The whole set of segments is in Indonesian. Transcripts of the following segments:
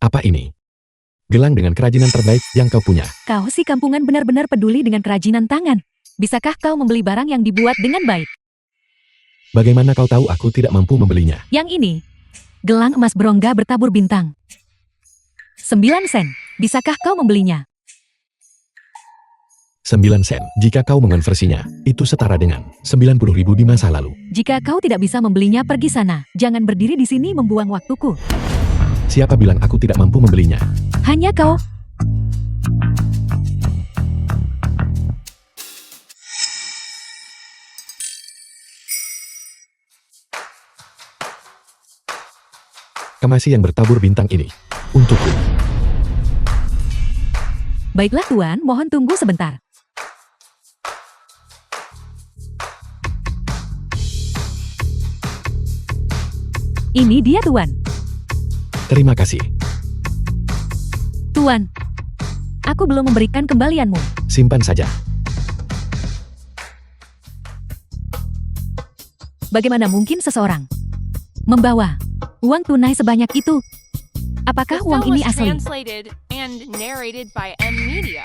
Apa ini? Gelang dengan kerajinan terbaik yang kau punya. Kau si kampungan benar-benar peduli dengan kerajinan tangan. Bisakah kau membeli barang yang dibuat dengan baik? Bagaimana kau tahu aku tidak mampu membelinya? Yang ini, gelang emas berongga bertabur bintang. 9 sen. Bisakah kau membelinya? 9 sen. Jika kau mengonversinya, itu setara dengan 90.000 di masa lalu. Jika kau tidak bisa membelinya, pergi sana. Jangan berdiri di sini membuang waktuku. Siapa bilang aku tidak mampu membelinya? Hanya kau. Kemasi yang bertabur bintang ini untukku. Baiklah Tuan, mohon tunggu sebentar. Ini dia Tuan. Terima kasih. Tuan, aku belum memberikan kembalianmu. Simpan saja. Bagaimana mungkin seseorang membawa uang tunai sebanyak itu? Apakah The uang film ini was asli? translated and narrated by M Media.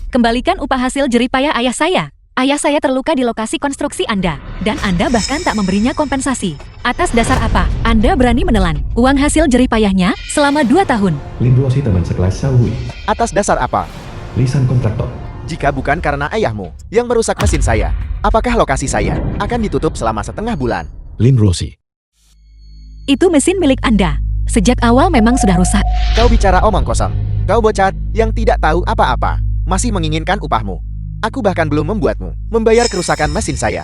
Kembalikan upah hasil jeripayah ayah saya. Ayah saya terluka di lokasi konstruksi Anda, dan Anda bahkan tak memberinya kompensasi. Atas dasar apa Anda berani menelan uang hasil jeripayahnya selama 2 tahun? Lin Ruosi teman sekelas Xiao Hui. Atas dasar apa? Lisan kontraktor. Jika bukan karena ayahmu yang merusak mesin saya, apakah lokasi saya akan ditutup selama setengah bulan? Lin Ruosi. Itu mesin milik Anda. Sejak awal memang sudah rusak. Kau bicara omong kosong. Kau bocah yang tidak tahu apa-apa, masih menginginkan upahmu. Aku bahkan belum membuatmu membayar kerusakan mesin saya.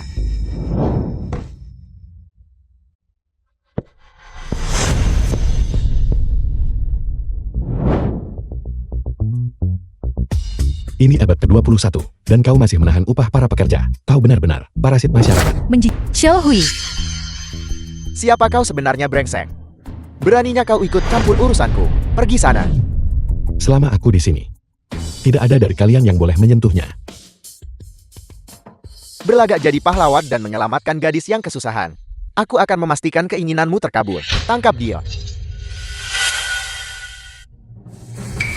Ini abad ke-21, dan kau masih menahan upah para pekerja. Kau benar-benar parasit masyarakat. Xiao Hui, Siapa kau sebenarnya, brengsek? Beraninya kau ikut campur urusanku. Pergi sana. Selama aku di sini, tidak ada dari kalian yang boleh menyentuhnya. Berlagak jadi pahlawan dan menyelamatkan gadis yang kesusahan. Aku akan memastikan keinginanmu terkabul. Tangkap dia.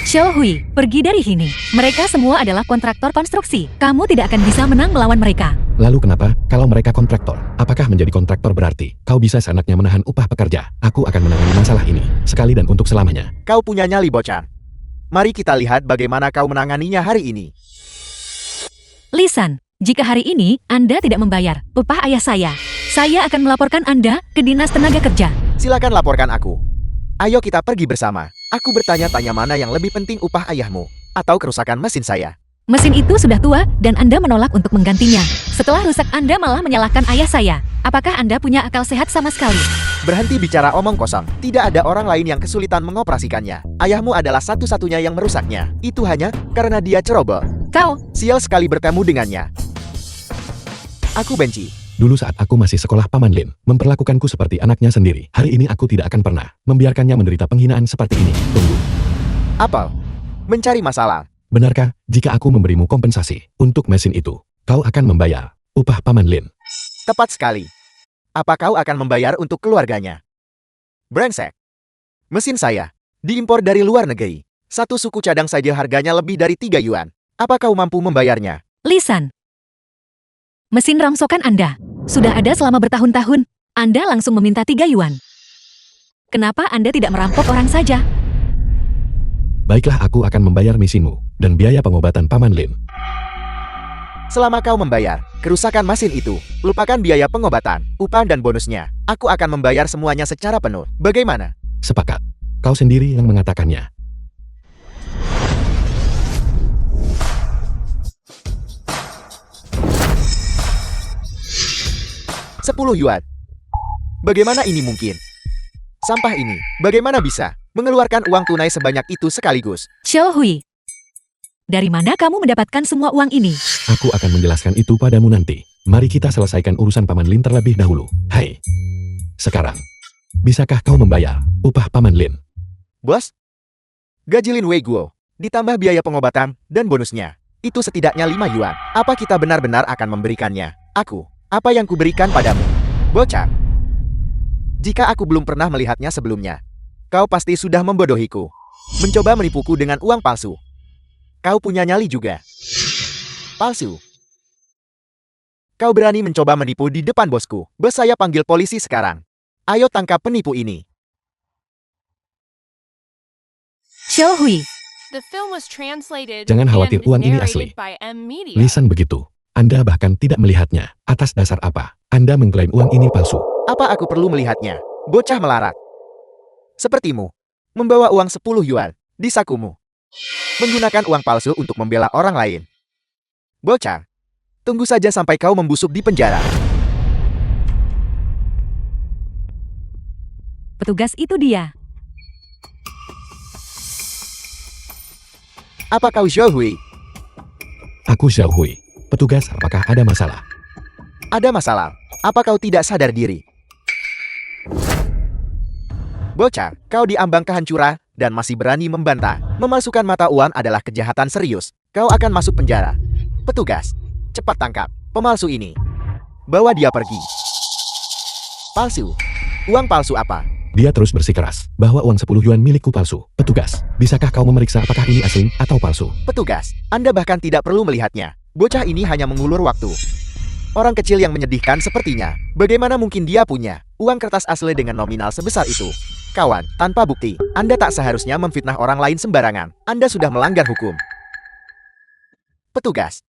Xiao Hui, pergi dari sini. Mereka semua adalah kontraktor konstruksi. Kamu tidak akan bisa menang melawan mereka. Lalu kenapa, kalau mereka kontraktor? Apakah menjadi kontraktor berarti kau bisa seenaknya menahan upah pekerja? Aku akan menangani masalah ini, sekali dan untuk selamanya. Kau punya nyali, bocah. Mari kita lihat bagaimana kau menanganinya hari ini. Lisan, jika hari ini Anda tidak membayar upah ayah saya akan melaporkan Anda ke Dinas Tenaga Kerja. Silakan laporkan aku. Ayo kita pergi bersama. Aku bertanya-tanya mana yang lebih penting, upah ayahmu atau kerusakan mesin saya. Mesin itu sudah tua dan Anda menolak untuk menggantinya. Setelah rusak Anda malah menyalahkan ayah saya. Apakah Anda punya akal sehat sama sekali? Berhenti bicara omong kosong. Tidak ada orang lain yang kesulitan mengoperasikannya. Ayahmu adalah satu-satunya yang merusaknya. Itu hanya karena dia ceroboh. Kau, Sial sekali bertemu dengannya. Aku benci. Dulu saat aku masih sekolah, Paman Lin memperlakukanku seperti anaknya sendiri. Hari ini aku tidak akan pernah membiarkannya menderita penghinaan seperti ini. Tunggu. Apa? Mencari masalah. Benarkah, jika aku memberimu kompensasi untuk mesin itu, kau akan membayar upah Paman Lin? Tepat sekali. Apa kau akan membayar untuk keluarganya? Brengsek. Mesin saya diimpor dari luar negeri. Satu suku cadang saja harganya lebih dari 3 yuan. Apa kau mampu membayarnya? Lisan. Mesin rongsokan Anda sudah ada selama bertahun-tahun. Anda langsung meminta 3 yuan. Kenapa Anda tidak merampok orang saja? Baiklah, aku akan membayar mesinmu dan biaya pengobatan Paman Lin. Selama kau membayar kerusakan mesin itu, lupakan biaya pengobatan, upah dan bonusnya. Aku akan membayar semuanya secara penuh. Bagaimana? Sepakat. Kau sendiri yang mengatakannya. $10. Bagaimana ini mungkin? Sampah ini, bagaimana bisa mengeluarkan uang tunai sebanyak itu sekaligus? Xiao Hui, dari mana kamu mendapatkan semua uang ini? Aku akan menjelaskan itu padamu nanti. Mari kita selesaikan urusan Paman Lin terlebih dahulu. Hai. Sekarang, bisakah kau membayar upah Paman Lin? Bos, gaji Lin Wei Guo, ditambah biaya pengobatan dan bonusnya. Itu setidaknya 5 yuan. Apa kita benar-benar akan memberikannya? Aku, apa yang kuberikan padamu? Bocah. Jika aku belum pernah melihatnya sebelumnya, Kau pasti sudah membodohiku. Mencoba menipuku dengan uang palsu. Kau punya nyali juga. Palsu. Kau berani mencoba menipu di depan bosku. Bos saya panggil polisi sekarang. Ayo tangkap penipu ini. Xiao Hui, The film was translated Jangan khawatir, and uang ini narrated asli. by M Media. Lisan begitu. Anda bahkan tidak melihatnya. Atas dasar apa? Anda mengklaim uang ini palsu. Apa aku perlu melihatnya? Bocah melarat. Sepertimu. Membawa uang 10 yuan di sakumu. Menggunakan uang palsu untuk membela orang lain. Bocah. Tunggu saja sampai kau membusuk di penjara. petugas itu dia. Apa kau Xiao Hui? Aku Xiao Hui. Petugas, apakah ada masalah? Ada masalah. Apa kau tidak sadar diri? Bocah, kau diambang kehancuran dan masih berani membantah. Memalsukan mata uang adalah kejahatan serius. Kau akan masuk penjara. Petugas, cepat tangkap pemalsu ini. Bawa dia pergi. Palsu. Uang palsu apa? Dia terus bersikeras bahwa uang 10 yuan milikku palsu. Petugas, bisakah kau memeriksa apakah ini asli atau palsu? Petugas, Anda bahkan tidak perlu melihatnya. Bocah ini hanya mengulur waktu. Orang kecil yang menyedihkan sepertinya. Bagaimana mungkin dia punya uang kertas asli dengan nominal sebesar itu? Kawan, tanpa bukti, Anda tak seharusnya memfitnah orang lain sembarangan. Anda sudah melanggar hukum. Petugas,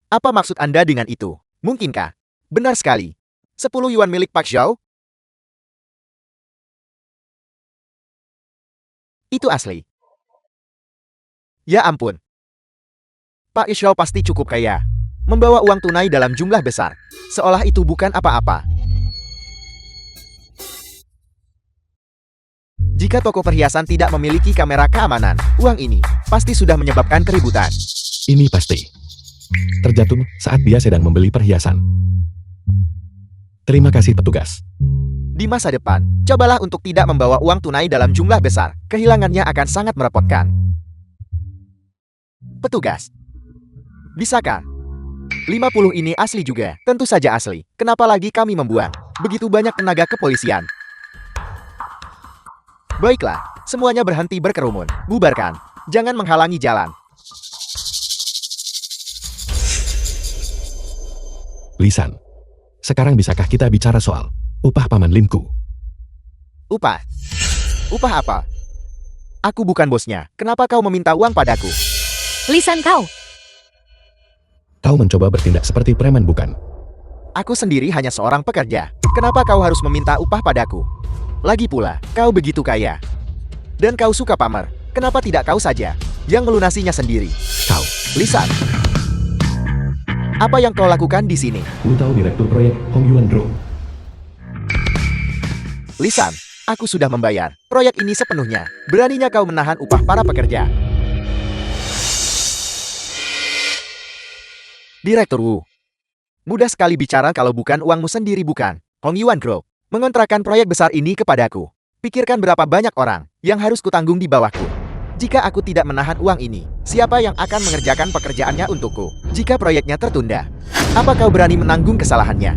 apa maksud Anda dengan itu? Mungkinkah? Benar sekali. 10 yuan milik Pak Xiao? Itu asli. Ya ampun. Pak Xiao pasti cukup kaya. Membawa uang tunai dalam jumlah besar. Seolah itu bukan apa-apa. Jika toko perhiasan tidak memiliki kamera keamanan, uang ini pasti sudah menyebabkan keributan. Ini pasti terjatuh saat dia sedang membeli perhiasan. Terima kasih petugas. Di masa depan, cobalah untuk tidak membawa uang tunai dalam jumlah besar. Kehilangannya akan sangat merepotkan. Petugas, bisakah 50 ini asli juga? Tentu saja asli. Kenapa lagi kami membuang begitu banyak tenaga kepolisian? Baiklah, semuanya berhenti berkerumun. Bubarkan. Jangan menghalangi jalan. Lisan, sekarang bisakah kita bicara soal upah Paman Linku? Upah? Upah apa? Aku bukan bosnya. Kenapa kau meminta uang padaku? Lisan kau. Kau mencoba bertindak seperti preman bukan? Aku sendiri hanya seorang pekerja. Kenapa kau harus meminta upah padaku? Lagi pula, kau begitu kaya. Dan kau suka pamer. Kenapa tidak kau saja yang melunasinya sendiri? Kau, Lisan, apa yang kau lakukan di sini? ku tahu direktur proyek Hong Yuan Group. Lisan, aku sudah membayar proyek ini sepenuhnya. Beraninya kau menahan upah para pekerja? Direktur Wu, mudah sekali bicara kalau bukan uangmu sendiri bukan? Hong Yuan Group mengontrakkan proyek besar ini kepadaku. Pikirkan berapa banyak orang yang harus kutanggung di bawahku. Jika aku tidak menahan uang ini, siapa yang akan mengerjakan pekerjaannya untukku? Jika proyeknya tertunda, apa kau berani menanggung kesalahannya?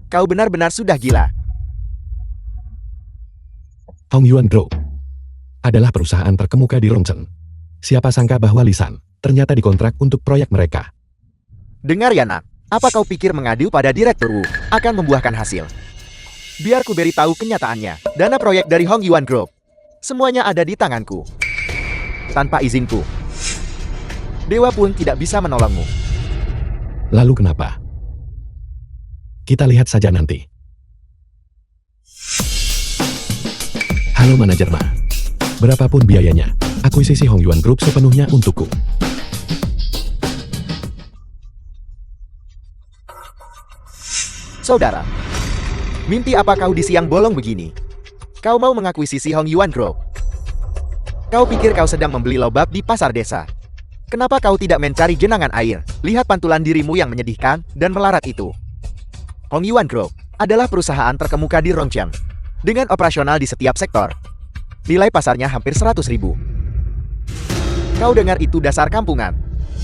Kau benar-benar sudah gila. Hong Yuan Group adalah perusahaan terkemuka di Rongcheng. Siapa sangka bahwa Lisan ternyata dikontrak untuk proyek mereka. Dengar ya nak, apa kau pikir mengadu pada Direktur Wu akan membuahkan hasil? Biar ku beritahu kenyataannya, dana proyek dari Hong Yuan Group semuanya ada di tanganku. Tanpa izinku, Dewa pun tidak bisa menolongmu. Lalu kenapa? Kita lihat saja nanti. Halo manajer Ma. Berapapun biayanya, akuisisi Hong Yuan Group sepenuhnya untukku. Saudara, mimpi apa kau di siang bolong begini? Kau mau mengakuisisi Hong Yuan Group? Kau pikir kau sedang membeli lobak di pasar desa? Kenapa kau tidak mencari genangan air? Lihat pantulan dirimu yang menyedihkan dan melarat itu. Hong Yuan Group adalah perusahaan terkemuka di Rongcheng dengan operasional di setiap sektor. Nilai pasarnya hampir 100.000. Kau dengar itu dasar kampungan?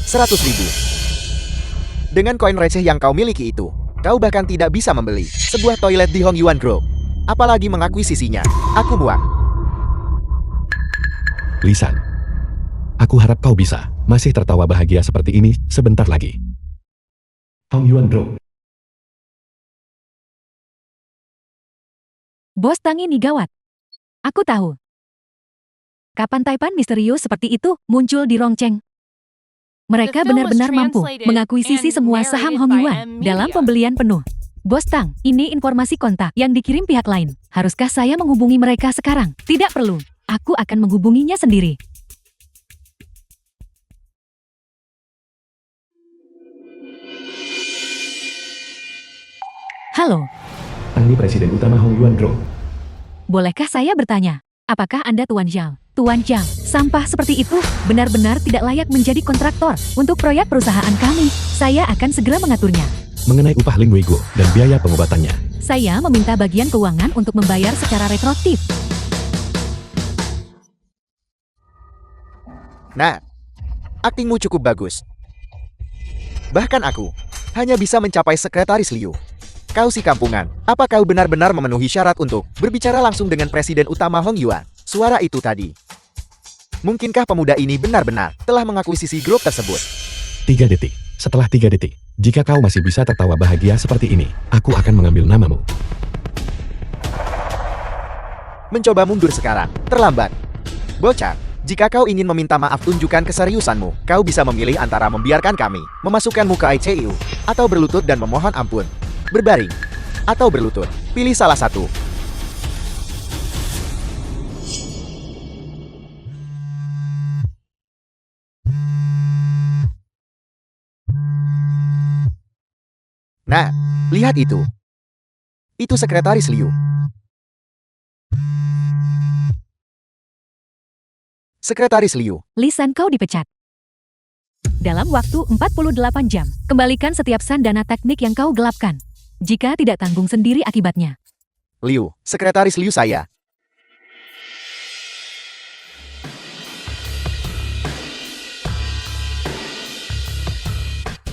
100.000. Dengan koin receh yang kau miliki itu, kau bahkan tidak bisa membeli sebuah toilet di Hong Yuan Group. apalagi mengakuisisinya. Aku muak. Lisan. Aku harap kau bisa masih tertawa bahagia seperti ini sebentar lagi. Hong Yuan Bro. Bos Tang ini gawat. Aku tahu. Kapan taipan misterius seperti itu muncul di Rongcheng? Mereka The film was benar-benar mampu translated mengakuisisi and semua saham narrated Hong by Yuan M dalam Media. pembelian penuh. Bos Tang, ini informasi kontak yang dikirim pihak lain. Haruskah saya menghubungi mereka sekarang? Tidak perlu. Aku akan menghubunginya sendiri. Halo, Tangni Presiden Utama Hong Yuan Bro. bolehkah saya bertanya? Apakah Anda Tuan Zhao? Tuan Zhao, sampah seperti itu benar-benar tidak layak menjadi kontraktor untuk proyek perusahaan kami. Saya akan segera mengaturnya. Mengenai upah Ling Weigo dan biaya pengobatannya. Saya meminta bagian keuangan untuk membayar secara retroaktif. Nah, aktingmu cukup bagus. Bahkan aku hanya bisa mencapai sekretaris Liu. Kau si kampungan, apa kau benar-benar memenuhi syarat untuk berbicara langsung dengan Presiden Utama Hong Yuan? Suara itu tadi. Mungkinkah pemuda ini benar-benar telah mengakuisisi grup tersebut? 3 detik. Setelah 3 detik, jika kau masih bisa tertawa bahagia seperti ini, aku akan mengambil namamu. Mencoba mundur sekarang, terlambat. Bocah, jika kau ingin meminta maaf tunjukkan keseriusanmu, kau bisa memilih antara membiarkan kami memasukkanmu ke ICU, atau berlutut dan memohon ampun. Berbaring, atau berlutut. Pilih salah satu. Nah, lihat itu. Itu sekretaris Liu. Sekretaris Liu. Lisan kau dipecat. Dalam waktu 48 jam, kembalikan setiap san dana teknik yang kau gelapkan. Jika tidak tanggung sendiri akibatnya. Liu, sekretaris Liu saya.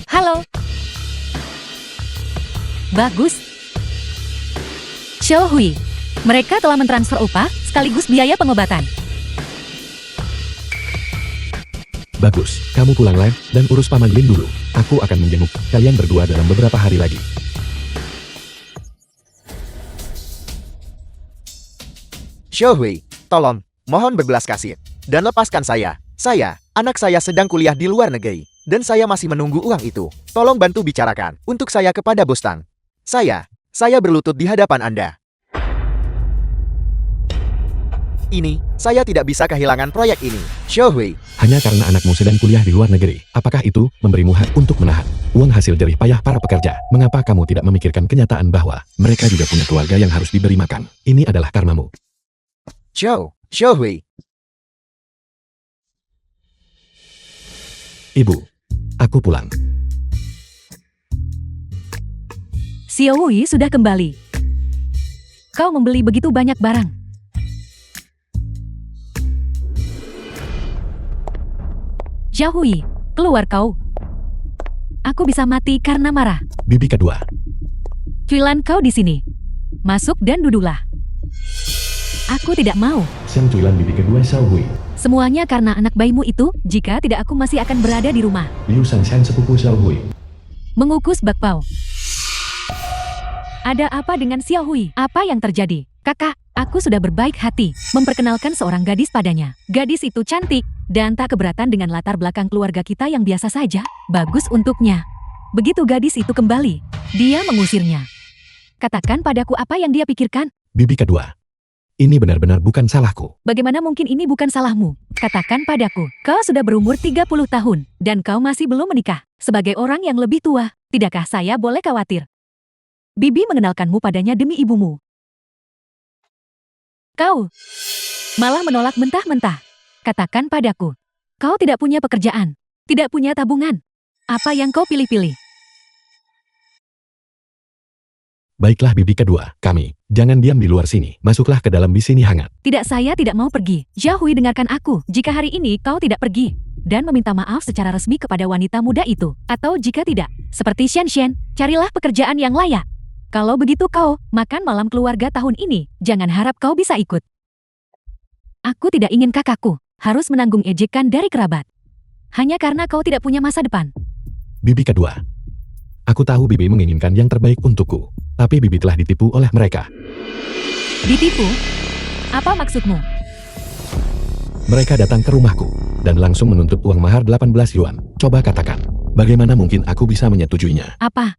Halo. Bagus. Xiao Hui, mereka telah mentransfer upah sekaligus biaya pengobatan. Bagus, kamu pulang live dan urus Paman Lin dulu. Aku akan menjenguk kalian berdua dalam beberapa hari lagi. Xiao Hui, tolong, mohon berbelas kasih. Dan lepaskan saya. Anak saya sedang kuliah di luar negeri. Dan saya masih menunggu uang itu. Tolong bantu bicarakan untuk saya kepada Bos Tang. Saya berlutut di hadapan Anda. Ini, saya tidak bisa kehilangan proyek ini. Xiao Hui, Hanya karena anakmu sedang kuliah di luar negeri, apakah itu memberimu hak untuk menahan uang hasil jerih payah para pekerja? Mengapa kamu tidak memikirkan kenyataan bahwa mereka juga punya keluarga yang harus diberi makan? Ini adalah karmamu. Xiao Hui. Ibu, aku pulang. Xiao Hui sudah kembali. Kau membeli begitu banyak barang. Xiao Hui, keluar kau. Aku bisa mati karena marah. Bibi kedua. Cuilan kau di sini. Masuk dan duduklah. Aku tidak mau. Siang Cuilan bibi kedua Xiao Hui. Semuanya karena anak bayimu itu, jika tidak aku masih akan berada di rumah. Liu Shanshan sepupu Xiao Hui. Mengukus bakpao. Ada apa dengan Xiao Hui? Apa yang terjadi? Kakak, aku sudah berbaik hati memperkenalkan seorang gadis padanya. Gadis itu cantik dan tak keberatan dengan latar belakang keluarga kita yang biasa saja. Bagus untuknya. Begitu gadis itu kembali, dia mengusirnya. Katakan padaku apa yang dia pikirkan. Bibi kedua. Ini benar-benar bukan salahku. Bagaimana mungkin ini bukan salahmu? Katakan padaku, kau sudah berumur 30 tahun, dan kau masih belum menikah. Sebagai orang yang lebih tua, tidakkah saya boleh khawatir? Bibi mengenalkanmu padanya demi ibumu. Kau malah menolak mentah-mentah. Katakan padaku, kau tidak punya pekerjaan, tidak punya tabungan. Apa yang kau pilih-pilih? Baiklah bibi kedua, kami. Jangan diam di luar sini. Masuklah ke dalam bis ini hangat. Tidak, saya tidak mau pergi. Xiao Hui, dengarkan aku. Jika hari ini kau tidak pergi dan meminta maaf secara resmi kepada wanita muda itu, atau jika tidak, seperti Xian Xian, carilah pekerjaan yang layak. Kalau begitu kau, makan malam keluarga tahun ini, jangan harap kau bisa ikut. Aku tidak ingin kakakku harus menanggung ejekan dari kerabat. Hanya karena kau tidak punya masa depan. Bibi kedua. Aku tahu Bibi menginginkan yang terbaik untukku, tapi Bibi telah ditipu oleh mereka. Ditipu? Apa maksudmu? Mereka datang ke rumahku dan langsung menuntut uang mahar 18 yuan. Coba katakan, bagaimana mungkin aku bisa menyetujuinya? Apa?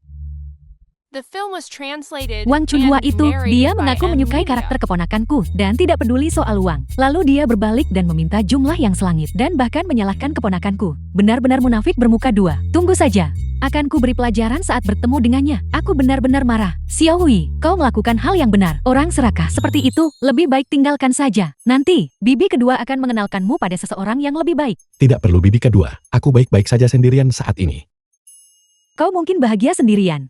The film was translated Wang Chunhua and itu, narrated dia by mengaku M. menyukai Media. karakter keponakanku dan tidak peduli soal uang. Lalu dia berbalik dan meminta jumlah yang selangit dan bahkan menyalahkan keponakanku. Benar-benar munafik bermuka dua. Tunggu saja. Akan ku beri pelajaran saat bertemu dengannya. Aku benar-benar marah. Xiao Hui, kau melakukan hal yang benar. Orang serakah seperti itu, lebih baik tinggalkan saja. Nanti, bibi kedua akan mengenalkanmu pada seseorang yang lebih baik. Tidak perlu Bibi kedua, aku baik-baik saja sendirian saat ini. Kau mungkin bahagia sendirian.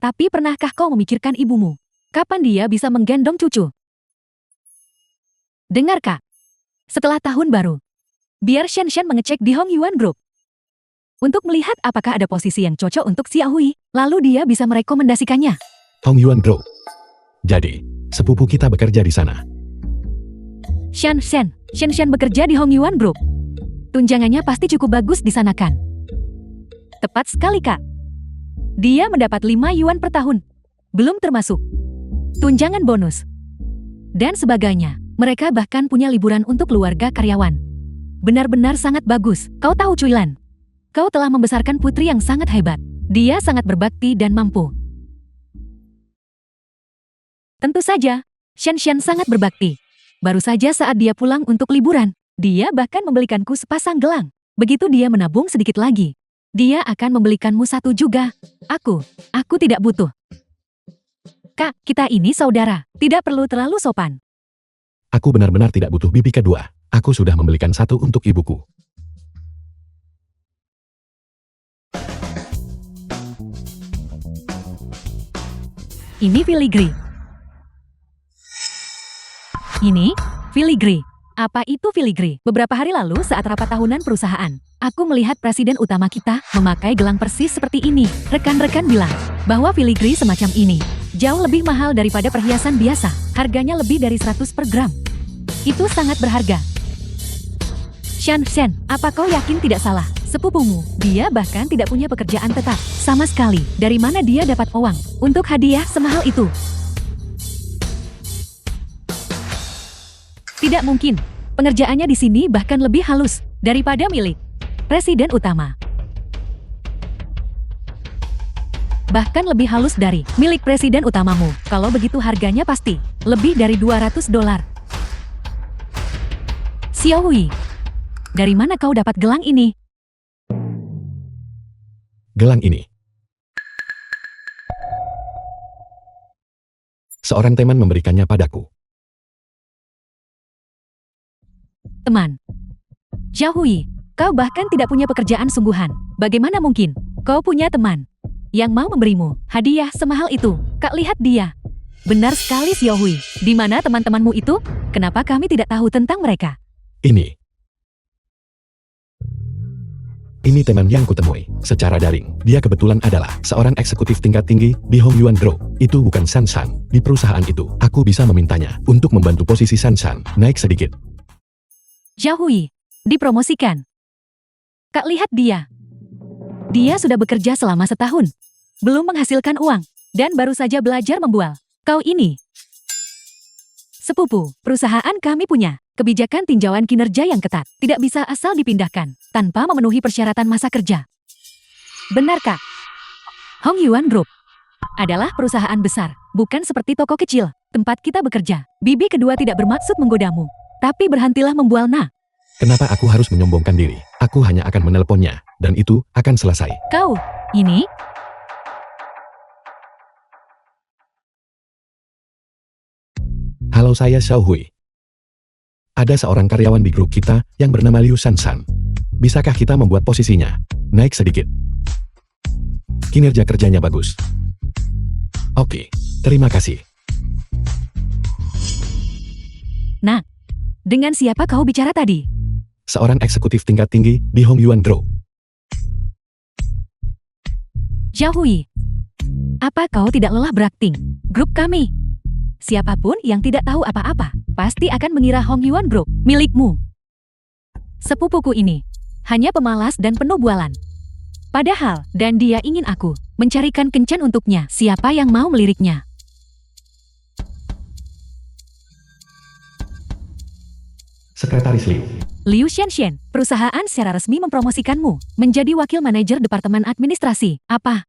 Tapi pernahkah kau memikirkan ibumu? Kapan dia bisa menggendong cucu? Dengar kak, setelah tahun baru, biar Shen mengecek di Hong Yuan Group. Untuk melihat apakah ada posisi yang cocok untuk Xiao Hui, lalu dia bisa merekomendasikannya. Hong Yuan Group. Jadi, sepupu kita bekerja di sana. Shen bekerja di Hong Yuan Group. Tunjangannya pasti cukup bagus di sana kan? Tepat sekali kak. Dia mendapat 5 yuan per tahun. Belum termasuk tunjangan bonus. Dan sebagainya. Mereka bahkan punya liburan untuk keluarga karyawan. Benar-benar sangat bagus. Kau tahu Cuilan? Kau telah membesarkan putri yang sangat hebat. Dia sangat berbakti dan mampu. Tentu saja, Shen sangat berbakti. Baru saja saat dia pulang untuk liburan, dia bahkan membelikanku sepasang gelang. Begitu dia menabung sedikit lagi, dia akan membelikanmu satu juga. Aku tidak butuh. Kak, kita ini saudara, tidak perlu terlalu sopan. Aku benar-benar tidak butuh Bibi kedua. Aku sudah membelikan satu untuk ibuku. Ini filigree. Ini filigree. Apa itu filigree? Beberapa hari lalu saat rapat tahunan perusahaan, aku melihat presiden utama kita memakai gelang persis seperti ini. Rekan-rekan bilang bahwa filigree semacam ini jauh lebih mahal daripada perhiasan biasa. Harganya lebih dari 100 per gram. Itu sangat berharga. Shen, apa kau yakin tidak salah? Sepupumu, dia bahkan tidak punya pekerjaan tetap. Sama sekali. Dari mana dia dapat uang untuk hadiah semahal itu? Tidak mungkin. Pengerjaannya di sini bahkan lebih halus daripada milik presiden utama. Bahkan lebih halus dari milik presiden utamamu. Kalau begitu harganya pasti lebih dari $200. Xiao Hui, dari mana kau dapat gelang ini? Gelang ini. Seorang teman memberikannya padaku. Teman. Xiao Hui, kau bahkan tidak punya pekerjaan sungguhan. Bagaimana mungkin kau punya teman yang mau memberimu hadiah semahal itu? Kak, lihat dia. Benar sekali Xiao Hui. Di mana teman-temanmu itu? Kenapa kami tidak tahu tentang mereka? Ini teman yang kutemui secara daring. Dia kebetulan adalah seorang eksekutif tingkat tinggi di Hong Yuan Group. Itu bukan San. Di perusahaan itu, aku bisa memintanya untuk membantu posisi San naik sedikit. Xiao Hui, dipromosikan. Kak, lihat dia. Dia sudah bekerja selama setahun. Belum menghasilkan uang. Dan baru saja belajar membual. Kau ini. Sepupu, perusahaan kami punya kebijakan tinjauan kinerja yang ketat. Tidak bisa asal dipindahkan tanpa memenuhi persyaratan masa kerja. Benar kak? Hong Yuan Group adalah perusahaan besar, bukan seperti toko kecil tempat kita bekerja. Bibi kedua tidak bermaksud menggodamu. Tapi berhentilah membual nah. Kenapa aku harus menyombongkan diri? Aku hanya akan menelponnya, dan itu akan selesai. Kau, ini? Halo, saya Xiao Hui. Ada seorang karyawan di grup kita yang bernama Liu San. Bisakah kita membuat posisinya naik sedikit? Kinerja kerjanya bagus. Oke, terima kasih. Nah, dengan siapa kau bicara tadi? Seorang eksekutif tingkat tinggi di Hong Yuan Group. Xiao Hui, Apa kau tidak lelah berakting? Grup kami. Siapapun yang tidak tahu apa-apa, pasti akan mengira Hong Yuan Group milikmu. Sepupuku ini hanya pemalas dan penuh bualan. Padahal, dan dia ingin aku mencarikan kencan untuknya. Siapa yang mau meliriknya? Sekretaris Liu. Liu Xianxian, perusahaan secara resmi mempromosikanmu menjadi wakil manajer departemen administrasi. Apa?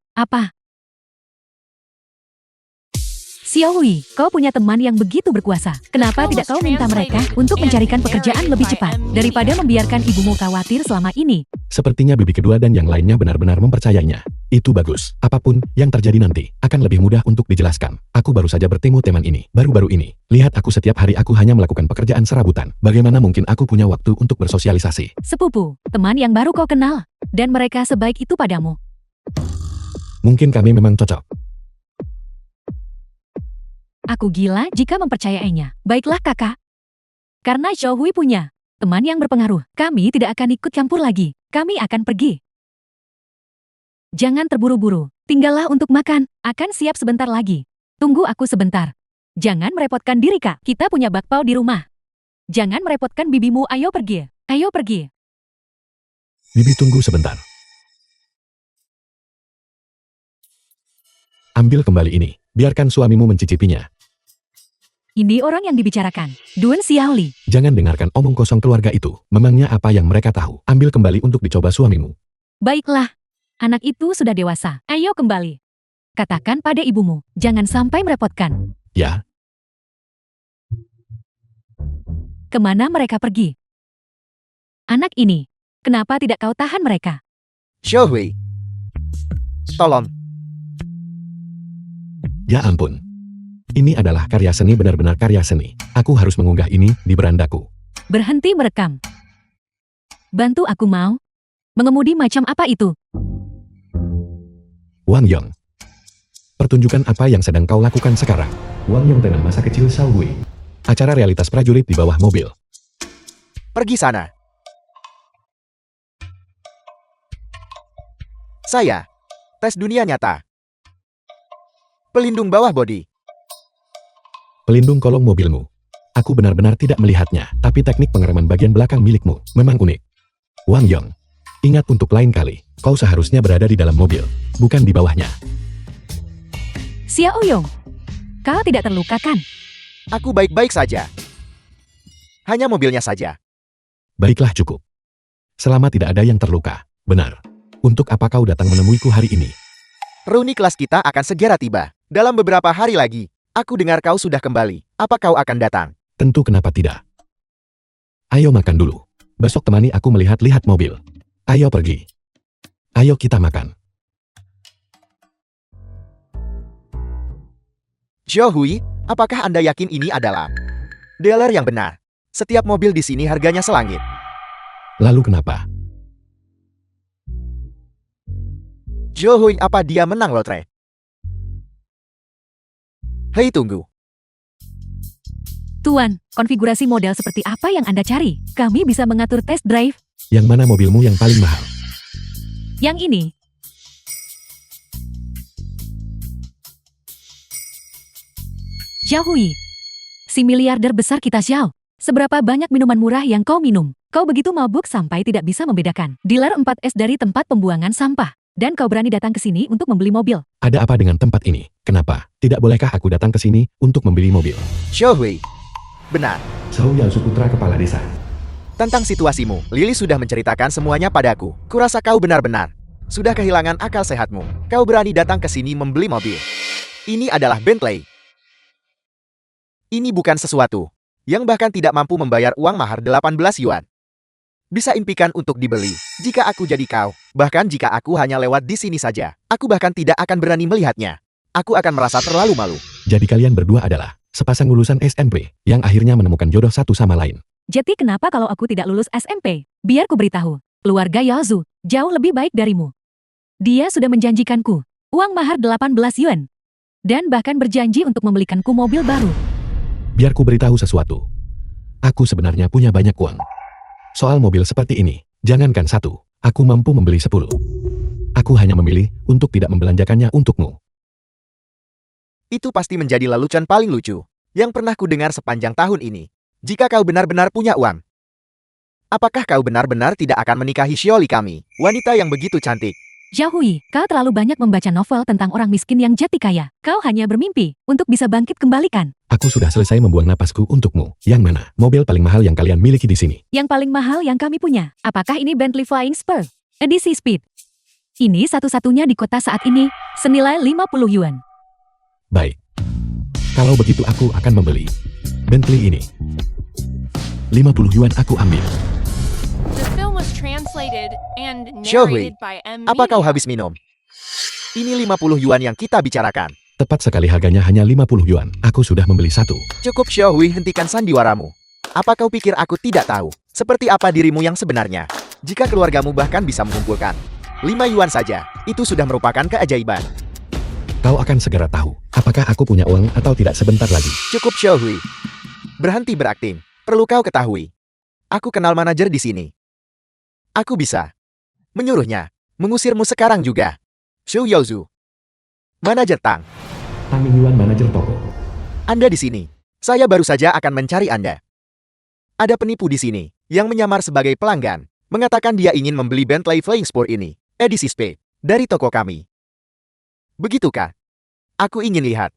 Xiao Hui, kau punya teman yang begitu berkuasa. Kenapa tidak kau minta mereka untuk mencarikan pekerjaan lebih cepat daripada membiarkan ibumu khawatir selama ini? Sepertinya bibi kedua dan yang lainnya benar-benar mempercayainya. Itu bagus. Apapun yang terjadi nanti akan lebih mudah untuk dijelaskan. Aku baru saja bertemu teman ini baru-baru ini. Lihat aku setiap hari aku hanya melakukan pekerjaan serabutan. Bagaimana mungkin aku punya waktu untuk bersosialisasi? Sepupu, teman yang baru kau kenal, dan mereka sebaik itu padamu. Mungkin kami memang cocok. Aku gila jika mempercayainya. Baiklah kakak. Karena Xiao Hui punya teman yang berpengaruh, kami tidak akan ikut campur lagi. Kami akan pergi. Jangan terburu-buru. Tinggallah untuk makan. Akan siap sebentar lagi. Tunggu aku sebentar. Jangan merepotkan diri kak. Kita punya bakpao di rumah. Jangan merepotkan bibimu. Ayo pergi. Ayo pergi. Bibi tunggu sebentar. Ambil kembali ini. Biarkan suamimu mencicipinya. Ini orang yang dibicarakan. Dun Xiaoli. Jangan dengarkan omong kosong keluarga itu. Memangnya apa yang mereka tahu? Ambil kembali untuk dicoba suamimu. Baiklah. Anak itu sudah dewasa. Ayo kembali. Katakan pada ibumu. Jangan sampai merepotkan. Ya, Kemana mereka pergi? Anak ini. Kenapa tidak kau tahan mereka? Xiao Hui. Tolong. ya ampun. Ini adalah karya seni, benar-benar karya seni. Aku harus mengunggah ini di berandaku. Berhenti merekam. Bantu aku mau. Mengemudi macam apa itu? Wang Yong. Pertunjukan apa yang sedang kau lakukan sekarang? Wang Yong teman masa kecil Xiao Hui. Acara realitas prajurit di bawah mobil. Pergi sana. Saya. Tes dunia nyata. Pelindung bawah bodi. Pelindung kolong mobilmu. Aku benar-benar tidak melihatnya, tapi teknik pengereman bagian belakang milikmu memang unik. Wang Yong. Ingat untuk lain kali, kau seharusnya berada di dalam mobil, bukan di bawahnya. Xiao Yong. Kau tidak terluka kan? Aku baik-baik saja. Hanya mobilnya saja. Baiklah cukup. Selama tidak ada yang terluka, benar. Untuk apa kau datang menemuiku hari ini? Reuni kelas kita akan segera tiba. Dalam beberapa hari lagi. Aku dengar kau sudah kembali. Apa kau akan datang? Tentu, kenapa tidak? Ayo makan dulu. Besok temani aku melihat-lihat mobil. Ayo pergi. Ayo kita makan. Xiao Hui, apakah Anda yakin ini adalah dealer yang benar? Setiap mobil di sini harganya selangit. Lalu kenapa? Xiao Hui, apa dia menang lotre? Hei, tunggu. Tuan, konfigurasi model seperti apa yang Anda cari? Kami bisa mengatur test drive. Yang mana mobilmu yang paling mahal? Yang ini. Xiao Hui. Si miliarder besar kita Xiao. Seberapa banyak minuman murah yang kau minum? Kau begitu mabuk sampai tidak bisa membedakan dealer 4S dari tempat pembuangan sampah. Dan kau berani datang ke sini untuk membeli mobil. Ada apa dengan tempat ini? Kenapa? Tidak bolehkah aku datang ke sini untuk membeli mobil? Xiao Hui. Benar. Xiao Yao Suputra kepala desa. Tentang situasimu, Lily sudah menceritakan semuanya padaku. Kurasa kau benar-benar sudah kehilangan akal sehatmu. Kau berani datang ke sini membeli mobil. Ini adalah Bentley. Ini bukan sesuatu yang bahkan tidak mampu membayar uang mahar 18 yuan. Bisa impikan untuk dibeli. Jika aku jadi kau, bahkan jika aku hanya lewat di sini saja, aku bahkan tidak akan berani melihatnya. Aku akan merasa terlalu malu. Jadi kalian berdua adalah sepasang lulusan SMP yang akhirnya menemukan jodoh satu sama lain. Jadi kenapa kalau aku tidak lulus SMP? Biar ku beritahu, keluarga Yaozu jauh lebih baik darimu. Dia sudah menjanjikanku uang mahar 18 yuan. Dan bahkan berjanji untuk membelikanku mobil baru. Biar ku beritahu sesuatu. Aku sebenarnya punya banyak uang. Soal mobil seperti ini, jangankan satu, aku mampu membeli 10. Aku hanya memilih untuk tidak membelanjakannya untukmu. Itu pasti menjadi lelucon paling lucu yang pernah ku dengar sepanjang tahun ini. Jika kau benar-benar punya uang, apakah kau benar-benar tidak akan menikahi Xiaoli kami, wanita yang begitu cantik? Zhao Hui, kau terlalu banyak membaca novel tentang orang miskin yang jati kaya. Kau hanya bermimpi untuk bisa bangkit kembali kan? Aku sudah selesai membuang napasku untukmu. Yang mana? Mobil paling mahal yang kalian miliki di sini. Yang paling mahal yang kami punya. Apakah ini Bentley Flying Spur? Edisi Speed. Ini satu-satunya di kota saat ini, senilai 50 yuan. Baik. Kalau begitu aku akan membeli Bentley ini. 50 yuan aku ambil. The film was translated and Xiaohui, narrated by M. Apa kau Media. habis minum? Ini 50 yuan yang kita bicarakan. Tepat sekali harganya hanya 50 yuan. Aku sudah membeli satu. Cukup Xiaohui, hentikan sandiwaramu. Apa kau pikir aku tidak tahu? Seperti apa dirimu yang sebenarnya? Jika keluargamu bahkan bisa mengumpulkan 5 yuan saja, itu sudah merupakan keajaiban. Kau akan segera tahu apakah aku punya uang atau tidak sebentar lagi. Cukup Xiaohui. Berhenti berakting. Perlu kau ketahui. Aku kenal manajer di sini. Aku bisa menyuruhnya mengusirmu sekarang juga. Xu Yaozu. Manajer Tang. Tang Mingyuan, manajer toko. Anda di sini. Saya baru saja akan mencari Anda. Ada penipu di sini yang menyamar sebagai pelanggan, mengatakan dia ingin membeli Bentley Flying Spur ini, edisi Speed, dari toko kami. Begitukah? Aku ingin lihat.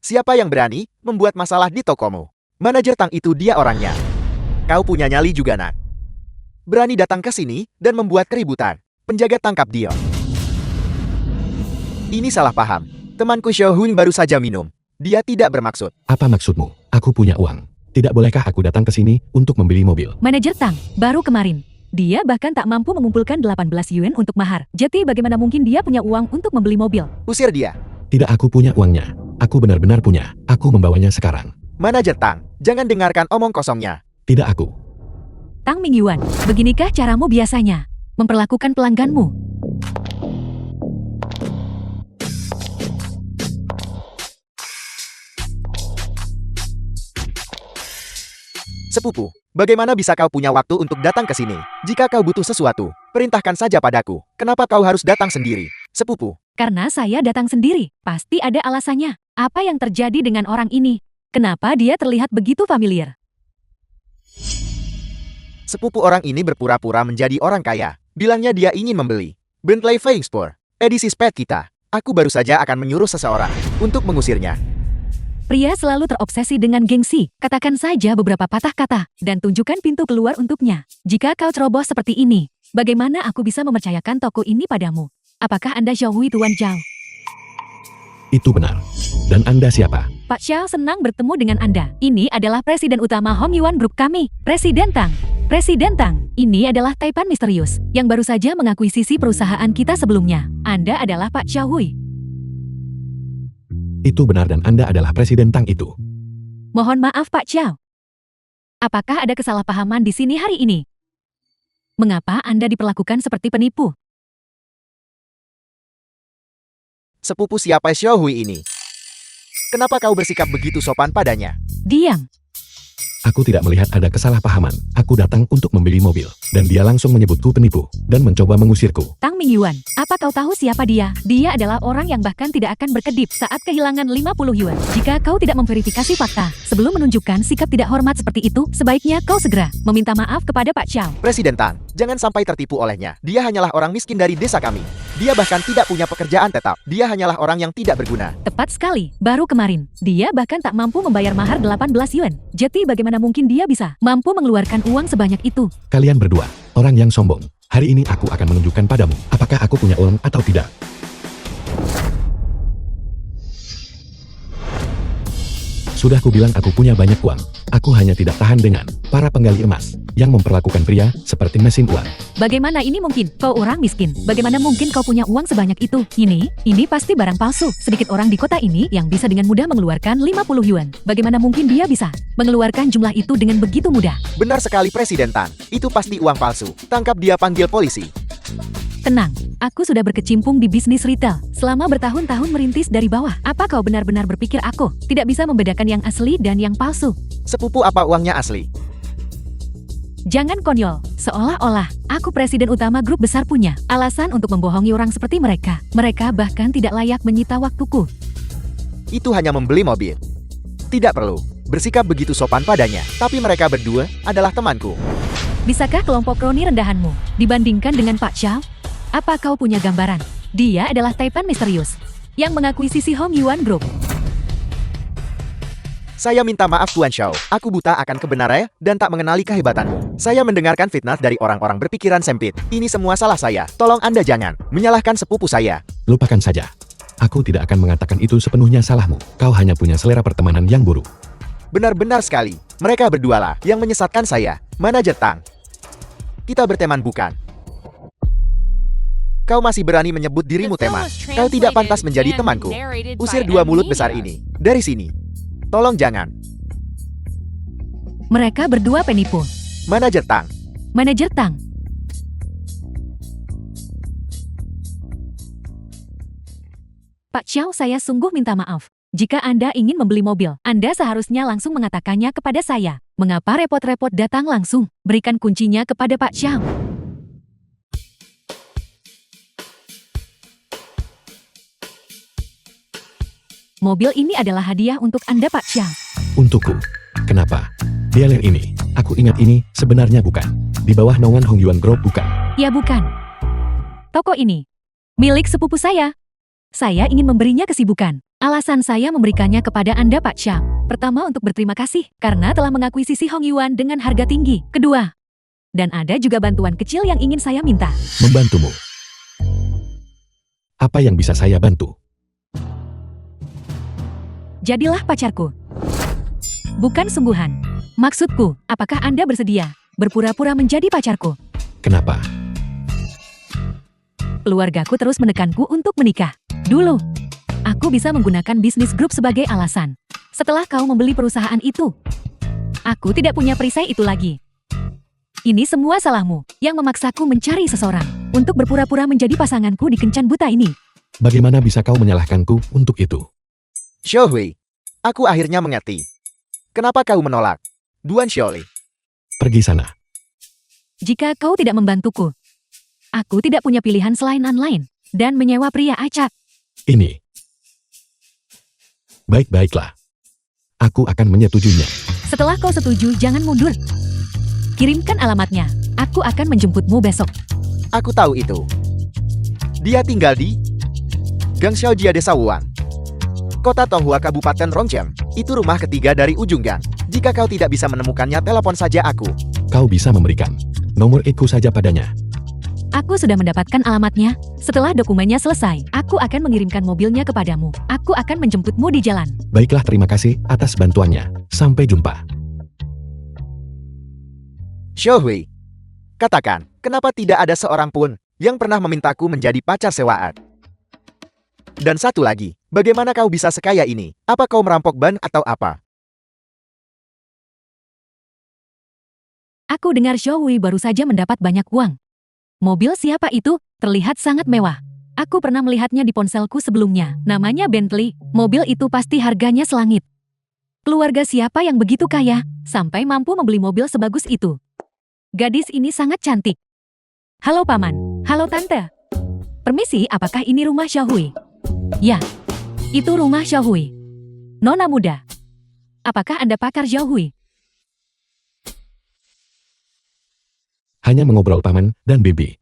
Siapa yang berani membuat masalah di tokomu? Manajer Tang itu dia orangnya. Kau punya nyali juga, nak. Berani datang ke sini dan membuat keributan. Penjaga tangkap dia. Ini salah paham. Temanku Xiaohui baru saja minum. Dia tidak bermaksud. Apa maksudmu? Aku punya uang. Tidak bolehkah aku datang ke sini untuk membeli mobil? Manajer Tang, baru kemarin. Dia bahkan tak mampu mengumpulkan 18 yuan untuk mahar. Jadi bagaimana mungkin dia punya uang untuk membeli mobil? Usir dia. Tidak, aku punya uangnya. Aku benar-benar punya. Aku membawanya sekarang. Manajer Tang, jangan dengarkan omong kosongnya. Tidak aku. Tang Mingyuan, beginikah caramu biasanya memperlakukan pelangganmu? Sepupu, bagaimana bisa kau punya waktu untuk datang ke sini? Jika kau butuh sesuatu, perintahkan saja padaku. Kenapa kau harus datang sendiri? Sepupu, Karena saya datang sendiri, pasti ada alasannya. Apa yang terjadi dengan orang ini? Kenapa dia terlihat begitu familiar? sepupu orang ini berpura-pura menjadi orang kaya. Bilangnya dia ingin membeli Bentley Flying Spur, edisi Speed kita. Aku baru saja akan menyuruh seseorang untuk mengusirnya. Pria selalu terobsesi dengan gengsi. Katakan saja beberapa patah kata dan tunjukkan pintu keluar untuknya. Jika kau ceroboh seperti ini, bagaimana aku bisa mempercayakan toko ini padamu? Apakah Anda Xiaohui Tuan Zhao? Itu benar. Dan Anda siapa? Pak Xiao senang bertemu dengan Anda. Ini adalah Presiden Utama Hong Yuan Group kami, Presiden Tang. Presiden Tang, ini adalah Taipan misterius yang baru saja mengakuisisi perusahaan kita sebelumnya. Anda adalah Pak Xiaohui. Itu benar dan Anda adalah Presiden Tang itu. Mohon maaf Pak Xiao. Apakah ada kesalahpahaman di sini hari ini? Mengapa Anda diperlakukan seperti penipu? Sepupu siapa Xiaohui ini? Kenapa kau bersikap begitu sopan padanya? Diam. Aku tidak melihat ada kesalahpahaman. Aku datang untuk membeli mobil. Dan dia langsung menyebutku penipu. Dan mencoba mengusirku. Tang Mingyuan, apa kau tahu siapa dia? Dia adalah orang yang bahkan tidak akan berkedip saat kehilangan 50 yuan. Jika kau tidak memverifikasi fakta, sebelum menunjukkan sikap tidak hormat seperti itu, sebaiknya kau segera meminta maaf kepada Pak Xiao. Presiden Tang, jangan sampai tertipu olehnya. Dia hanyalah orang miskin dari desa kami. Dia bahkan tidak punya pekerjaan tetap. Dia hanyalah orang yang tidak berguna. Tepat sekali, baru kemarin. Dia bahkan tak mampu membayar mahar 18 yuan. Jadi bagaimana mungkin dia bisa mampu mengeluarkan uang sebanyak itu? Kalian berdua, orang yang sombong. Hari ini aku akan menunjukkan padamu apakah aku punya uang atau tidak. Sudah kubilang aku punya banyak uang. Aku hanya tidak tahan dengan para penggali emas yang memperlakukan pria seperti mesin uang. Bagaimana ini mungkin? Kau orang miskin. Bagaimana mungkin kau punya uang sebanyak itu? Ini pasti barang palsu. Sedikit orang di kota ini yang bisa dengan mudah mengeluarkan 50 yuan. Bagaimana mungkin dia bisa mengeluarkan jumlah itu dengan begitu mudah? Benar sekali Presiden Tang. Itu pasti uang palsu. Tangkap dia, panggil polisi. Tenang, aku sudah berkecimpung di bisnis retail. Selama bertahun-tahun merintis dari bawah. Apa kau benar-benar berpikir aku tidak bisa membedakan yang asli dan yang palsu? Sepupu, apa uangnya asli? Jangan konyol, seolah-olah aku presiden utama grup besar punya alasan untuk membohongi orang seperti mereka. Mereka bahkan tidak layak menyita waktuku. itu hanya membeli mobil. Tidak perlu bersikap begitu sopan padanya, tapi mereka berdua adalah temanku. Bisakah kelompok kroni rendahanmu dibandingkan dengan Pak Xiao? Apa kau punya gambaran? Dia adalah Taipan misterius yang mengakuisisi Hong Yuan Group. Saya minta maaf Tuan Xiao, aku buta akan kebenaran dan tak mengenali kehebatanmu. Saya mendengarkan fitnah dari orang-orang berpikiran sempit. Ini semua salah saya. Tolong Anda jangan menyalahkan sepupu saya. Lupakan saja. Aku tidak akan mengatakan itu sepenuhnya salahmu. Kau hanya punya selera pertemanan yang buruk. Benar-benar sekali. Mereka berdualah yang menyesatkan saya. Manajer Tang. Kita berteman bukan? Kau masih berani menyebut dirimu teman. Kau tidak pantas menjadi temanku. Usir dua mulut besar ini dari sini. Tolong jangan. Mereka berdua penipu. Manajer Tang. Manajer Tang. Pak Xiao, saya sungguh minta maaf. Jika Anda ingin membeli mobil, Anda seharusnya langsung mengatakannya kepada saya. Mengapa repot-repot datang langsung? Berikan kuncinya kepada Pak Xiao. Mobil ini adalah hadiah untuk Anda, Pak Xiao. Untukku. Kenapa? Dialer ini. Aku ingat ini sebenarnya bukan. Di bawah naungan Hong Yuan Group bukan. Ya bukan. Toko ini milik sepupu saya. Saya ingin memberinya kesibukan. Alasan saya memberikannya kepada Anda, Pak Xiao. Pertama, untuk berterima kasih karena telah mengakuisisi Hong Yuan dengan harga tinggi. Kedua, dan ada juga bantuan kecil yang ingin saya minta. Membantumu. Apa yang bisa saya bantu? Jadilah pacarku. Bukan sungguhan. Maksudku, apakah Anda bersedia berpura-pura menjadi pacarku? Kenapa? Keluargaku terus menekanku untuk menikah. Dulu, aku bisa menggunakan bisnis grup sebagai alasan. Setelah kau membeli perusahaan itu, aku tidak punya perisai itu lagi. Ini semua salahmu yang memaksaku mencari seseorang untuk berpura-pura menjadi pasanganku di kencan buta ini. Bagaimana bisa kau menyalahkanku untuk itu? Xiao Hui, aku akhirnya mengerti. Kenapa kau menolak? Duan Xiaoli. Pergi sana. Jika kau tidak membantuku, aku tidak punya pilihan selain lain dan menyewa pria acak. Ini. Baik-baiklah. Aku akan menyetujuinya. Setelah kau setuju, jangan mundur. Kirimkan alamatnya. Aku akan menjemputmu besok. Aku tahu itu. Dia tinggal di Gang Xiaojia Desa Wuan, Kota Tonghua, Kabupaten Rongcheng. Itu rumah ketiga dari ujung gang. Jika kau tidak bisa menemukannya, telepon saja aku. Kau bisa memberikan nomor Eku saja padanya. Aku sudah mendapatkan alamatnya. Setelah dokumennya selesai, aku akan mengirimkan mobilnya kepadamu. Aku akan menjemputmu di jalan. Baiklah, terima kasih atas bantuannya. Sampai jumpa. Xiao Hui, katakan, kenapa tidak ada seorang pun yang pernah memintaku menjadi pacar sewaan? Dan satu lagi, bagaimana kau bisa sekaya ini? Apa kau merampok ban atau apa? Aku dengar Xiao Hui baru saja mendapat banyak uang. Mobil siapa itu? Terlihat sangat mewah. Aku pernah melihatnya di ponselku sebelumnya. Namanya Bentley. Mobil itu pasti harganya selangit. Keluarga siapa yang begitu kaya sampai mampu membeli mobil sebagus itu? Gadis ini sangat cantik. Halo Paman. Halo Tante. Permisi, apakah ini rumah Xiao Hui? Ya, itu rumah Xiao Hui. Nona muda. Apakah Anda pakar Xiao Hui? Hanya mengobrol Paman dan Bibi.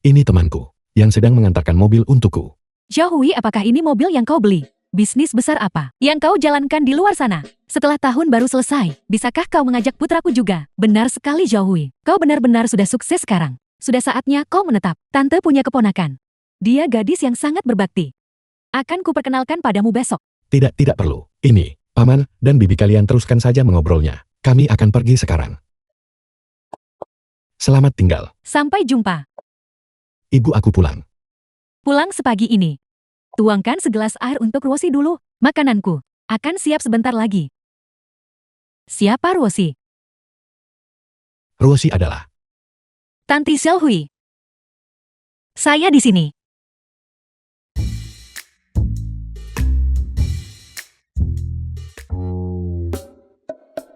Ini temanku yang sedang mengantarkan mobil untukku. Xiao Hui, apakah ini mobil yang kau beli? Bisnis besar apa yang kau jalankan di luar sana? Setelah tahun baru selesai, bisakah kau mengajak putraku juga? Benar sekali Xiao Hui. Kau benar-benar sudah sukses sekarang. Sudah saatnya kau menetap. Tante punya keponakan. Dia gadis yang sangat berbakti. Akan kuperkenalkan padamu besok. Tidak perlu. Ini, Paman dan Bibi, kalian teruskan saja mengobrolnya. Kami akan pergi sekarang. Selamat tinggal. Sampai jumpa. Ibu, aku pulang. Pulang sepagi ini. Tuangkan segelas air untuk Rosi dulu. Makananku akan siap sebentar lagi. Siapa Rosi? Rosi adalah Tanti Xiao Hui. Saya di sini.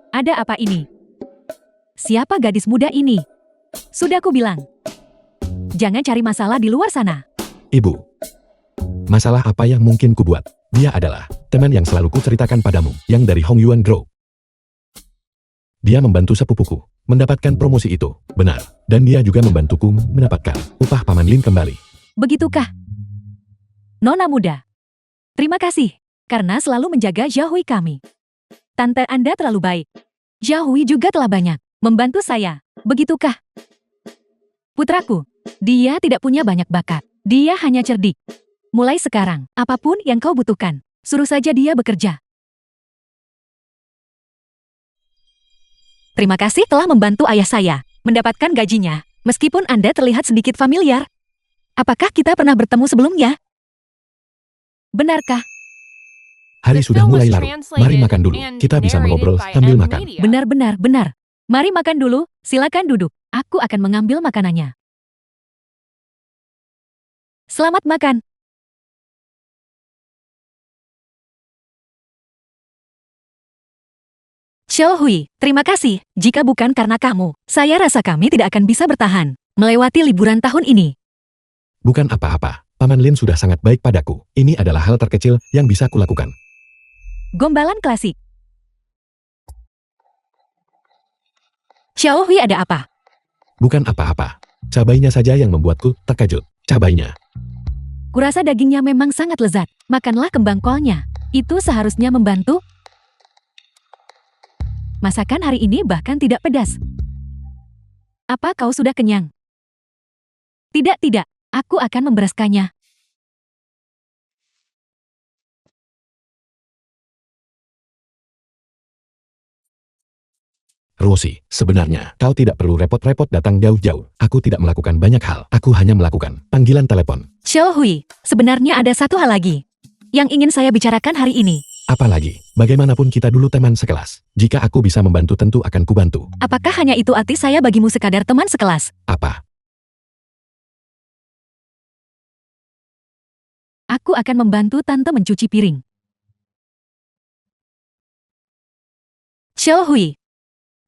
Ada apa ini? Siapa gadis muda ini? Sudah ku bilang. Jangan cari masalah di luar sana. Ibu. Masalah apa yang mungkin kubuat? Dia adalah teman yang selalu kuceritakan padamu, yang dari Hong Yuan Group. Dia membantu sepupuku mendapatkan promosi itu, benar. Dan dia juga membantuku mendapatkan upah Paman Lin kembali. Begitukah? Nona muda. Terima kasih, karena selalu menjaga Xiaohui kami. Tante Anda terlalu baik. Xiaohui juga telah banyak membantu saya. Begitukah? Putraku, dia tidak punya banyak bakat. Dia hanya cerdik. Mulai sekarang, apapun yang kau butuhkan, suruh saja dia bekerja. Terima kasih telah membantu ayah saya mendapatkan gajinya, meskipun Anda terlihat sedikit familiar. Apakah kita pernah bertemu sebelumnya? Benarkah? Hari The sudah film mulai was larut. translated Mari makan dulu. and Kita bisa narrated mengobrol by sambil Ed makan. Media. Benar. Mari makan dulu, silakan duduk. Aku akan mengambil makanannya. Selamat makan. Xiaohui, terima kasih. Jika bukan karena kamu, saya rasa kami tidak akan bisa bertahan melewati liburan tahun ini. Bukan apa-apa. Paman Lin sudah sangat baik padaku. Ini adalah hal terkecil yang bisa kulakukan. Gombalan klasik. Xiaohui, ada apa? Bukan apa-apa. Cabainya saja yang membuatku terkejut. Cabainya. Kurasa dagingnya memang sangat lezat. Makanlah kembang kolnya. Itu seharusnya membantu. Masakan hari ini bahkan tidak pedas. Apa kau sudah kenyang? Tidak. Aku akan membereskannya. Rosie, sebenarnya kau tidak perlu repot-repot datang jauh-jauh. Aku tidak melakukan banyak hal. Aku hanya melakukan panggilan telepon. Xiaohui, sebenarnya ada satu hal lagi yang ingin saya bicarakan hari ini. Apalagi, bagaimanapun kita dulu teman sekelas. Jika aku bisa membantu tentu akan kubantu. Apakah hanya itu arti saya bagimu sekadar teman sekelas? Apa? Aku akan membantu tante mencuci piring. Xiaohui,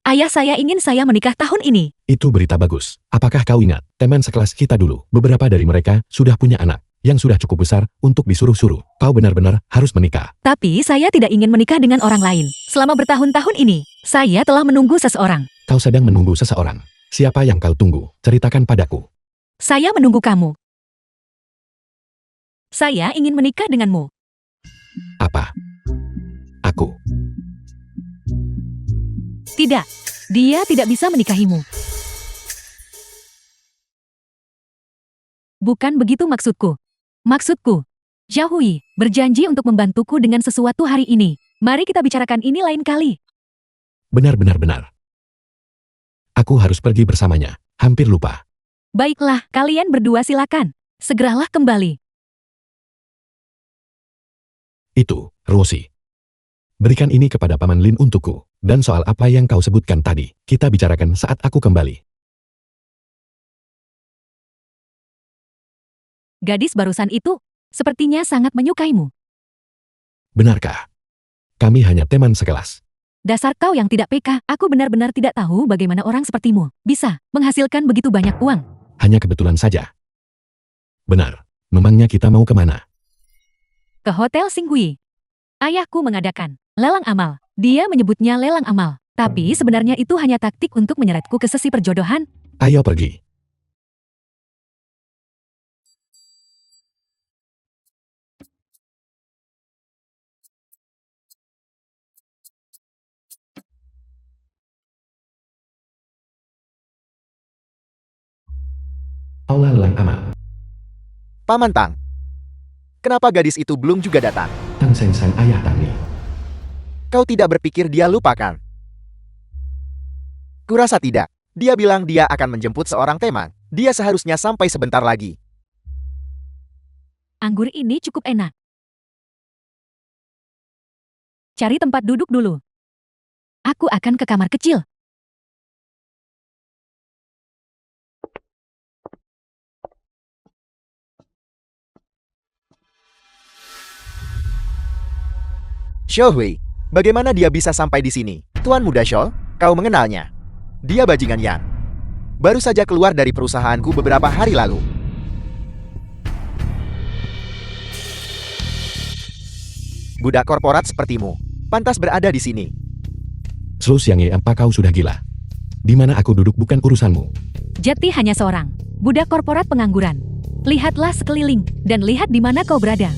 ayah saya ingin saya menikah tahun ini. Itu berita bagus. Apakah kau ingat, teman sekelas kita dulu, beberapa dari mereka sudah punya anak yang sudah cukup besar untuk disuruh-suruh. Kau benar-benar harus menikah. Tapi saya tidak ingin menikah dengan orang lain. Selama bertahun-tahun ini, saya telah menunggu seseorang. Kau sedang menunggu seseorang. Siapa yang kau tunggu? Ceritakan padaku. Saya menunggu kamu. Saya ingin menikah denganmu. Apa? Aku. Tidak, dia tidak bisa menikahimu. Bukan begitu maksudku. Maksudku, Xiaohui berjanji untuk membantuku dengan sesuatu hari ini. Mari kita bicarakan ini lain kali. Benar. Aku harus pergi bersamanya. Hampir lupa. Baiklah, kalian berdua silakan. Segeralah kembali. Itu, Rosie. Berikan ini kepada Paman Lin untukku. Dan soal apa yang kau sebutkan tadi, kita bicarakan saat aku kembali. Gadis barusan itu sepertinya sangat menyukaimu. Benarkah? Kami hanya teman sekelas. Dasar kau yang tidak peka, aku benar-benar tidak tahu bagaimana orang sepertimu bisa menghasilkan begitu banyak uang. Hanya kebetulan saja. Benar. Memangnya kita mau kemana? Ke Hotel Xinghui. Ayahku mengadakan lelang amal. Dia menyebutnya lelang amal. Tapi sebenarnya itu hanya taktik untuk menyeretku ke sesi perjodohan. Ayo pergi. Aula lelang amal. Paman Tang. Kenapa gadis itu belum juga datang? Tang Seng Sang ayah Tangni. Kau tidak berpikir dia lupakan? Kurasa tidak. Dia bilang dia akan menjemput seorang teman. Dia seharusnya sampai sebentar lagi. Anggur ini cukup enak. Cari tempat duduk dulu. Aku akan ke kamar kecil. Xiaohui, bagaimana dia bisa sampai di sini? Tuan Muda Xiao, kau mengenalnya? Dia bajingan Yan. Baru saja keluar dari perusahaanku beberapa hari lalu. Budak korporat sepertimu pantas berada di sini. Su Xiangye, apa kau sudah gila? Di mana aku duduk bukan urusanmu. Jati hanya seorang budak korporat pengangguran. Lihatlah sekeliling dan lihat di mana kau berada.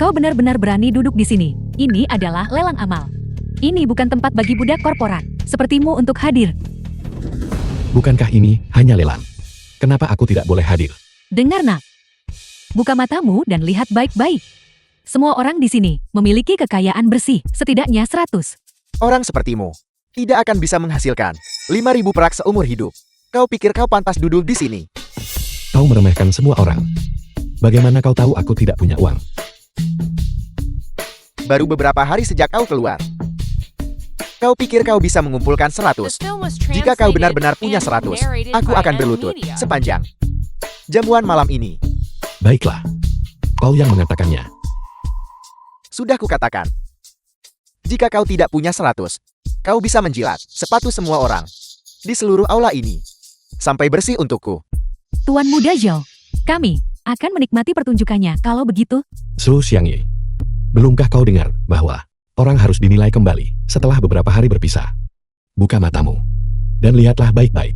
Kau benar-benar berani duduk di sini. Ini adalah lelang amal. Ini bukan tempat bagi budak korporat sepertimu untuk hadir. Bukankah ini hanya lelang? Kenapa aku tidak boleh hadir? Dengar nak. Buka matamu dan lihat baik-baik. Semua orang di sini memiliki kekayaan bersih, setidaknya 100. Orang sepertimu tidak akan bisa menghasilkan 5.000 perak seumur hidup. Kau pikir kau pantas duduk di sini? Kau meremehkan semua orang. Bagaimana kau tahu aku tidak punya uang? Baru beberapa hari sejak kau keluar. Kau pikir kau bisa mengumpulkan The 100? film was Jika kau translated benar-benar punya and 100, narrated aku by akan Ellen berlutut Media. sepanjang jamuan malam ini. Baiklah. Kau yang mengatakannya. Sudah kukatakan. Jika kau tidak punya 100, kau bisa menjilat sepatu semua orang di seluruh aula ini sampai bersih untukku. Tuan Muda Zhao, kami akan menikmati pertunjukannya kalau begitu. Su Xiangye, belumkah kau dengar bahwa orang harus dinilai kembali setelah beberapa hari berpisah? Buka matamu dan lihatlah baik-baik.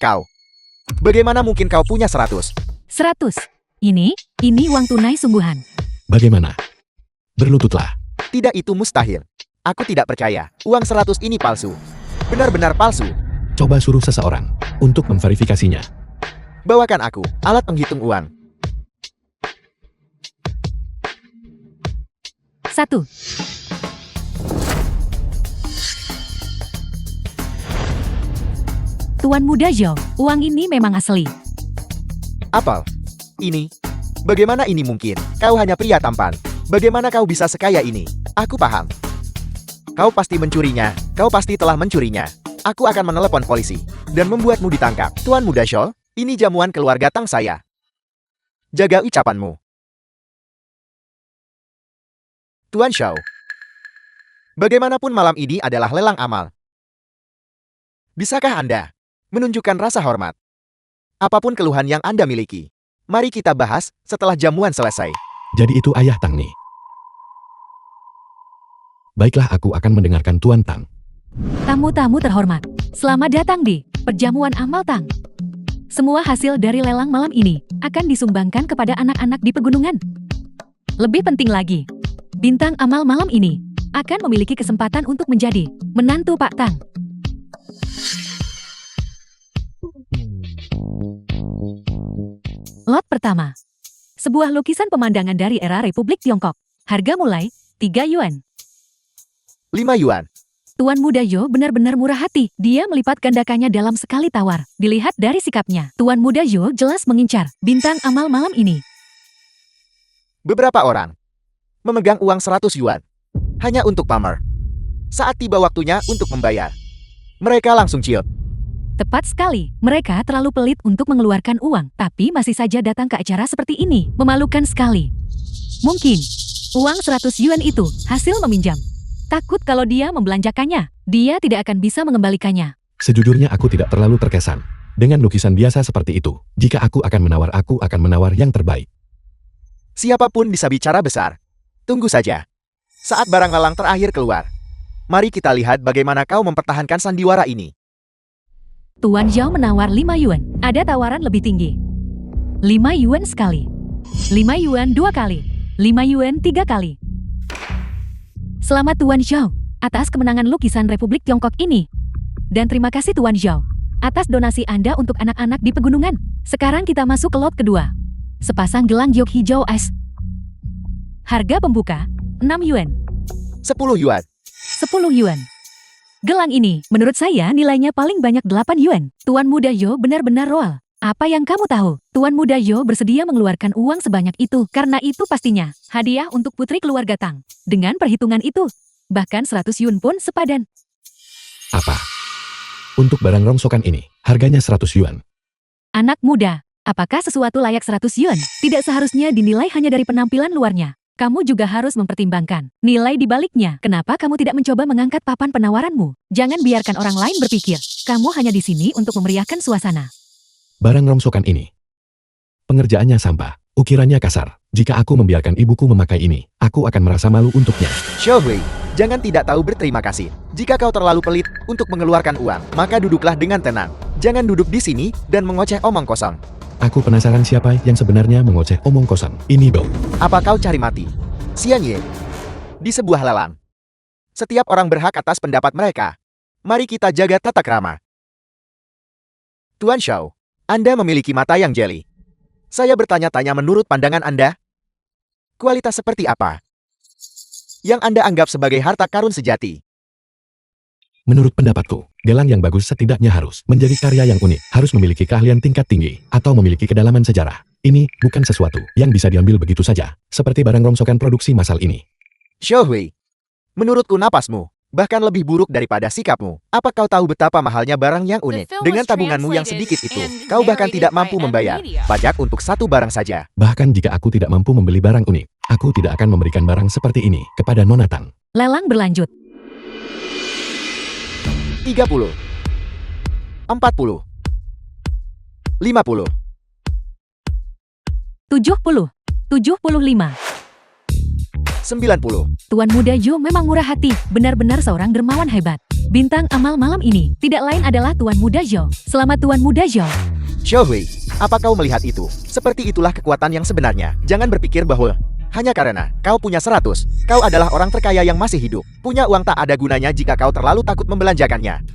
Kau, bagaimana mungkin kau punya 100? 100. Ini uang tunai sungguhan. Bagaimana? Berlututlah. Tidak, itu mustahil. Aku tidak percaya. Uang 100 ini palsu. Benar-benar palsu. Coba suruh seseorang untuk memverifikasinya. Bawakan aku alat penghitung uang. 1. Tuan Muda Zhao, uang ini memang asli. Apel. Ini. Bagaimana ini mungkin? Kau hanya pria tampan. Bagaimana kau bisa sekaya ini? Aku paham. Kau pasti mencurinya. Kau pasti telah mencurinya. Aku akan menelepon polisi dan membuatmu ditangkap. Tuan Muda Zhao, ini jamuan keluarga Tang saya. Jaga ucapanmu. Tuan Zhao. Bagaimanapun malam ini adalah lelang amal. Bisakah Anda menunjukkan rasa hormat? Apapun keluhan yang Anda miliki, mari kita bahas setelah jamuan selesai. Jadi itu ayah Tang nih. Baiklah, aku akan mendengarkan Tuan Tang. Tamu-tamu terhormat, selamat datang di perjamuan amal Tang. Semua hasil dari lelang malam ini akan disumbangkan kepada anak-anak di pegunungan. Lebih penting lagi, bintang amal malam ini akan memiliki kesempatan untuk menjadi menantu Pak Tang. Lot pertama. Sebuah lukisan pemandangan dari era Republik Tiongkok. Harga mulai 3 yuan. 5 yuan. Tuan Muda Zhao benar-benar murah hati. Dia melipat gandakannya dalam sekali tawar. Dilihat dari sikapnya, Tuan Muda Zhao jelas mengincar bintang amal malam ini. Beberapa orang memegang uang 100 yuan hanya untuk pamer. Saat tiba waktunya untuk membayar, mereka langsung ciut. Tepat sekali, mereka terlalu pelit untuk mengeluarkan uang, tapi masih saja datang ke acara seperti ini. Memalukan sekali. Mungkin, uang 100 yuan itu hasil meminjam. Takut kalau dia membelanjakannya, dia tidak akan bisa mengembalikannya. Sejujurnya aku tidak terlalu terkesan dengan lukisan biasa seperti itu. Jika aku akan menawar yang terbaik. Siapapun bisa bicara besar. Tunggu saja. Saat barang lelang terakhir keluar, mari kita lihat bagaimana kau mempertahankan sandiwara ini. Tuan Zhao menawar 5 yuan. Ada tawaran lebih tinggi. 5 yuan sekali. 5 yuan 2 kali. 5 yuan 3 kali. Selamat Tuan Zhao atas kemenangan lukisan Republik Tiongkok ini. Dan terima kasih Tuan Zhao atas donasi Anda untuk anak-anak di pegunungan. Sekarang kita masuk ke lot kedua. Sepasang gelang giok hijau es. Harga pembuka 6 yuan. 10 yuan. 10 yuan. Gelang ini, menurut saya nilainya paling banyak 8 yuan. Tuan Muda Zhao benar-benar royal. Apa yang kamu tahu? Tuan Muda Zhao bersedia mengeluarkan uang sebanyak itu. Karena itu pastinya hadiah untuk putri keluarga Tang. Dengan perhitungan itu, bahkan 100 yuan pun sepadan. Apa? Untuk barang rongsokan ini, harganya 100 yuan. Anak muda, apakah sesuatu layak 100 yuan? Tidak seharusnya dinilai hanya dari penampilan luarnya. Kamu juga harus mempertimbangkan nilai di baliknya. Kenapa kamu tidak mencoba mengangkat papan penawaranmu? Jangan biarkan orang lain berpikir kamu hanya di sini untuk memeriahkan suasana. Barang rongsokan ini, pengerjaannya sampah. Ukirannya kasar. Jika aku membiarkan ibuku memakai ini, aku akan merasa malu untuknya. Xiaohui, jangan tidak tahu berterima kasih. Jika kau terlalu pelit untuk mengeluarkan uang, maka duduklah dengan tenang. Jangan duduk di sini dan mengoceh omong kosong. Aku penasaran siapa yang sebenarnya mengoceh omong kosong. Ini bau. Apa kau cari mati? Xiang Ye. Di sebuah lelang. Setiap orang berhak atas pendapat mereka. Mari kita jaga tata krama. Tuan Shao, Anda memiliki mata yang jeli. Saya bertanya-tanya menurut pandangan Anda. Kualitas seperti apa yang Anda anggap sebagai harta karun sejati? Menurut pendapatku, gelang yang bagus setidaknya harus menjadi karya yang unik, harus memiliki keahlian tingkat tinggi, atau memiliki kedalaman sejarah. Ini bukan sesuatu yang bisa diambil begitu saja, seperti barang rongsokan produksi massal ini. Xiaohui, menurutku napasmu bahkan lebih buruk daripada sikapmu. Apa kau tahu betapa mahalnya barang yang unik? Dengan tabunganmu yang sedikit itu, kau bahkan tidak mampu membayar pajak untuk satu barang saja. Bahkan jika aku tidak mampu membeli barang unik, aku tidak akan memberikan barang seperti ini kepada Nona Tang. Lelang berlanjut. 30, 40, 50, 70, 75. 90. Tuan Muda Zhou memang murah hati, benar-benar seorang dermawan hebat. Bintang amal malam ini tidak lain adalah Tuan Muda Zhou. Selamat Tuan Muda Zhou. Xiaohui, apa kau melihat itu? Seperti itulah kekuatan yang sebenarnya. Jangan berpikir bahwa hanya karena kau punya 100, kau adalah orang terkaya yang masih hidup. Punya uang tak ada gunanya jika kau terlalu takut membelanjakannya.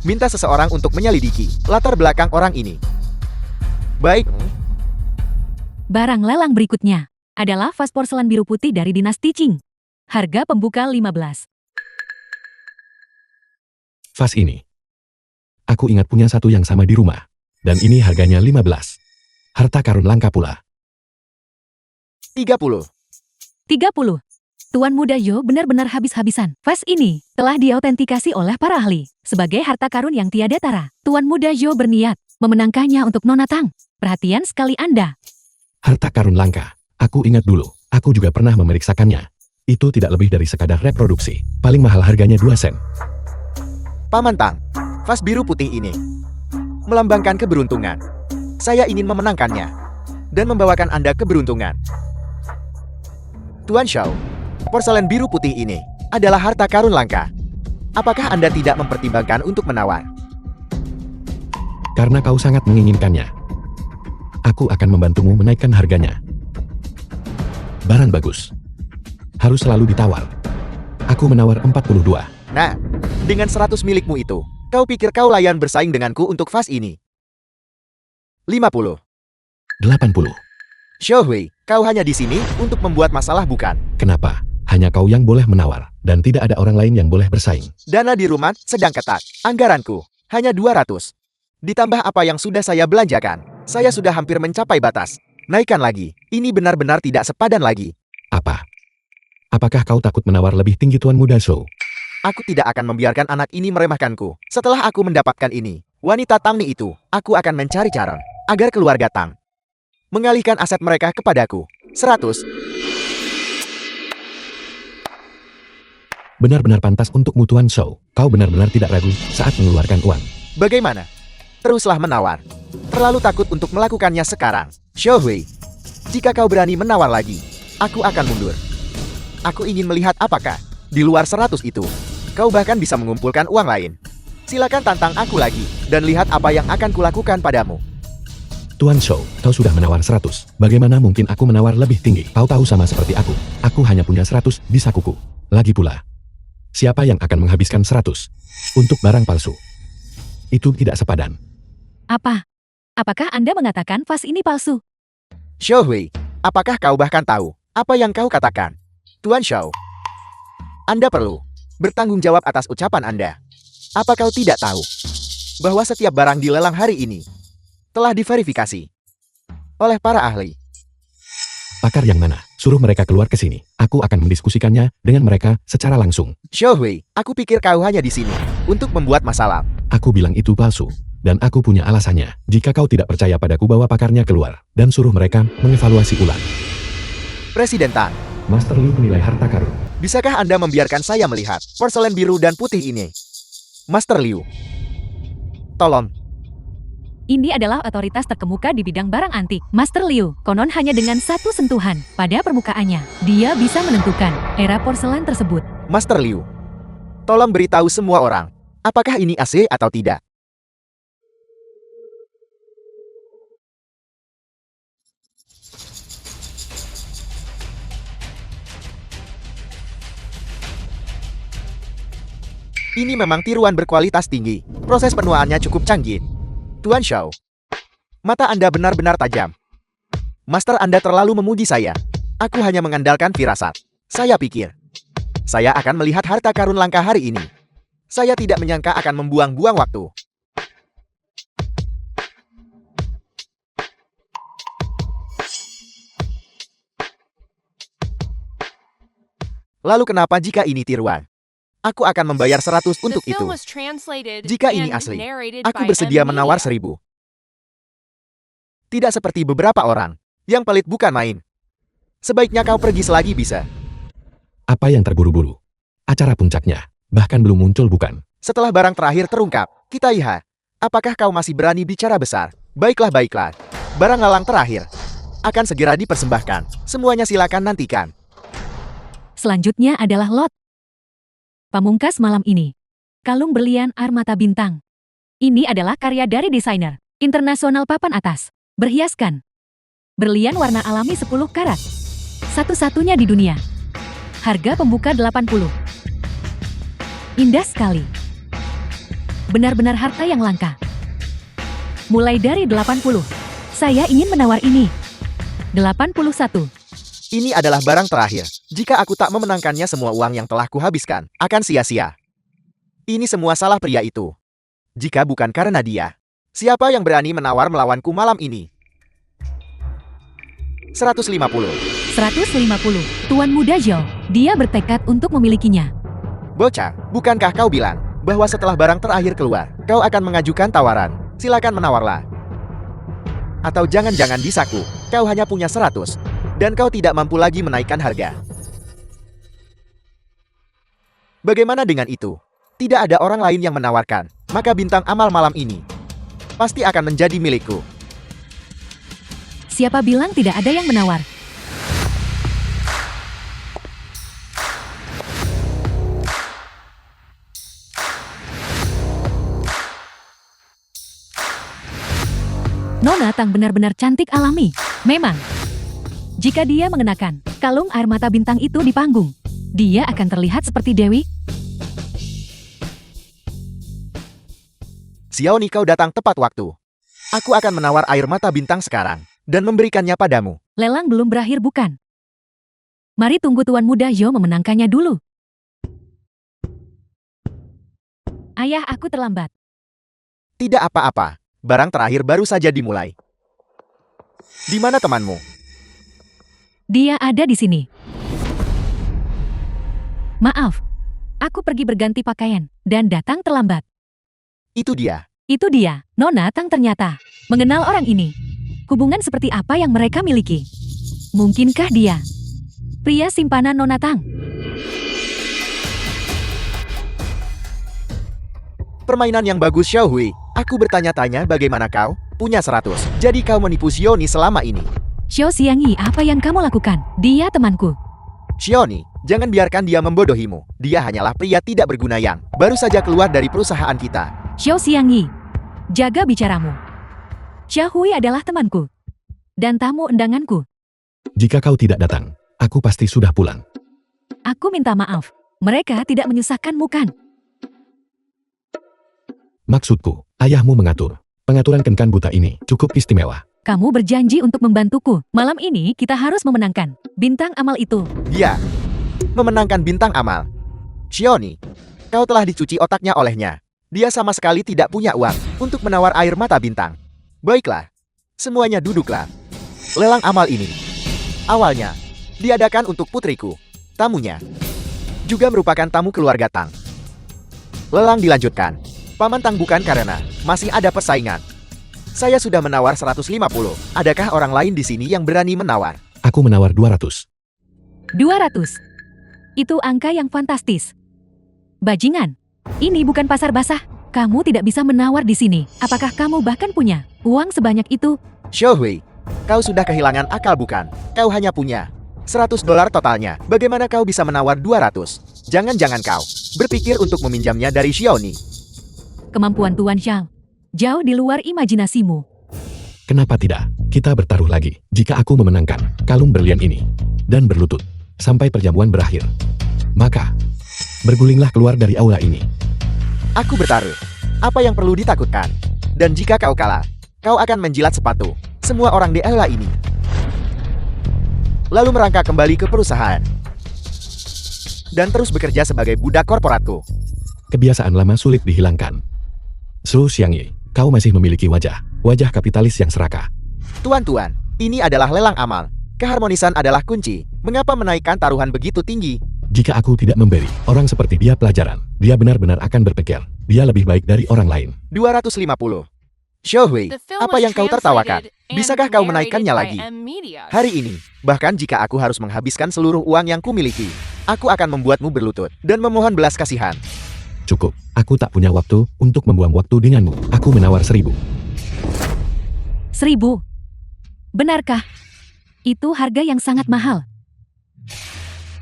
Minta seseorang untuk menyelidiki latar belakang orang ini. Baik, Barang lelang berikutnya adalah vas porselen biru putih dari dinasti Qing. Harga pembuka 15. Vas ini. Aku ingat punya satu yang sama di rumah. Dan ini harganya 15. Harta karun langka pula. 30. 30. Tuan Muda Zhou benar-benar habis-habisan. Vas ini telah diautentikasi oleh para ahli sebagai harta karun yang tiada tara. Tuan Muda Zhou berniat memenangkannya untuk Nona Tang. Perhatian sekali Anda. Harta karun langka. Aku ingat dulu, aku juga pernah memeriksakannya. Itu tidak lebih dari sekadar reproduksi. Paling mahal harganya 2 sen. Paman Tang, vas biru putih ini melambangkan keberuntungan. Saya ingin memenangkannya dan membawakan Anda keberuntungan. Tuan Shao, porselen biru putih ini adalah harta karun langka. Apakah Anda tidak mempertimbangkan untuk menawar? Karena kau sangat menginginkannya. Aku akan membantumu menaikkan harganya. Barang bagus. Harus selalu ditawar. Aku menawar 42. Nah, dengan 100 milikmu itu, kau pikir kau layan bersaing denganku untuk vas ini? 50. 80. Xiaohui, kau hanya di sini untuk membuat masalah bukan? Kenapa? Hanya kau yang boleh menawar, dan tidak ada orang lain yang boleh bersaing. Dana di rumah sedang ketat. Anggaranku hanya 200. Ditambah apa yang sudah saya belanjakan, saya sudah hampir mencapai batas. Naikkan lagi, ini benar-benar tidak sepadan lagi. Apa? Apakah kau takut menawar lebih tinggi Tuan Muda Zhou? Aku tidak akan membiarkan anak ini meremehkanku. Setelah aku mendapatkan ini, wanita Tangni itu, aku akan mencari cara agar keluarga Tang mengalihkan aset mereka kepadaku. 100. Benar-benar pantas untukmu Tuan Zhou. Kau benar-benar tidak ragu saat mengeluarkan uang. Bagaimana? Teruslah menawar. Terlalu takut untuk melakukannya sekarang. Xiaohui, jika kau berani menawar lagi, aku akan mundur. Aku ingin melihat apakah di luar 100 itu, kau bahkan bisa mengumpulkan uang lain. Silakan tantang aku lagi, dan lihat apa yang akan kulakukan padamu. Tuan Zhou, kau sudah menawar 100. Bagaimana mungkin aku menawar lebih tinggi? Kau tahu sama seperti aku. Aku hanya punya 100 di sakuku. Lagi pula, siapa yang akan menghabiskan 100 untuk barang palsu? Itu tidak sepadan. Apa? Apakah Anda mengatakan vas ini palsu? Xiaohui, apakah kau bahkan tahu apa yang kau katakan? Tuan Shao, Anda perlu bertanggung jawab atas ucapan Anda. Apa kau tidak tahu bahwa setiap barang di lelang hari ini telah diverifikasi oleh para ahli? Pakar yang mana? Suruh mereka keluar ke sini. Aku akan mendiskusikannya dengan mereka secara langsung. Xiaohui, aku pikir kau hanya di sini untuk membuat masalah. Aku bilang itu palsu. Dan aku punya alasannya. Jika kau tidak percaya padaku, bawa pakarnya keluar. Dan suruh mereka mengevaluasi ulang. Presiden Tang, Master Liu penilai harta karun. bisakah Anda membiarkan saya melihat porselen biru dan putih ini? Master Liu. Tolong. Ini adalah otoritas terkemuka di bidang barang antik. Master Liu, konon hanya dengan satu sentuhan pada permukaannya, dia bisa menentukan era porselen tersebut. Master Liu. Tolong beritahu semua orang, apakah ini asli atau tidak? Ini memang tiruan berkualitas tinggi. Proses penuaannya cukup canggih. Tuan Xiao, mata Anda benar-benar tajam. Master Anda terlalu memuji saya. Aku hanya mengandalkan firasat. Saya pikir, saya akan melihat harta karun langka hari ini. Saya tidak menyangka akan membuang-buang waktu. Lalu kenapa jika ini tiruan? Aku akan membayar 100 untuk The itu. film was translated Jika ini and asli, narrated aku by bersedia menawar Amelia. 1000. Tidak seperti beberapa orang. Yang pelit bukan main. Sebaiknya kau pergi selagi bisa. Apa yang terburu-buru? Acara puncaknya, bahkan belum muncul bukan? Setelah barang terakhir terungkap, kita lihat. Apakah kau masih berani bicara besar? Baiklah, baiklah. Barang lelang terakhir akan segera dipersembahkan. Semuanya silakan nantikan. Selanjutnya adalah lot. Pamungkas malam ini. Kalung berlian Armata Bintang. Ini adalah karya dari desainer internasional papan atas. Berhiaskan. Berlian warna alami 10 karat. Satu-satunya di dunia. Harga pembuka 80. Indah sekali. Benar-benar harta yang langka. Mulai dari 80. Saya ingin menawar ini. 81. Ini adalah barang terakhir. Jika aku tak memenangkannya, semua uang yang telah kuhabiskan akan sia-sia. Ini semua salah pria itu. Jika bukan karena dia, siapa yang berani menawar melawanku malam ini? 150. 150. Tuan Muda Zhao. Dia bertekad untuk memilikinya. Bocah, bukankah kau bilang bahwa setelah barang terakhir keluar, kau akan mengajukan tawaran? Silakan menawarlah. Atau jangan-jangan di saku, kau hanya punya 100, dan kau tidak mampu lagi menaikkan harga. Bagaimana dengan itu? Tidak ada orang lain yang menawarkan, maka bintang amal malam ini pasti akan menjadi milikku. Siapa bilang tidak ada yang menawar? Nona Tang benar-benar cantik alami. Memang. Jika dia mengenakan kalung air mata bintang itu di panggung, dia akan terlihat seperti Dewi. Xiaoni, kau datang tepat waktu. Aku akan menawar air mata bintang sekarang dan memberikannya padamu. Lelang belum berakhir bukan? Mari tunggu Tuan Muda Zhao memenangkannya dulu. Ayah, aku terlambat. Tidak apa-apa. Barang terakhir baru saja dimulai. Di mana temanmu? Dia ada di sini. Maaf, aku pergi berganti pakaian dan datang terlambat. Itu dia. Itu dia, Nona Tang ternyata mengenal orang ini. Hubungan seperti apa yang mereka miliki? Mungkinkah dia pria simpanan Nona Tang? Permainan yang bagus, Xiao Hui. Aku bertanya-tanya bagaimana kau punya 100. Jadi kau menipu Xiaoni selama ini. Xiao Xiangyi, apa yang kamu lakukan? Dia temanku. Xiaoni, jangan biarkan dia membodohimu. Dia hanyalah pria tidak berguna yang baru saja keluar dari perusahaan kita. Xiao Xiangyi, jaga bicaramu. Xiao Hui adalah temanku dan tamu undanganku. Jika kau tidak datang, aku pasti sudah pulang. Aku minta maaf. Mereka tidak menyusahkanmu kan? Maksudku, ayahmu mengatur. Pengaturan kencan buta ini cukup istimewa. Kamu berjanji untuk membantuku. Malam ini kita harus memenangkan bintang amal itu. Dia memenangkan bintang amal. Xiaoni, kau telah dicuci otaknya olehnya. Dia sama sekali tidak punya uang untuk menawar air mata bintang. Baiklah, semuanya duduklah. Lelang amal ini awalnya diadakan untuk putriku. Tamunya juga merupakan tamu keluarga Tang. Lelang dilanjutkan. Paman Tang bukan karena masih ada persaingan. Saya sudah menawar 150. Adakah orang lain di sini yang berani menawar? Aku menawar 200. 200. Itu angka yang fantastis. Bajingan, Ini bukan pasar basah. Kamu tidak bisa menawar di sini. Apakah kamu bahkan punya uang sebanyak itu? Xiao Hui, kau sudah kehilangan akal bukan? Kau hanya punya $100 totalnya. Bagaimana kau bisa menawar 200? Jangan-jangan kau berpikir untuk meminjamnya dari Xiaoni. Kemampuan Tuan Xiao jauh di luar imajinasimu. Kenapa tidak? Kita bertaruh lagi. Jika aku memenangkan kalung berlian ini dan berlutut sampai perjamuan berakhir, maka bergulinglah keluar dari aula ini. Aku bertaruh. Apa yang perlu ditakutkan? Dan jika kau kalah, kau akan menjilat sepatu semua orang di aula ini. Lalu merangkak kembali ke perusahaan. Dan terus bekerja sebagai budak korporatku. Kebiasaan lama sulit dihilangkan. Su Xiangyi, kau masih memiliki wajah kapitalis yang serakah. Tuan-tuan, ini adalah lelang amal. Keharmonisan adalah kunci. Mengapa menaikkan taruhan begitu tinggi? Jika aku tidak memberi orang seperti dia pelajaran, dia benar-benar akan berpikir, dia lebih baik dari orang lain. 250. Xiao Hui, The film apa was yang kau tertawakan? translated and Bisakah kau narrated menaikkannya by lagi? M Media. Hari ini, bahkan jika aku harus menghabiskan seluruh uang yang kumiliki, aku akan membuatmu berlutut dan memohon belas kasihan. Cukup, aku tak punya waktu untuk membuang waktu denganmu. Aku menawar 1.000. 1.000. Benarkah? Itu harga yang sangat mahal.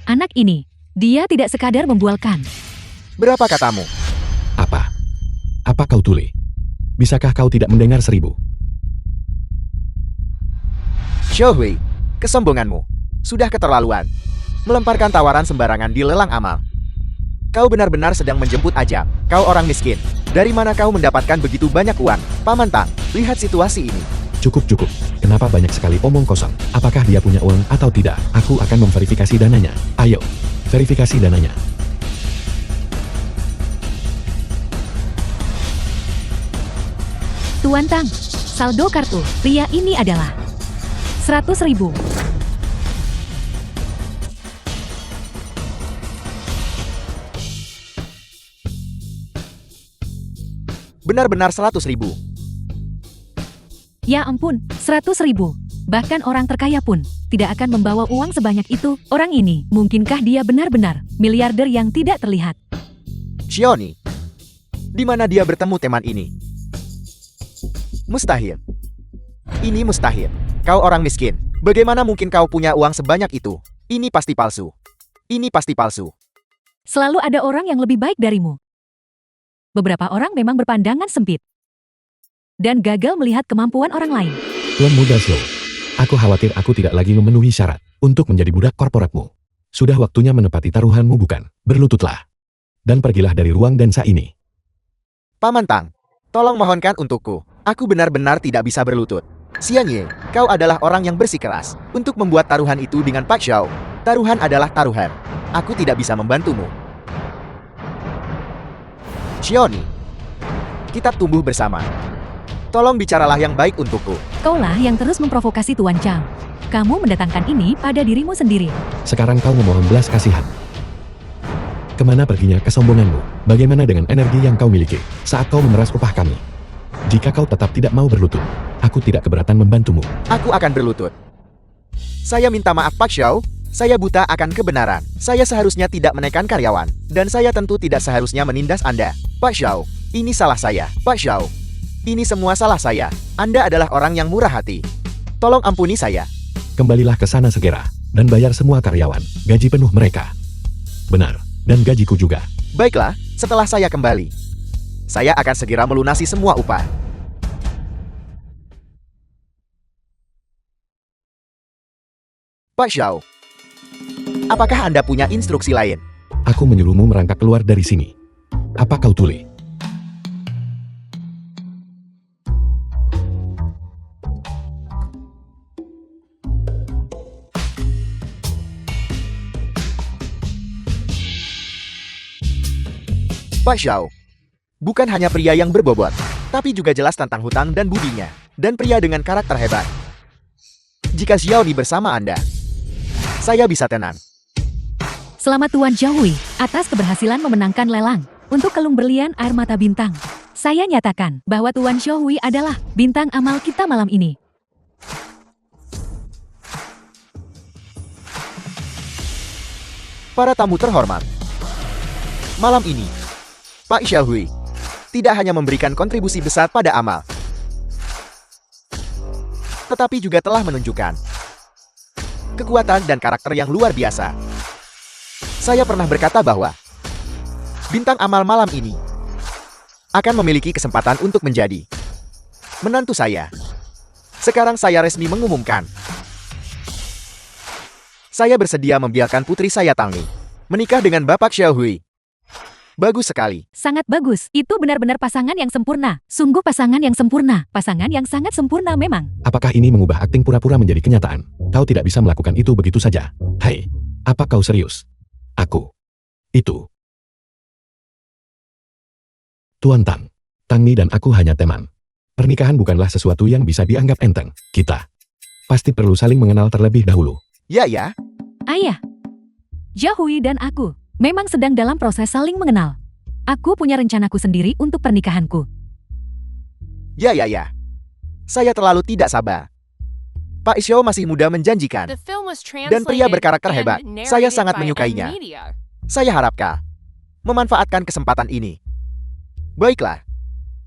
Anak ini, dia tidak sekadar membualkan. Berapa katamu? Apa? Apa kau tuli? Bisakah kau tidak mendengar 1.000? Xiao Hui, kesombonganmu sudah keterlaluan. Melemparkan tawaran sembarangan di lelang amal. Kau benar-benar sedang menjemput ajab. Kau orang miskin. Dari mana kau mendapatkan begitu banyak uang? Paman Tang, lihat situasi ini. Cukup. Kenapa banyak sekali omong kosong? Apakah dia punya uang atau tidak? Aku akan memverifikasi dananya. Ayo, verifikasi dananya. Tuan Tang, saldo kartu pria ini adalah 100.000. Benar-benar 100.000. Ya ampun, 100.000. Bahkan orang terkaya pun tidak akan membawa uang sebanyak itu. Orang ini, mungkinkah dia benar-benar miliarder yang tidak terlihat? Xiaoni, di mana dia bertemu teman ini? Mustahil. Ini mustahil. Kau orang miskin. Bagaimana mungkin kau punya uang sebanyak itu? Ini pasti palsu. Ini pasti palsu. Selalu ada orang yang lebih baik darimu. Beberapa orang memang berpandangan sempit dan gagal melihat kemampuan orang lain. Tuan Muda Slow, aku khawatir aku tidak lagi memenuhi syarat untuk menjadi budak korporatmu. Sudah waktunya menepati taruhanmu bukan? Berlututlah. Dan pergilah dari ruang dansa ini. Paman Tang, tolong mohonkan untukku. Aku benar-benar tidak bisa berlutut. Xiangye, kau adalah orang yang bersikeras untuk membuat taruhan itu dengan Pak Xiao. Taruhan adalah taruhan. Aku tidak bisa membantumu. Xiaoni, kita tumbuh bersama. Tolong bicaralah yang baik untukku. Kaulah yang terus memprovokasi Tuan Chang. Kamu mendatangkan ini pada dirimu sendiri. Sekarang kau memohon belas kasihan. Kemana perginya kesombonganmu? Bagaimana dengan energi yang kau miliki saat kau memeras upah kami? Jika kau tetap tidak mau berlutut, aku tidak keberatan membantumu. Aku akan berlutut. Saya minta maaf Pak Xiao. Saya buta akan kebenaran. Saya seharusnya tidak menekan karyawan. Dan saya tentu tidak seharusnya menindas Anda. Pak Xiao, ini salah saya. Pak Xiao, ini semua salah saya. Anda adalah orang yang murah hati. Tolong ampuni saya. Kembalilah ke sana segera dan bayar semua karyawan gaji penuh mereka. Benar, dan gajiku juga. Baiklah, setelah saya kembali, saya akan segera melunasi semua upah. Pak Xiao, apakah Anda punya instruksi lain? Aku menyuruhmu merangkak keluar dari sini. Apa kau tuli? Pak Xiao, bukan hanya pria yang berbobot, tapi juga jelas tentang hutang dan budinya, dan pria dengan karakter hebat. Jika Xiaoni bersama Anda, saya bisa tenang. Selamat Tuan Zhaohui atas keberhasilan memenangkan lelang untuk kalung berlian air mata bintang. Saya nyatakan bahwa Tuan Zhaohui adalah bintang amal kita malam ini. Para tamu terhormat, malam ini, Pak Xiaohui tidak hanya memberikan kontribusi besar pada amal, tetapi juga telah menunjukkan kekuatan dan karakter yang luar biasa. Saya pernah berkata bahwa bintang amal malam ini akan memiliki kesempatan untuk menjadi menantu saya. Sekarang saya resmi mengumumkan. Saya bersedia membiarkan putri saya Tangni menikah dengan Bapak Xiaohui. Bagus sekali. Sangat bagus. Itu benar-benar pasangan yang sempurna. Sungguh pasangan yang sempurna. Pasangan yang sangat sempurna memang. Apakah ini mengubah akting pura-pura menjadi kenyataan? Kau tidak bisa melakukan itu begitu saja. Hai, apa kau serius? Aku. Itu. Tuan Tang. Tangni dan aku hanya teman. Pernikahan bukanlah sesuatu yang bisa dianggap enteng. Kita pasti perlu saling mengenal terlebih dahulu. Ya. Ayah. Xiaohui dan aku memang sedang dalam proses saling mengenal. Aku punya rencanaku sendiri untuk pernikahanku. Ya. Saya terlalu tidak sabar. Pak Xiao masih muda menjanjikan. The film was Dan pria translated berkarakter and hebat. Saya narrated sangat by menyukainya. N-Media. Saya harap kau memanfaatkan kesempatan ini. Baiklah.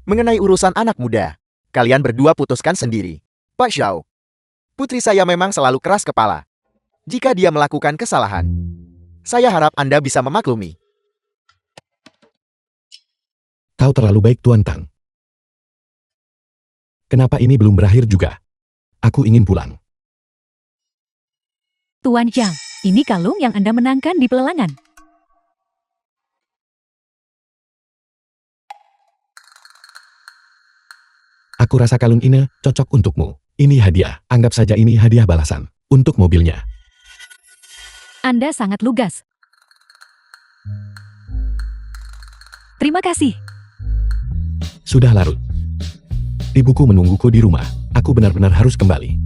Mengenai urusan anak muda, kalian berdua putuskan sendiri. Pak Xiao, putri saya memang selalu keras kepala. Jika dia melakukan kesalahan, saya harap Anda bisa memaklumi. Kau terlalu baik, Tuan Tang. Kenapa ini belum berakhir juga? Aku ingin pulang. Tuan Zhang, ini kalung yang Anda menangkan di pelelangan. Aku rasa kalung ini cocok untukmu. Ini hadiah. Anggap saja ini hadiah balasan. Untuk mobilnya. Anda sangat lugas. Terima kasih. Sudah larut. Ibuku menungguku di rumah. Aku benar-benar harus kembali.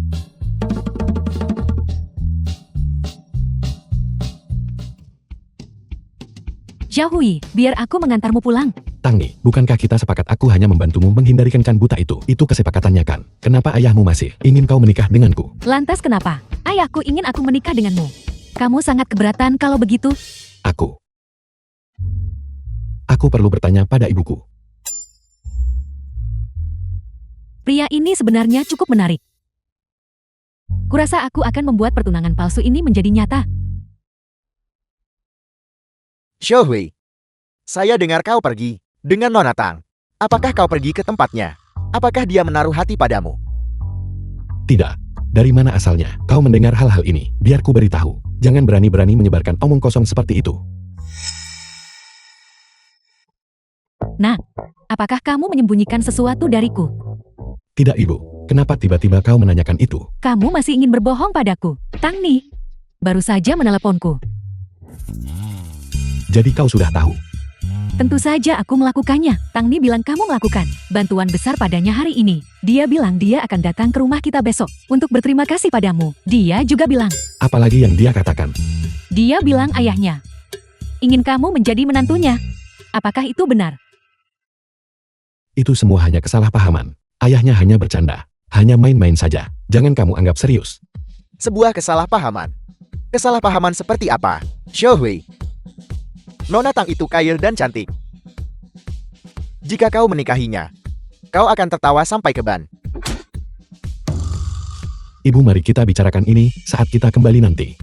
Xiaohui, biar aku mengantarmu pulang. Tangni, bukankah kita sepakat aku hanya membantumu menghindari kencan buta itu? Itu kesepakatannya kan? Kenapa ayahmu masih ingin kau menikah denganku? Lantas kenapa? Ayahku ingin aku menikah denganmu. Kamu sangat keberatan kalau begitu? Aku perlu bertanya pada ibuku. Pria ini sebenarnya cukup menarik. Kurasa aku akan membuat pertunangan palsu ini menjadi nyata. Xiaohui, saya dengar kau pergi dengan Nona Tang. Apakah kau pergi ke tempatnya? Apakah dia menaruh hati padamu? Tidak. Dari mana asalnya? Kau mendengar hal-hal ini? Biar ku beritahu. Jangan berani-berani menyebarkan omong kosong seperti itu. Nah, apakah kamu menyembunyikan sesuatu dariku? Tidak, Ibu. Kenapa tiba-tiba kau menanyakan itu? Kamu masih ingin berbohong padaku. Tangni, baru saja meneleponku. Jadi kau sudah tahu. Tentu saja aku melakukannya. Tangni bilang kamu melakukan bantuan besar padanya hari ini. Dia bilang dia akan datang ke rumah kita besok untuk berterima kasih padamu. Dia juga bilang, Apalagi yang dia katakan. dia bilang ayahnya ingin kamu menjadi menantunya. Apakah itu benar? Itu semua hanya kesalahpahaman. Ayahnya hanya bercanda. Hanya main-main saja. Jangan kamu anggap serius. Sebuah kesalahpahaman. Kesalahpahaman seperti apa? Xiaohui, Nona Tang itu kaya dan cantik. Jika kau menikahinya, kau akan tertawa sampai ke ban. Ibu, mari kita bicarakan ini saat kita kembali nanti.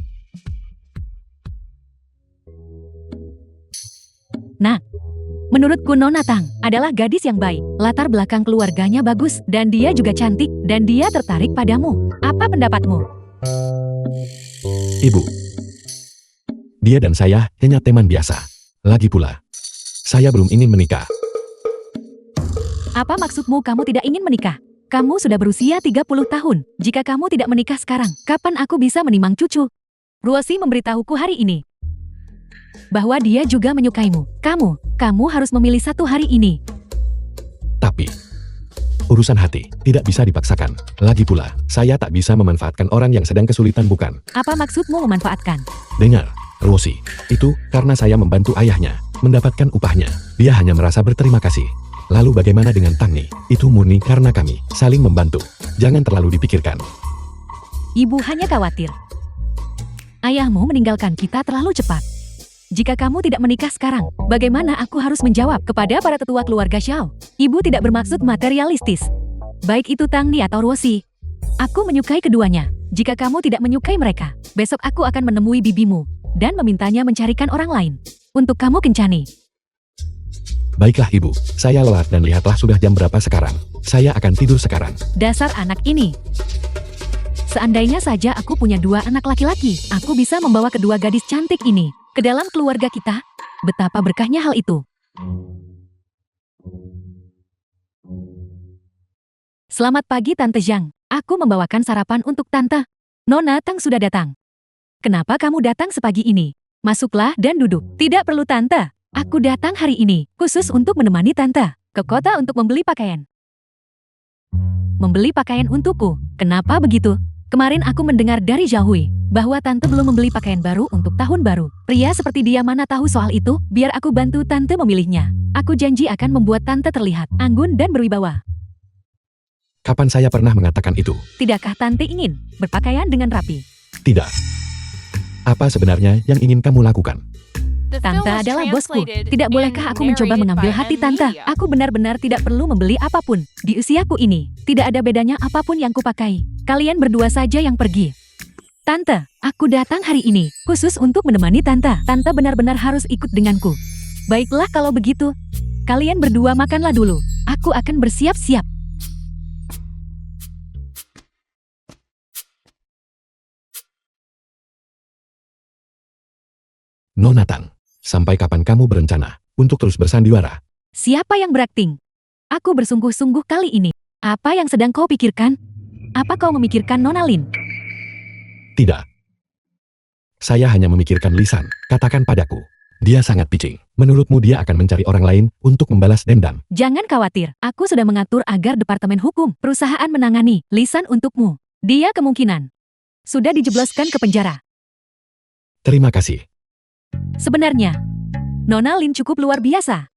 Nah, menurutku Nona Tang adalah gadis yang baik. Latar belakang keluarganya bagus dan dia juga cantik dan dia tertarik padamu. Apa pendapatmu? Ibu. Dia dan saya hanya teman biasa. Lagi pula, saya belum ingin menikah. Apa maksudmu kamu tidak ingin menikah? Kamu sudah berusia 30 tahun. Jika kamu tidak menikah sekarang, kapan aku bisa menimang cucu? Ruosi memberitahuku hari ini bahwa dia juga menyukaimu. Kamu harus memilih satu hari ini. Tapi, urusan hati tidak bisa dipaksakan. Lagi pula, saya tak bisa memanfaatkan orang yang sedang kesulitan, bukan? Apa maksudmu memanfaatkan? Dengar, Rosi, itu karena saya membantu ayahnya mendapatkan upahnya. Dia hanya merasa berterima kasih. Lalu bagaimana dengan Tangni? Itu murni karena kami saling membantu. Jangan terlalu dipikirkan. Ibu hanya khawatir ayahmu meninggalkan kita terlalu cepat. Jika kamu tidak menikah sekarang, bagaimana aku harus menjawab kepada para tetua keluarga Xiao? Ibu tidak bermaksud materialistis. Baik itu Tang Ni atau Ruosi. Aku menyukai keduanya. Jika kamu tidak menyukai mereka, besok aku akan menemui bibimu dan memintanya mencarikan orang lain untuk kamu kencani. Baiklah ibu, saya lelah dan lihatlah sudah jam berapa sekarang. Saya akan tidur sekarang. Dasar anak ini. Seandainya saja aku punya 2 anak laki-laki, aku bisa membawa kedua gadis cantik ini ke dalam keluarga kita. Betapa berkahnya hal itu. Selamat pagi Tante Zhang. Aku membawakan sarapan untuk Tante. Nona Tang sudah datang. Kenapa kamu datang sepagi ini? Masuklah dan duduk. Tidak perlu Tante. Aku datang hari ini khusus untuk menemani Tante ke kota untuk membeli pakaian. Membeli pakaian untukku. Kenapa begitu? Kemarin aku mendengar dari Zhaohui bahwa Tante belum membeli pakaian baru untuk tahun baru. Pria seperti dia mana tahu soal itu? Biar aku bantu Tante memilihnya. Aku janji akan membuat Tante terlihat anggun dan berwibawa. Kapan saya pernah mengatakan itu? Tidakkah Tante ingin berpakaian dengan rapi? Tidak. Apa sebenarnya yang ingin kamu lakukan? The film Tante was adalah bosku. translated Tidak and bolehkah aku mencoba narrated mengambil by hati M Tante? Media. Aku benar-benar tidak perlu membeli apapun. Di usiaku ini, tidak ada bedanya apapun yang kupakai. Kalian berdua saja yang pergi. Tante, aku datang hari ini khusus untuk menemani Tante. Tante benar-benar harus ikut denganku. Baiklah kalau begitu. Kalian berdua makanlah dulu. Aku akan bersiap-siap. Nona Tang, sampai kapan kamu berencana untuk terus bersandiwara? Siapa yang berakting? Aku bersungguh-sungguh kali ini. Apa yang sedang kau pikirkan? Apa kau memikirkan Nona Lin? Tidak. Saya hanya memikirkan Lisan. Katakan padaku. Dia sangat picik. Menurutmu dia akan mencari orang lain untuk membalas dendam? Jangan khawatir, aku sudah mengatur agar Departemen Hukum perusahaan menangani Lisan untukmu. Dia kemungkinan sudah dijebloskan ke penjara. Terima kasih. Sebenarnya, Nona Lin cukup luar biasa.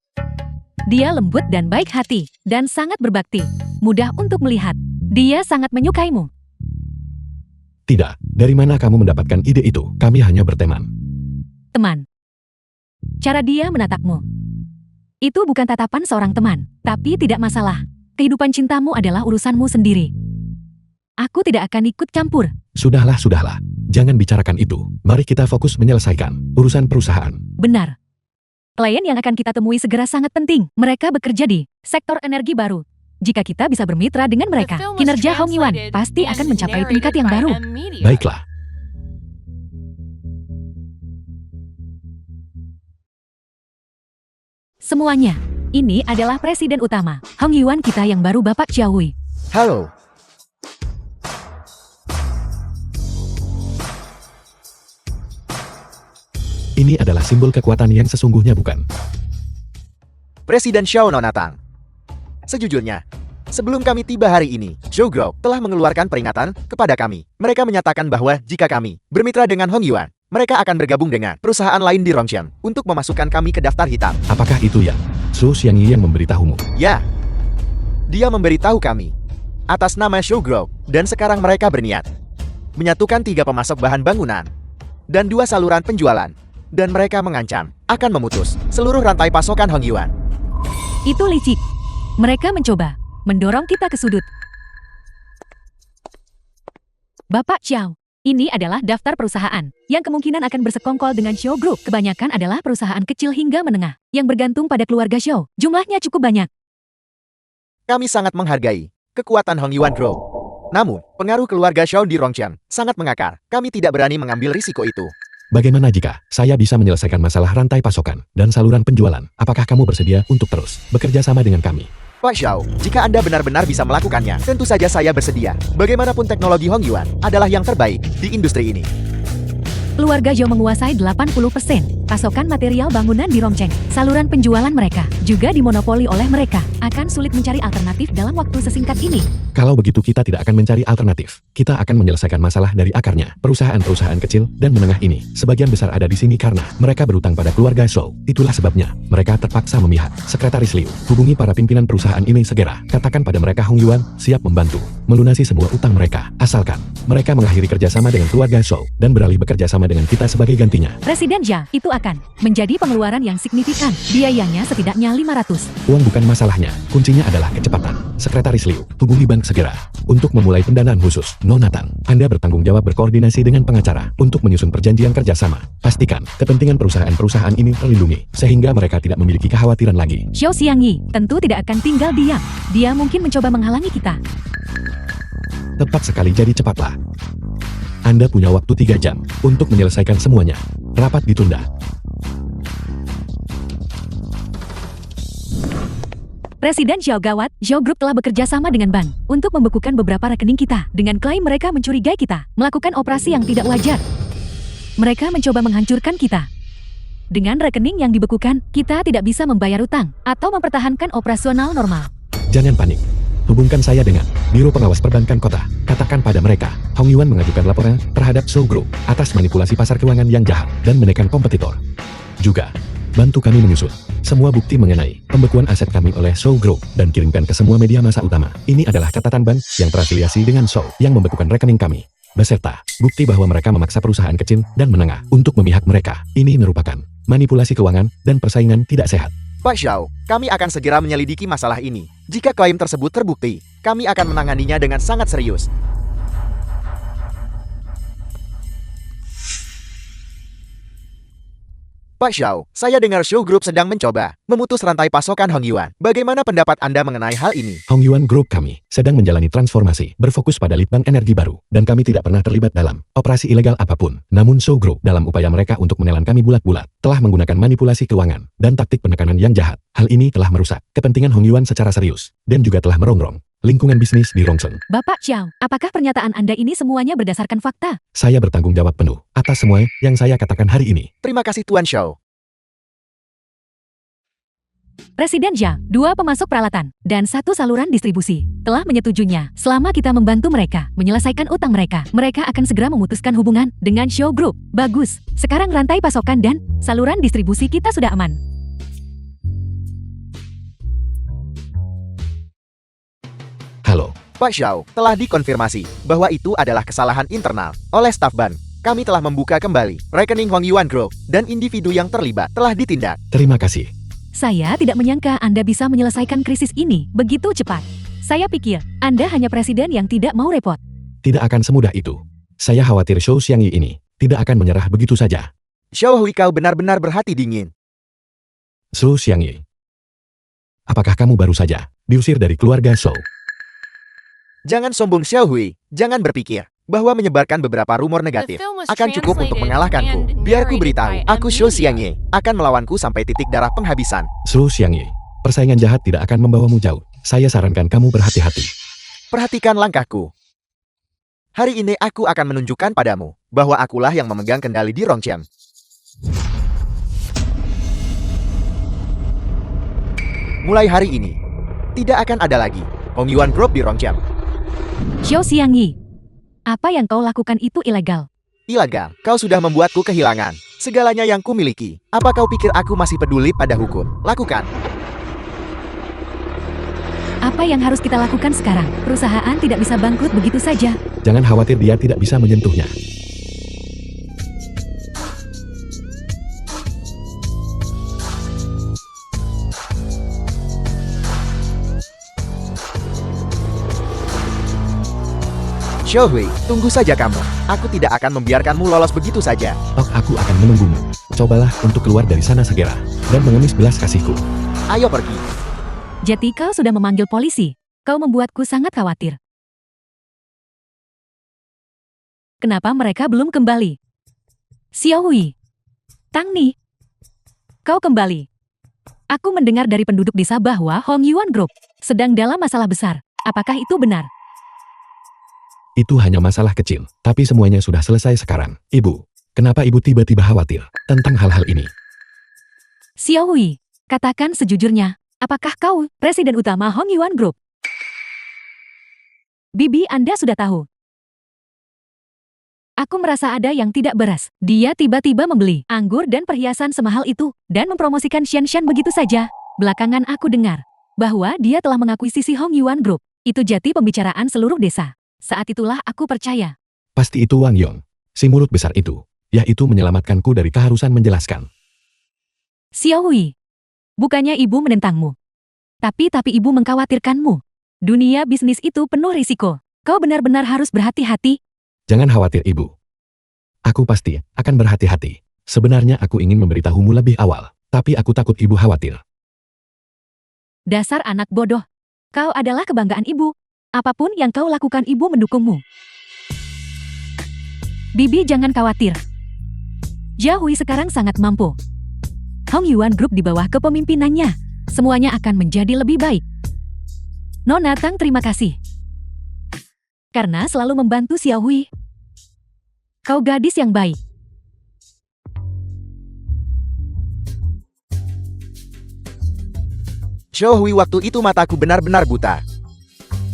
Dia lembut dan baik hati, dan sangat berbakti. Mudah untuk melihat. Dia sangat menyukaimu. Tidak. Dari mana kamu mendapatkan ide itu? Kami hanya berteman. Teman. Cara dia menatapmu. Itu bukan tatapan seorang teman, tapi tidak masalah. Kehidupan cintamu adalah urusanmu sendiri. Aku tidak akan ikut campur. Sudahlah, sudahlah. Jangan bicarakan itu. Mari kita fokus menyelesaikan urusan perusahaan. Benar. Klien yang akan kita temui segera sangat penting. Mereka bekerja di sektor energi baru. Jika kita bisa bermitra dengan mereka, The film was kinerja Hong Yuan translated pasti and akan mencapai narrated tingkat yang by baru. M Media. Baiklah. Semuanya. Ini adalah presiden utama, Hong Yuan kita yang baru Bapak Zhaohui. Halo. Ini adalah simbol kekuatan yang sesungguhnya, bukan? Presiden Xiao Nona Tang. Sejujurnya, sebelum kami tiba hari ini, Zhou Group telah mengeluarkan peringatan kepada kami. Mereka menyatakan bahwa jika kami bermitra dengan Hong Yuan, mereka akan bergabung dengan perusahaan lain di Rongqian untuk memasukkan kami ke daftar hitam. Apakah itu ya? Su Xiangyi yang memberitahumu? Ya, dia memberitahu kami atas nama Zhou Group, dan sekarang mereka berniat menyatukan 3 pemasok bahan bangunan dan 2 saluran penjualan, dan mereka mengancam akan memutus seluruh rantai pasokan Hong Yuan. Itu licik. Mereka mencoba mendorong kita ke sudut. Bapak Xiao, ini adalah daftar perusahaan yang kemungkinan akan bersekongkol dengan Xiao Group. Kebanyakan adalah perusahaan kecil hingga menengah yang bergantung pada keluarga Xiao. Jumlahnya cukup banyak. Kami sangat menghargai kekuatan Hong Yuan Group. Namun, pengaruh keluarga Xiao di Rongqian sangat mengakar. Kami tidak berani mengambil risiko itu. Bagaimana jika saya bisa menyelesaikan masalah rantai pasokan dan saluran penjualan? Apakah kamu bersedia untuk terus bekerja sama dengan kami? Pak Xiao, jika Anda benar-benar bisa melakukannya, tentu saja saya bersedia. Bagaimanapun teknologi Hong Yuan adalah yang terbaik di industri ini. Keluarga Zhao menguasai 80% pasokan material bangunan di Rongcheng. Saluran penjualan mereka juga dimonopoli oleh mereka. Akan sulit mencari alternatif dalam waktu sesingkat ini. Kalau begitu kita tidak akan mencari alternatif. Kita akan menyelesaikan masalah dari akarnya. Perusahaan-perusahaan kecil dan menengah ini sebagian besar ada di sini karena mereka berutang pada keluarga Zhou. Itulah sebabnya mereka terpaksa memihak. Sekretaris Liu, hubungi para pimpinan perusahaan ini segera. Katakan pada mereka Hong Yuan siap membantu melunasi semua utang mereka. Asalkan mereka mengakhiri kerjasama dengan keluarga Zhou dan beralih bekerja sama dengan kita sebagai gantinya. Presiden Jia, itu akan menjadi pengeluaran yang signifikan. Biayanya setidaknya 500. Uang bukan masalahnya, kuncinya adalah kecepatan. Sekretaris Liu, hubungi bank segera. Untuk memulai pendanaan khusus, Nonatan, Anda bertanggung jawab berkoordinasi dengan pengacara untuk menyusun perjanjian kerjasama. Pastikan kepentingan perusahaan-perusahaan ini terlindungi, sehingga mereka tidak memiliki kekhawatiran lagi. Xiao Xiangyi tentu tidak akan tinggal diam. Dia mungkin mencoba menghalangi kita. Tepat sekali, jadi cepatlah. Anda punya waktu 3 jam untuk menyelesaikan semuanya. Rapat ditunda. Presiden Xiao gawat, Xiao Group telah bekerja sama dengan bank untuk membekukan beberapa rekening kita dengan klaim mereka mencurigai kita, melakukan operasi yang tidak wajar. Mereka mencoba menghancurkan kita. Dengan rekening yang dibekukan, kita tidak bisa membayar utang atau mempertahankan operasional normal. Jangan panik. Hubungkan saya dengan Biro Pengawas Perbankan Kota. Katakan pada mereka, Hong Yuan mengajukan laporan terhadap Shou Group atas manipulasi pasar keuangan yang jahat dan menekan kompetitor. Juga, bantu kami menyusun semua bukti mengenai pembekuan aset kami oleh Shou Group dan kirimkan ke semua media massa utama. Ini adalah catatan bank yang terafiliasi dengan Shou yang membekukan rekening kami, beserta bukti bahwa mereka memaksa perusahaan kecil dan menengah untuk memihak mereka. Ini merupakan manipulasi keuangan dan persaingan tidak sehat. Pak Xiao, kami akan segera menyelidiki masalah ini. Jika klaim tersebut terbukti, kami akan menanganinya dengan sangat serius. Pak Xiao, saya dengar Shou Group sedang mencoba memutus rantai pasokan Hong Yuan. Bagaimana pendapat Anda mengenai hal ini? Hong Yuan Group kami sedang menjalani transformasi, berfokus pada litbang energi baru, dan kami tidak pernah terlibat dalam operasi ilegal apapun. Namun Shou Group dalam upaya mereka untuk menelan kami bulat-bulat, telah menggunakan manipulasi keuangan dan taktik penekanan yang jahat. Hal ini telah merusak kepentingan Hong Yuan secara serius, dan juga telah merongrong lingkungan bisnis di Rongsheng. Bapak Xiao, apakah pernyataan Anda ini semuanya berdasarkan fakta? Saya bertanggung jawab penuh atas semua yang saya katakan hari ini. Terima kasih Tuan Xiao. Presiden Jia, 2 pemasok peralatan, dan 1 saluran distribusi, telah menyetujuinya. Selama kita membantu mereka menyelesaikan utang mereka, mereka akan segera memutuskan hubungan dengan Shou Group. Bagus, sekarang rantai pasokan dan saluran distribusi kita sudah aman. Halo, Pak Xiao, telah dikonfirmasi bahwa itu adalah kesalahan internal oleh staf bank. Kami telah membuka kembali rekening Hong Yuan Group dan individu yang terlibat telah ditindak. terima kasih. Saya tidak menyangka Anda bisa menyelesaikan krisis ini begitu cepat. Saya pikir Anda hanya presiden yang tidak mau repot. Tidak akan semudah itu. Saya khawatir Shou Xiangyi ini tidak akan menyerah begitu saja. Xiao Hui, kau benar-benar berhati dingin. Shou Xiangyi, apakah kamu baru saja diusir dari keluarga Shou? Jangan sombong Xiao Hui, jangan berpikir bahwa menyebarkan beberapa rumor negatif akan cukup untuk mengalahkanku. Biar ku beritahu, aku Shou Xiangyi akan melawanku sampai titik darah penghabisan. Shou Xiangyi, persaingan jahat tidak akan membawamu jauh. Saya sarankan kamu berhati-hati. Perhatikan langkahku. Hari ini aku akan menunjukkan padamu bahwa akulah yang memegang kendali di Rongsheng. Mulai hari ini, tidak akan ada lagi Hong Yuan Group di Rongsheng. Xiao Xiangyi, apa yang kau lakukan itu ilegal. Ilegal, kau sudah membuatku kehilangan segalanya yang kumiliki. Apa kau pikir aku masih peduli pada hukum? Lakukan. Apa yang harus kita lakukan sekarang? Perusahaan tidak bisa bangkrut begitu saja. Jangan khawatir, dia tidak bisa menyentuhnya. Xiao Hui, tunggu saja kamu. Aku tidak akan membiarkanmu lolos begitu saja. Oh, aku akan menunggumu. Cobalah untuk keluar dari sana segera dan mengemis belas kasihku. Ayo pergi. Jadi kau sudah memanggil polisi. Kau membuatku sangat khawatir. Kenapa mereka belum kembali? Xiao Hui, Tang Ni, kau kembali. Aku mendengar dari penduduk desa bahwa Hong Yuan Group sedang dalam masalah besar. Apakah itu benar? Itu hanya masalah kecil, tapi semuanya sudah selesai sekarang. Ibu, kenapa ibu tiba-tiba khawatir tentang hal-hal ini? Xiao Hui, katakan sejujurnya, apakah kau presiden utama Hong Yuan Group? Bibi, Anda sudah tahu. Aku merasa ada yang tidak beres. Dia tiba-tiba membeli anggur dan perhiasan semahal itu dan mempromosikan Xianshan begitu saja. Belakangan aku dengar bahwa dia telah mengakuisisi Hong Yuan Group. Itu jadi pembicaraan seluruh desa. Saat itulah aku percaya. Pasti itu Wang Yong, si mulut besar itu. yaitu menyelamatkanku dari keharusan menjelaskan. Xiaohui, bukannya ibu menentangmu. Tapi ibu mengkhawatirkanmu. Dunia bisnis itu penuh risiko. Kau benar-benar harus berhati-hati. Jangan khawatir ibu. Aku pasti akan berhati-hati. Sebenarnya aku ingin memberitahumu lebih awal, tapi aku takut ibu khawatir. Dasar anak bodoh. Kau adalah kebanggaan ibu. Apapun yang kau lakukan ibu mendukungmu. Bibi jangan khawatir. Xiaohui sekarang sangat mampu. Hong Yuan Group di bawah kepemimpinannya, semuanya akan menjadi lebih baik. Nona Tang terima kasih. Karena selalu membantu Xiaohui. Kau gadis yang baik. Xiaohui, waktu itu mataku benar-benar buta.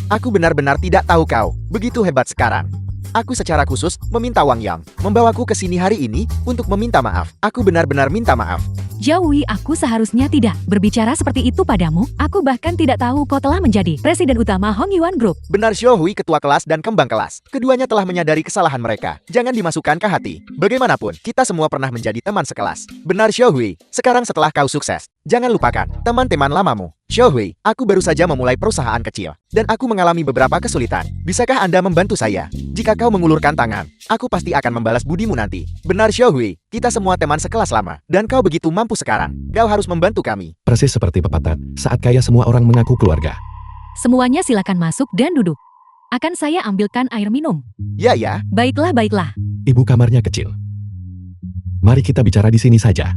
Aku benar-benar tidak tahu kau begitu hebat sekarang. Aku secara khusus meminta Wang Yang membawaku ke sini hari ini untuk meminta maaf. Aku benar-benar minta maaf. Xiaohui, aku seharusnya tidak berbicara seperti itu padamu. Aku bahkan tidak tahu kau telah menjadi presiden utama Hong Yuan Group. Benar, Xiaohui ketua kelas dan kembang kelas. Keduanya telah menyadari kesalahan mereka. Jangan dimasukkan ke hati. Bagaimanapun, kita semua pernah menjadi teman sekelas. Benar, Xiaohui. Sekarang setelah kau sukses, jangan lupakan teman-teman lamamu. Xiaohui, aku baru saja memulai perusahaan kecil, dan aku mengalami beberapa kesulitan. Bisakah Anda membantu saya? Jika kau mengulurkan tangan, aku pasti akan membalas budimu nanti. Benar, Xiaohui. Kita semua teman sekelas lama, dan kau begitu mampu sekarang. Kau harus membantu kami. Persis seperti pepatah, saat kaya semua orang mengaku keluarga. Semuanya silakan masuk dan duduk. Akan saya ambilkan air minum. Ya, ya. Baiklah, baiklah. Ibu kamarnya kecil. Mari kita bicara di sini saja.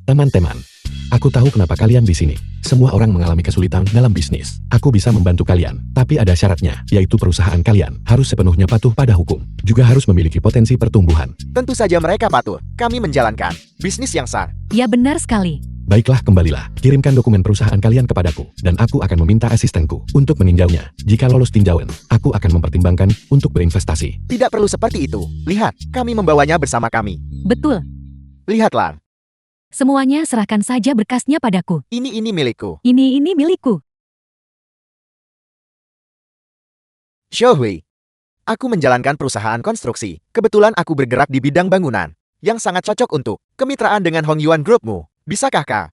Teman-teman, aku tahu kenapa kalian di sini. Semua orang mengalami kesulitan dalam bisnis. Aku bisa membantu kalian, tapi ada syaratnya, yaitu perusahaan kalian harus sepenuhnya patuh pada hukum. Juga harus memiliki potensi pertumbuhan. Tentu saja mereka patuh. Kami menjalankan bisnis yang sah. Ya benar sekali. Baiklah, kembalilah. Kirimkan dokumen perusahaan kalian kepadaku, dan aku akan meminta asistenku untuk meninjaunya. Jika lolos tinjauan, aku akan mempertimbangkan untuk berinvestasi. Tidak perlu seperti itu. Lihat, kami membawanya bersama kami. Betul. Lihatlah. Semuanya serahkan saja berkasnya padaku. Ini milikku. Ini milikku. Xiaohui. Aku menjalankan perusahaan konstruksi. Kebetulan aku bergerak di bidang bangunan, yang sangat cocok untuk kemitraan dengan Hong Yuan Group-mu. Bisakah kau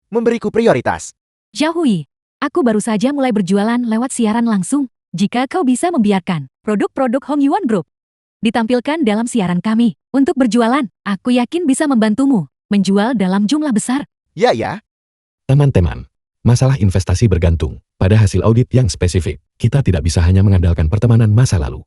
memberiku prioritas? Xiaohui, aku baru saja mulai berjualan lewat siaran langsung. Jika kau bisa membiarkan produk-produk Hong Yuan Group ditampilkan dalam siaran kami untuk berjualan, aku yakin bisa membantumu menjual dalam jumlah besar. Ya, ya. Teman-teman, masalah investasi bergantung pada hasil audit yang spesifik. Kita tidak bisa hanya mengandalkan pertemanan masa lalu.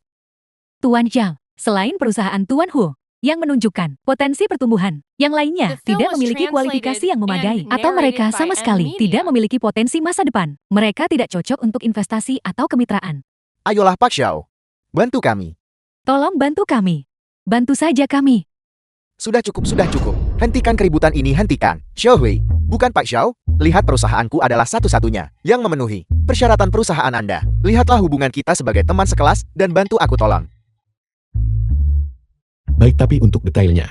Tuan Zhao, selain perusahaan Tuan Hu yang menunjukkan potensi pertumbuhan, yang lainnya The film tidak was memiliki kualifikasi yang memadai translated and atau mereka narrated by sama sekali N-Media. tidak memiliki potensi masa depan. Mereka tidak cocok untuk investasi atau kemitraan. Ayolah Pak Xiao. Bantu kami. Tolong bantu kami. Bantu saja kami. Sudah cukup, sudah cukup. Hentikan keributan ini, hentikan. Xiaohui, bukan Pak Xiao. Lihat, perusahaanku adalah satu-satunya yang memenuhi persyaratan perusahaan Anda. Lihatlah hubungan kita sebagai teman sekelas dan bantu aku tolong. Baik, tapi untuk detailnya,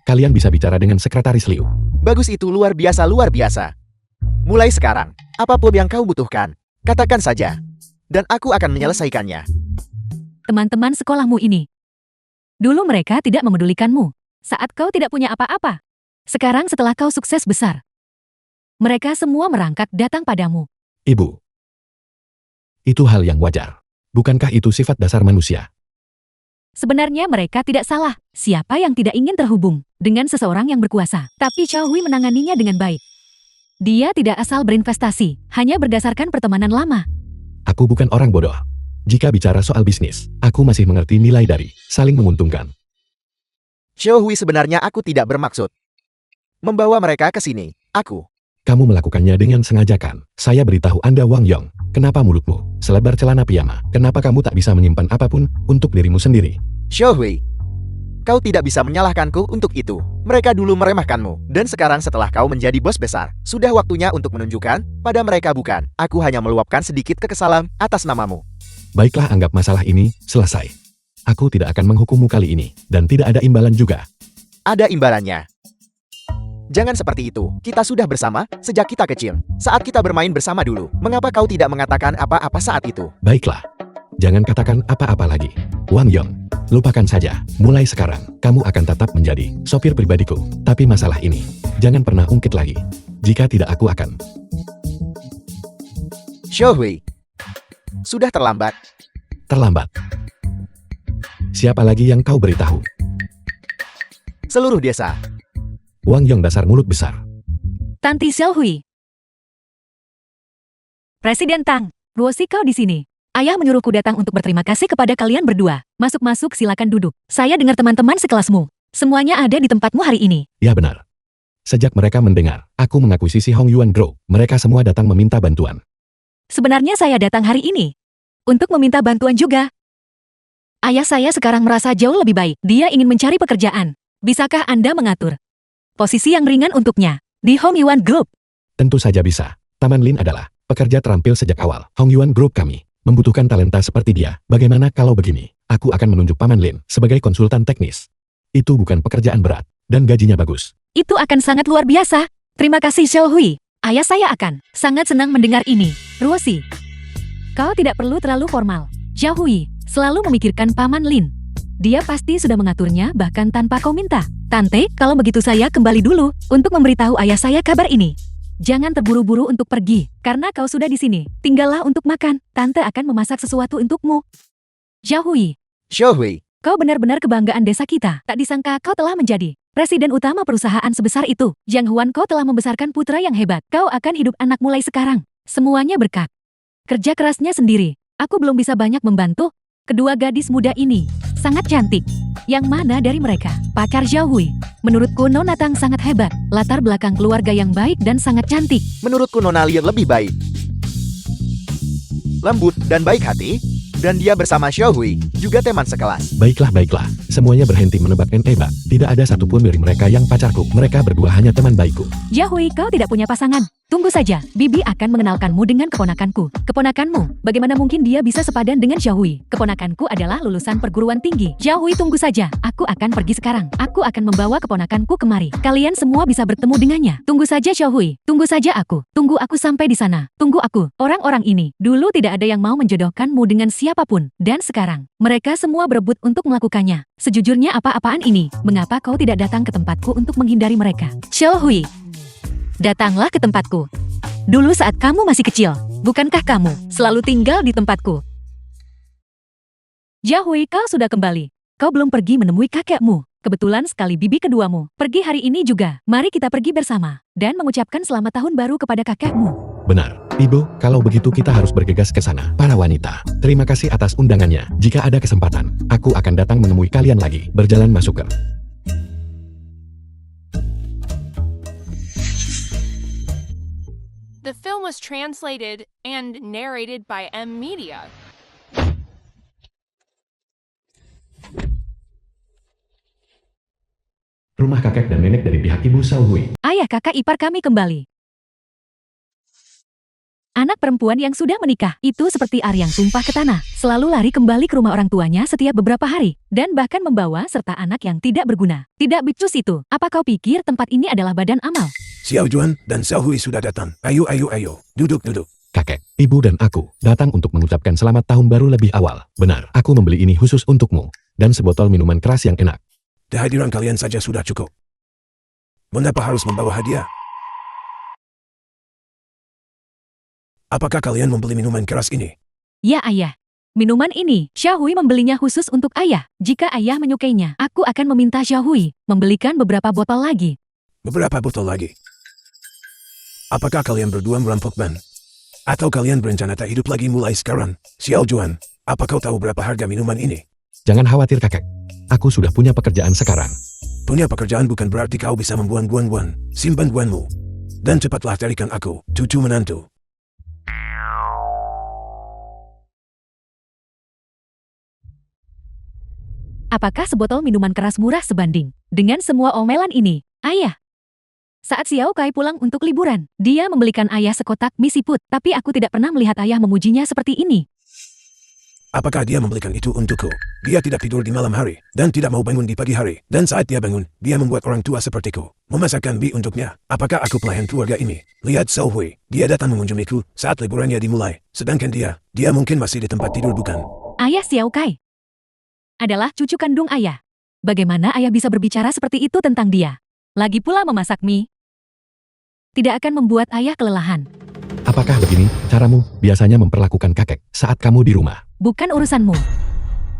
kalian bisa bicara dengan sekretaris Liu. Bagus, itu luar biasa, luar biasa. Mulai sekarang, apapun yang kau butuhkan, katakan saja. Dan aku akan menyelesaikannya. Teman-teman sekolahmu ini. Dulu mereka tidak memedulikanmu saat kau tidak punya apa-apa. Sekarang setelah kau sukses besar, mereka semua merangkak datang padamu. Ibu, itu hal yang wajar. Bukankah itu sifat dasar manusia? Sebenarnya mereka tidak salah. Siapa yang tidak ingin terhubung dengan seseorang yang berkuasa? Tapi Xiaohui menanganinya dengan baik. Dia tidak asal berinvestasi, hanya berdasarkan pertemanan lama. Aku bukan orang bodoh. Jika bicara soal bisnis, aku masih mengerti nilai dari saling menguntungkan. Xiaohui, sebenarnya aku tidak bermaksud membawa mereka ke sini. Kamu melakukannya dengan sengaja kan? Saya beritahu Anda, Wang Yong. Kenapa mulutmu selebar celana piyama? Kenapa kamu tak bisa menyimpan apapun untuk dirimu sendiri? Xiaohui, kau tidak bisa menyalahkanku untuk itu. Mereka dulu meremehkanmu, dan sekarang setelah kau menjadi bos besar, sudah waktunya untuk menunjukkan pada mereka bukan. Aku hanya meluapkan sedikit kekesalan atas namamu. Baiklah, anggap masalah ini selesai. Aku tidak akan menghukummu kali ini, dan tidak ada imbalan juga. Ada imbalannya. Jangan seperti itu. Kita sudah bersama sejak kita kecil. Saat kita bermain bersama dulu, mengapa kau tidak mengatakan apa-apa saat itu? Baiklah, jangan katakan apa-apa lagi. Wang Yong, Lupakan saja, mulai sekarang, kamu akan tetap menjadi sopir pribadiku. Tapi masalah ini, jangan pernah ungkit lagi. Jika tidak aku akan. Xiaohui. Sudah terlambat. Terlambat. Siapa lagi yang kau beritahu? Seluruh desa. Wang Yong dasar mulut besar. Tanti Xiaohui. Presiden Tang, Ruosi kau di sini. Ayah menyuruhku datang untuk berterima kasih kepada kalian berdua. Masuk-masuk silakan duduk. Saya dengar teman-teman sekelasmu. Semuanya ada di tempatmu hari ini. Ya benar. Sejak mereka mendengar, aku mengakuisisi Hong Yuan Group, mereka semua datang meminta bantuan. Sebenarnya saya datang hari ini untuk meminta bantuan juga. Ayah saya sekarang merasa jauh lebih baik. Dia ingin mencari pekerjaan. Bisakah Anda mengatur posisi yang ringan untuknya di Hong Yuan Group? Tentu saja bisa. Taman Lin adalah pekerja terampil sejak awal. Hong Yuan Group kami membutuhkan talenta seperti dia. Bagaimana kalau begini? Aku akan menunjuk Paman Lin sebagai konsultan teknis. Itu bukan pekerjaan berat, dan gajinya bagus. Itu akan sangat luar biasa. Terima kasih Xiaohui. Ayah saya akan sangat senang mendengar ini. Ruosi, kau tidak perlu terlalu formal. Xiaohui selalu memikirkan Paman Lin. Dia pasti sudah mengaturnya bahkan tanpa kau minta. Tante, kalau begitu saya kembali dulu untuk memberitahu ayah saya kabar ini. Jangan terburu-buru untuk pergi, karena kau sudah di sini. Tinggallah untuk makan. Tante akan memasak sesuatu untukmu. Xiaohui, Xiaohui. kau benar-benar kebanggaan desa kita. Tak disangka kau telah menjadi presiden utama perusahaan sebesar itu. Jiang Huan, kau telah membesarkan putra yang hebat. Kau akan hidup anak mulai sekarang. Semuanya berkat kerja kerasnya sendiri. Aku belum bisa banyak membantu. Kedua gadis muda ini sangat cantik. Yang mana dari mereka pacar Xiaohui? Menurutku Nona Tang sangat hebat. Latar belakang keluarga yang baik dan sangat cantik. Menurutku Nona Lian lebih baik. Lembut dan baik hati. Dan dia bersama Xiaohui juga teman sekelas. Baiklah, baiklah. Semuanya berhenti menebak Eba. Tidak ada satupun dari mereka yang pacarku. Mereka berdua hanya teman baikku. Xiaohui, kau tidak punya pasangan. Tunggu saja, Bibi akan mengenalkanmu dengan keponakanku. Keponakanmu, bagaimana mungkin dia bisa sepadan dengan Xiaohui? Keponakanku adalah lulusan perguruan tinggi. Xiaohui, tunggu saja. Aku akan pergi sekarang. Aku akan membawa keponakanku kemari. Kalian semua bisa bertemu dengannya. Tunggu saja Xiaohui. Tunggu saja aku. Tunggu aku sampai di sana. Tunggu aku. Orang-orang ini, dulu tidak ada yang mau menjodohkanmu dengan siapapun. Dan sekarang, mereka semua berebut untuk melakukannya. Sejujurnya apa-apaan ini? Mengapa kau tidak datang ke tempatku untuk menghindari mereka? Xiaohui, datanglah ke tempatku. Dulu saat kamu masih kecil, bukankah kamu selalu tinggal di tempatku? Xiaohui, kau sudah kembali. Kau belum pergi menemui kakekmu. Kebetulan sekali bibi keduamu pergi hari ini juga. Mari kita pergi bersama dan mengucapkan selamat tahun baru kepada kakekmu. Benar. Ibu, kalau begitu kita harus bergegas ke sana. Para wanita, terima kasih atas undangannya. Jika ada kesempatan, aku akan datang menemui kalian lagi. Berjalan masuk ke. The film was translated and narrated by M Media. Rumah kakek dan nenek dari pihak ibu Xiaohui. Ayah kakak ipar kami kembali. Anak perempuan yang sudah menikah, itu seperti air yang tumpah ke tanah. Selalu lari kembali ke rumah orang tuanya setiap beberapa hari. Dan bahkan membawa serta anak yang tidak berguna. Tidak becus itu. Apa kau pikir tempat ini adalah badan amal? Xiao Juan dan Xiaohui sudah datang. Ayo, ayo, ayo. Duduk, duduk. Kakek, ibu dan aku datang untuk mengucapkan selamat tahun baru lebih awal. Benar, aku membeli ini khusus untukmu. Dan sebotol minuman keras yang enak. Kehadiran kalian saja sudah cukup. Mengapa harus membawa hadiah? Apakah kalian membeli minuman keras ini? Ya ayah. Minuman ini, Xiaohui membelinya khusus untuk ayah. Jika ayah menyukainya, aku akan meminta Xiaohui membelikan beberapa botol lagi. Beberapa botol lagi. Apakah kalian berdua merampok ban? Atau kalian berencana tak hidup lagi mulai sekarang? Xiao Juan, apa kau tahu berapa harga minuman ini? Jangan khawatir kakek. Aku sudah punya pekerjaan sekarang. Punya pekerjaan bukan berarti kau bisa membuang buang. Simpan buanmu. Dan cepatlah carikan aku, cucu menantu. Apakah sebotol minuman keras murah sebanding dengan semua omelan ini, ayah? Saat Xiao Kai pulang untuk liburan, dia membelikan ayah sekotak mie siput, tapi aku tidak pernah melihat ayah memujinya seperti ini. Apakah dia membelikan itu untukku? Dia tidak tidur di malam hari, dan tidak mau bangun di pagi hari. Dan saat dia bangun, dia membuat orang tua sepertiku memasakkan mie untuknya. Apakah aku pelayan keluarga ini? Lihat Xiaohui, dia datang mengunjungiku saat liburannya dimulai. Sedangkan dia mungkin masih di tempat tidur bukan? Ayah Xiao Kai, adalah cucu kandung ayah. Bagaimana ayah bisa berbicara seperti itu tentang dia? Lagi pula memasak mie tidak akan membuat ayah kelelahan. Apakah begini caramu biasanya memperlakukan kakek saat kamu di rumah? Bukan urusanmu.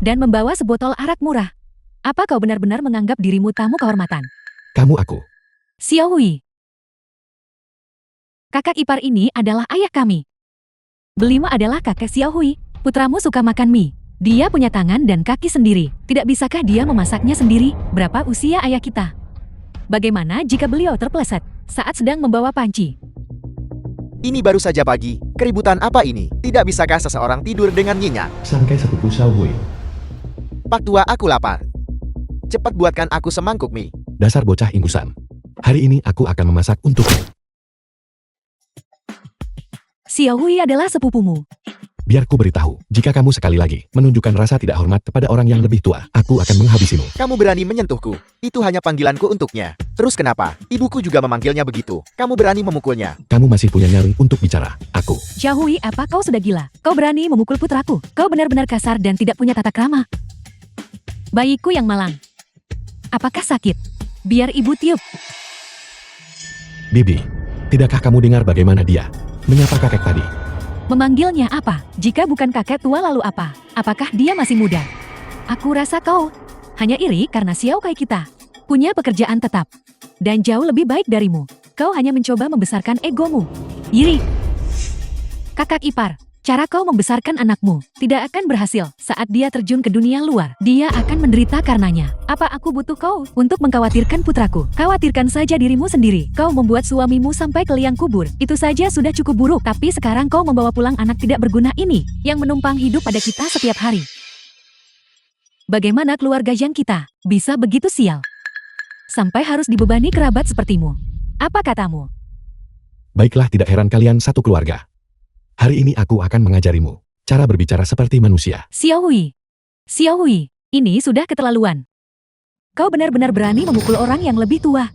Dan membawa sebotol arak murah. Apa kau benar-benar menganggap dirimu tamu kehormatan? Kamu aku. Xiao Hui. Kakak ipar ini adalah ayah kami. Belima adalah kakek Xiao Hui. Putramu suka makan mie. Dia punya tangan dan kaki sendiri. Tidak bisakah dia memasaknya sendiri? Berapa usia ayah kita? Bagaimana jika beliau terpeleset saat sedang membawa panci? Ini baru saja pagi. Keributan apa ini? Tidak bisakah seseorang tidur dengan nyenyak? Sangkai sepupu Xiao Hui. Pak tua, aku lapar. Cepat buatkan aku semangkuk mie. Dasar bocah ingusan. Hari ini aku akan memasak untukmu. Xiao Hui adalah sepupumu. Biar ku beritahu, jika kamu sekali lagi menunjukkan rasa tidak hormat kepada orang yang lebih tua, aku akan menghabisimu. Kamu berani menyentuhku. Itu hanya panggilanku untuknya. Terus kenapa? Ibuku juga memanggilnya begitu. Kamu berani memukulnya. Kamu masih punya nyali untuk bicara. Aku. Xiao Hui, apa kau sudah gila? Kau berani memukul putraku? Kau benar-benar kasar dan tidak punya tata krama. Bayiku yang malang. Apakah sakit? Biar ibu tiup. Bibi, tidakkah kamu dengar bagaimana dia menyapa kakek tadi? Memanggilnya apa? Jika bukan kakek tua lalu apa? Apakah dia masih muda? Aku rasa kau hanya iri karena Xiao Kai kita punya pekerjaan tetap dan jauh lebih baik darimu. Kau hanya mencoba membesarkan egomu. Iri. Kakak ipar, cara kau membesarkan anakmu tidak akan berhasil. Saat dia terjun ke dunia luar, dia akan menderita karenanya. Apa aku butuh kau untuk mengkhawatirkan putraku? Khawatirkan saja dirimu sendiri. Kau membuat suamimu sampai ke liang kubur. Itu saja sudah cukup buruk. Tapi sekarang kau membawa pulang anak tidak berguna ini, yang menumpang hidup pada kita setiap hari. Bagaimana keluarga yang kita bisa begitu sial? Sampai harus dibebani kerabat sepertimu. Apa katamu? Baiklah, tidak heran kalian satu keluarga. Hari ini aku akan mengajarimu cara berbicara seperti manusia. Xiao Hui. Xiao Hui, ini sudah keterlaluan. Kau benar-benar berani memukul orang yang lebih tua.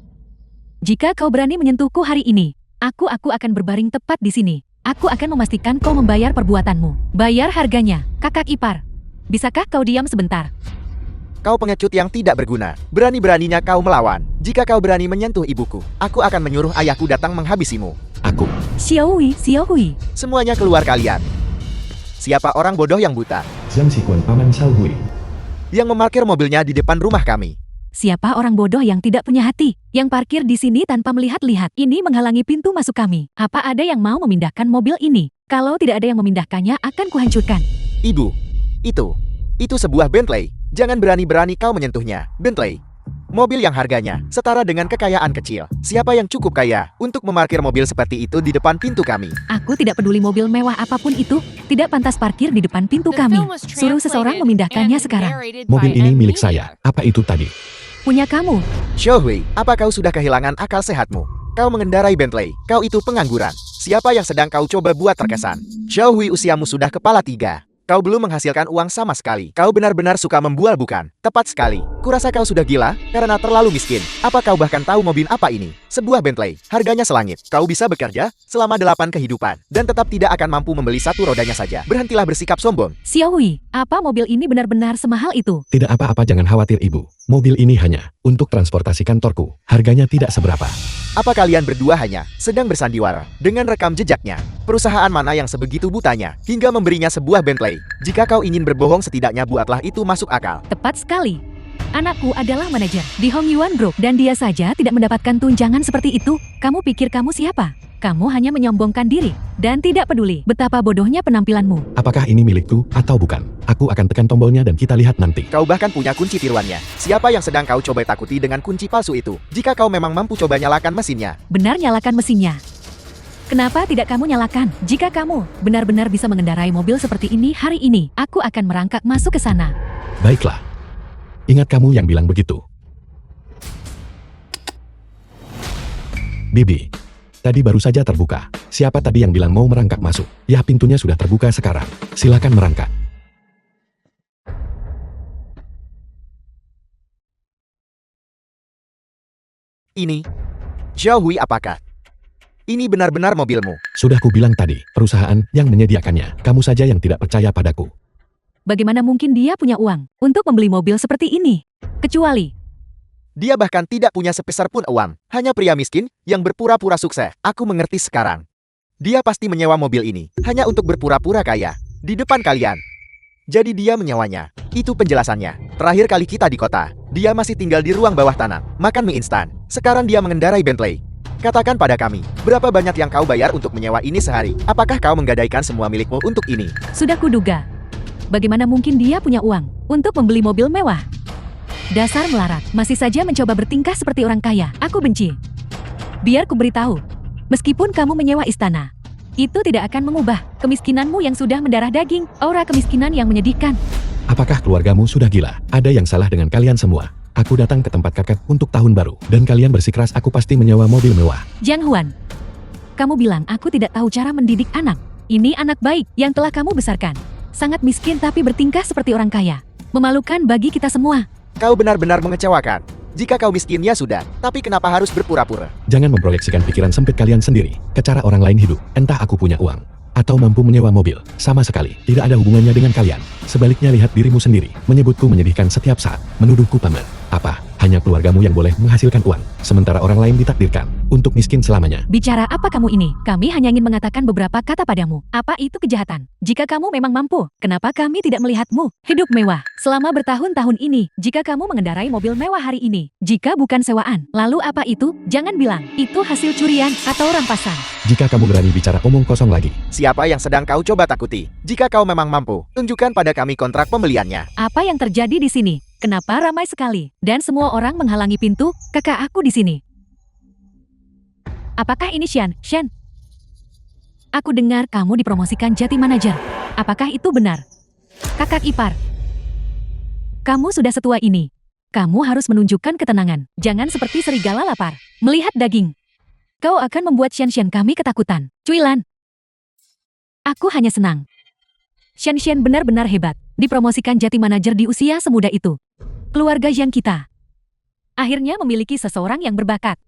Jika kau berani menyentuhku hari ini, aku akan berbaring tepat di sini. Aku akan memastikan kau membayar perbuatanmu. Bayar harganya, kakak ipar. Bisakah kau diam sebentar? Kau pengecut yang tidak berguna. Berani-beraninya kau melawan. Jika kau berani menyentuh ibuku, aku akan menyuruh ayahku datang menghabisimu. Aku. Xiao Hui. Semuanya keluar kalian. Siapa orang bodoh yang buta? Zhang Xikuan paman Xiao Hui. Yang memarkir mobilnya di depan rumah kami. Siapa orang bodoh yang tidak punya hati, yang parkir di sini tanpa melihat-lihat? Ini menghalangi pintu masuk kami. Apa ada yang mau memindahkan mobil ini? Kalau tidak ada yang memindahkannya, akan kuhancurkan. Ibu, itu sebuah Bentley. Jangan berani-berani kau menyentuhnya. Bentley, mobil yang harganya setara dengan kekayaan kecil. Siapa yang cukup kaya untuk memarkir mobil seperti itu di depan pintu kami? Aku tidak peduli mobil mewah apapun itu, tidak pantas parkir di depan pintu The kami. film was Suruh seseorang translated memindahkannya and sekarang. narrated Mobil by ini Ed milik Miller. saya. Apa itu tadi? Punya kamu. Xiao Hui, apa kau sudah kehilangan akal sehatmu? Kau mengendarai Bentley. Kau itu pengangguran. Siapa yang sedang kau coba buat terkesan? Xiao Hui, usiamu sudah kepala 3. Kau belum menghasilkan uang sama sekali. Kau benar-benar suka membual bukan? Tepat sekali. Kurasa kau sudah gila karena terlalu miskin. Apa kau bahkan tahu mobil apa ini? Sebuah Bentley. Harganya selangit. Kau bisa bekerja selama 8 kehidupan dan tetap tidak akan mampu membeli satu rodanya saja. Berhentilah bersikap sombong. Xiao Hui, apa mobil ini benar-benar semahal itu? Tidak apa-apa, jangan khawatir ibu. Mobil ini hanya untuk transportasi kantorku. Harganya tidak seberapa. Apa kalian berdua hanya sedang bersandiwara dengan rekam jejaknya? Perusahaan mana yang sebegitu butanya hingga memberinya sebuah Bentley? Jika kau ingin berbohong, setidaknya buatlah itu masuk akal. Tepat sekali. Anakku adalah manajer di Hong Yuan Group dan dia saja tidak mendapatkan tunjangan seperti itu. Kamu pikir kamu siapa? Kamu hanya menyombongkan diri dan tidak peduli betapa bodohnya penampilanmu. Apakah ini milikku atau bukan? Aku akan tekan tombolnya dan kita lihat nanti. Kau bahkan punya kunci tiruannya. Siapa yang sedang kau coba takuti dengan kunci palsu itu? Jika kau memang mampu, coba nyalakan mesinnya. Benar, nyalakan mesinnya. Kenapa tidak kamu nyalakan? Jika kamu benar-benar bisa mengendarai mobil seperti ini hari ini, aku akan merangkak masuk ke sana. Baiklah. Ingat kamu yang bilang begitu. Bibi, tadi baru saja terbuka. Siapa tadi yang bilang mau merangkak masuk? Ya, pintunya sudah terbuka sekarang. Silakan merangkak. Ini, Xiao Hui, apakah ini benar-benar mobilmu? Sudah kubilang tadi, perusahaan yang menyediakannya. Kamu saja yang tidak percaya padaku. Bagaimana mungkin dia punya uang untuk membeli mobil seperti ini? Kecuali, Dia bahkan tidak punya sepeser pun uang. Hanya pria miskin yang berpura-pura sukses. Aku mengerti sekarang. Dia pasti menyewa mobil ini hanya untuk berpura-pura kaya di depan kalian. Jadi dia menyewanya. Itu penjelasannya. Terakhir kali kita di kota, dia masih tinggal di ruang bawah tanah, makan mie instan. Sekarang dia mengendarai Bentley. Katakan pada kami, berapa banyak yang kau bayar untuk menyewa ini sehari? Apakah kau menggadaikan semua milikmu untuk ini? sudah kuduga. Bagaimana mungkin dia punya uang untuk membeli mobil mewah? Dasar melarat, masih saja mencoba bertingkah seperti orang kaya. Aku benci. Biar ku beritahu, meskipun kamu menyewa istana, itu tidak akan mengubah kemiskinanmu yang sudah mendarah daging, aura kemiskinan yang menyedihkan. Apakah keluargamu sudah gila? Ada yang salah dengan kalian semua. Aku datang ke tempat kakak untuk tahun baru, dan kalian bersikeras aku pasti menyewa mobil mewah. Jiang Huan, kamu bilang aku tidak tahu cara mendidik anak. Ini anak baik yang telah kamu besarkan. Sangat miskin tapi bertingkah seperti orang kaya. Memalukan bagi kita semua. Kau benar-benar mengecewakan. Jika kau miskin ya sudah, tapi kenapa harus berpura-pura? Jangan memproyeksikan pikiran sempit kalian sendiri ke cara orang lain hidup. Entah aku punya uang atau mampu menyewa mobil, sama sekali tidak ada hubungannya dengan kalian. Sebaliknya lihat dirimu sendiri, menyebutku menyedihkan setiap saat, menuduhku pamer. Apa? Hanya keluargamu yang boleh menghasilkan uang, sementara orang lain ditakdirkan untuk miskin selamanya. Bicara apa kamu ini? Kami hanya ingin mengatakan beberapa kata padamu. Apa itu kejahatan? Jika kamu memang mampu, kenapa kami tidak melihatmu hidup mewah selama bertahun-tahun ini? Jika kamu mengendarai mobil mewah hari ini, jika bukan sewaan, lalu apa itu? Jangan bilang itu hasil curian atau rampasan. Jika kamu berani bicara omong kosong lagi, Siapa yang sedang kau coba takuti? Jika kau memang mampu, tunjukkan pada kami kontrak pembeliannya. Apa yang terjadi di sini? Kenapa ramai sekali? Dan semua orang menghalangi pintu, kakak aku di sini. Apakah ini Shan? Shan? Aku dengar kamu dipromosikan jadi manajer. Apakah itu benar? Kakak ipar. Kamu sudah setua ini. Kamu harus menunjukkan ketenangan. Jangan seperti serigala lapar melihat daging. Kau akan membuat Shan kami ketakutan. Cuilan. Aku hanya senang. Shan benar-benar hebat. Dipromosikan jadi manajer di usia semuda itu. Keluarga Zhang kita akhirnya memiliki seseorang yang berbakat.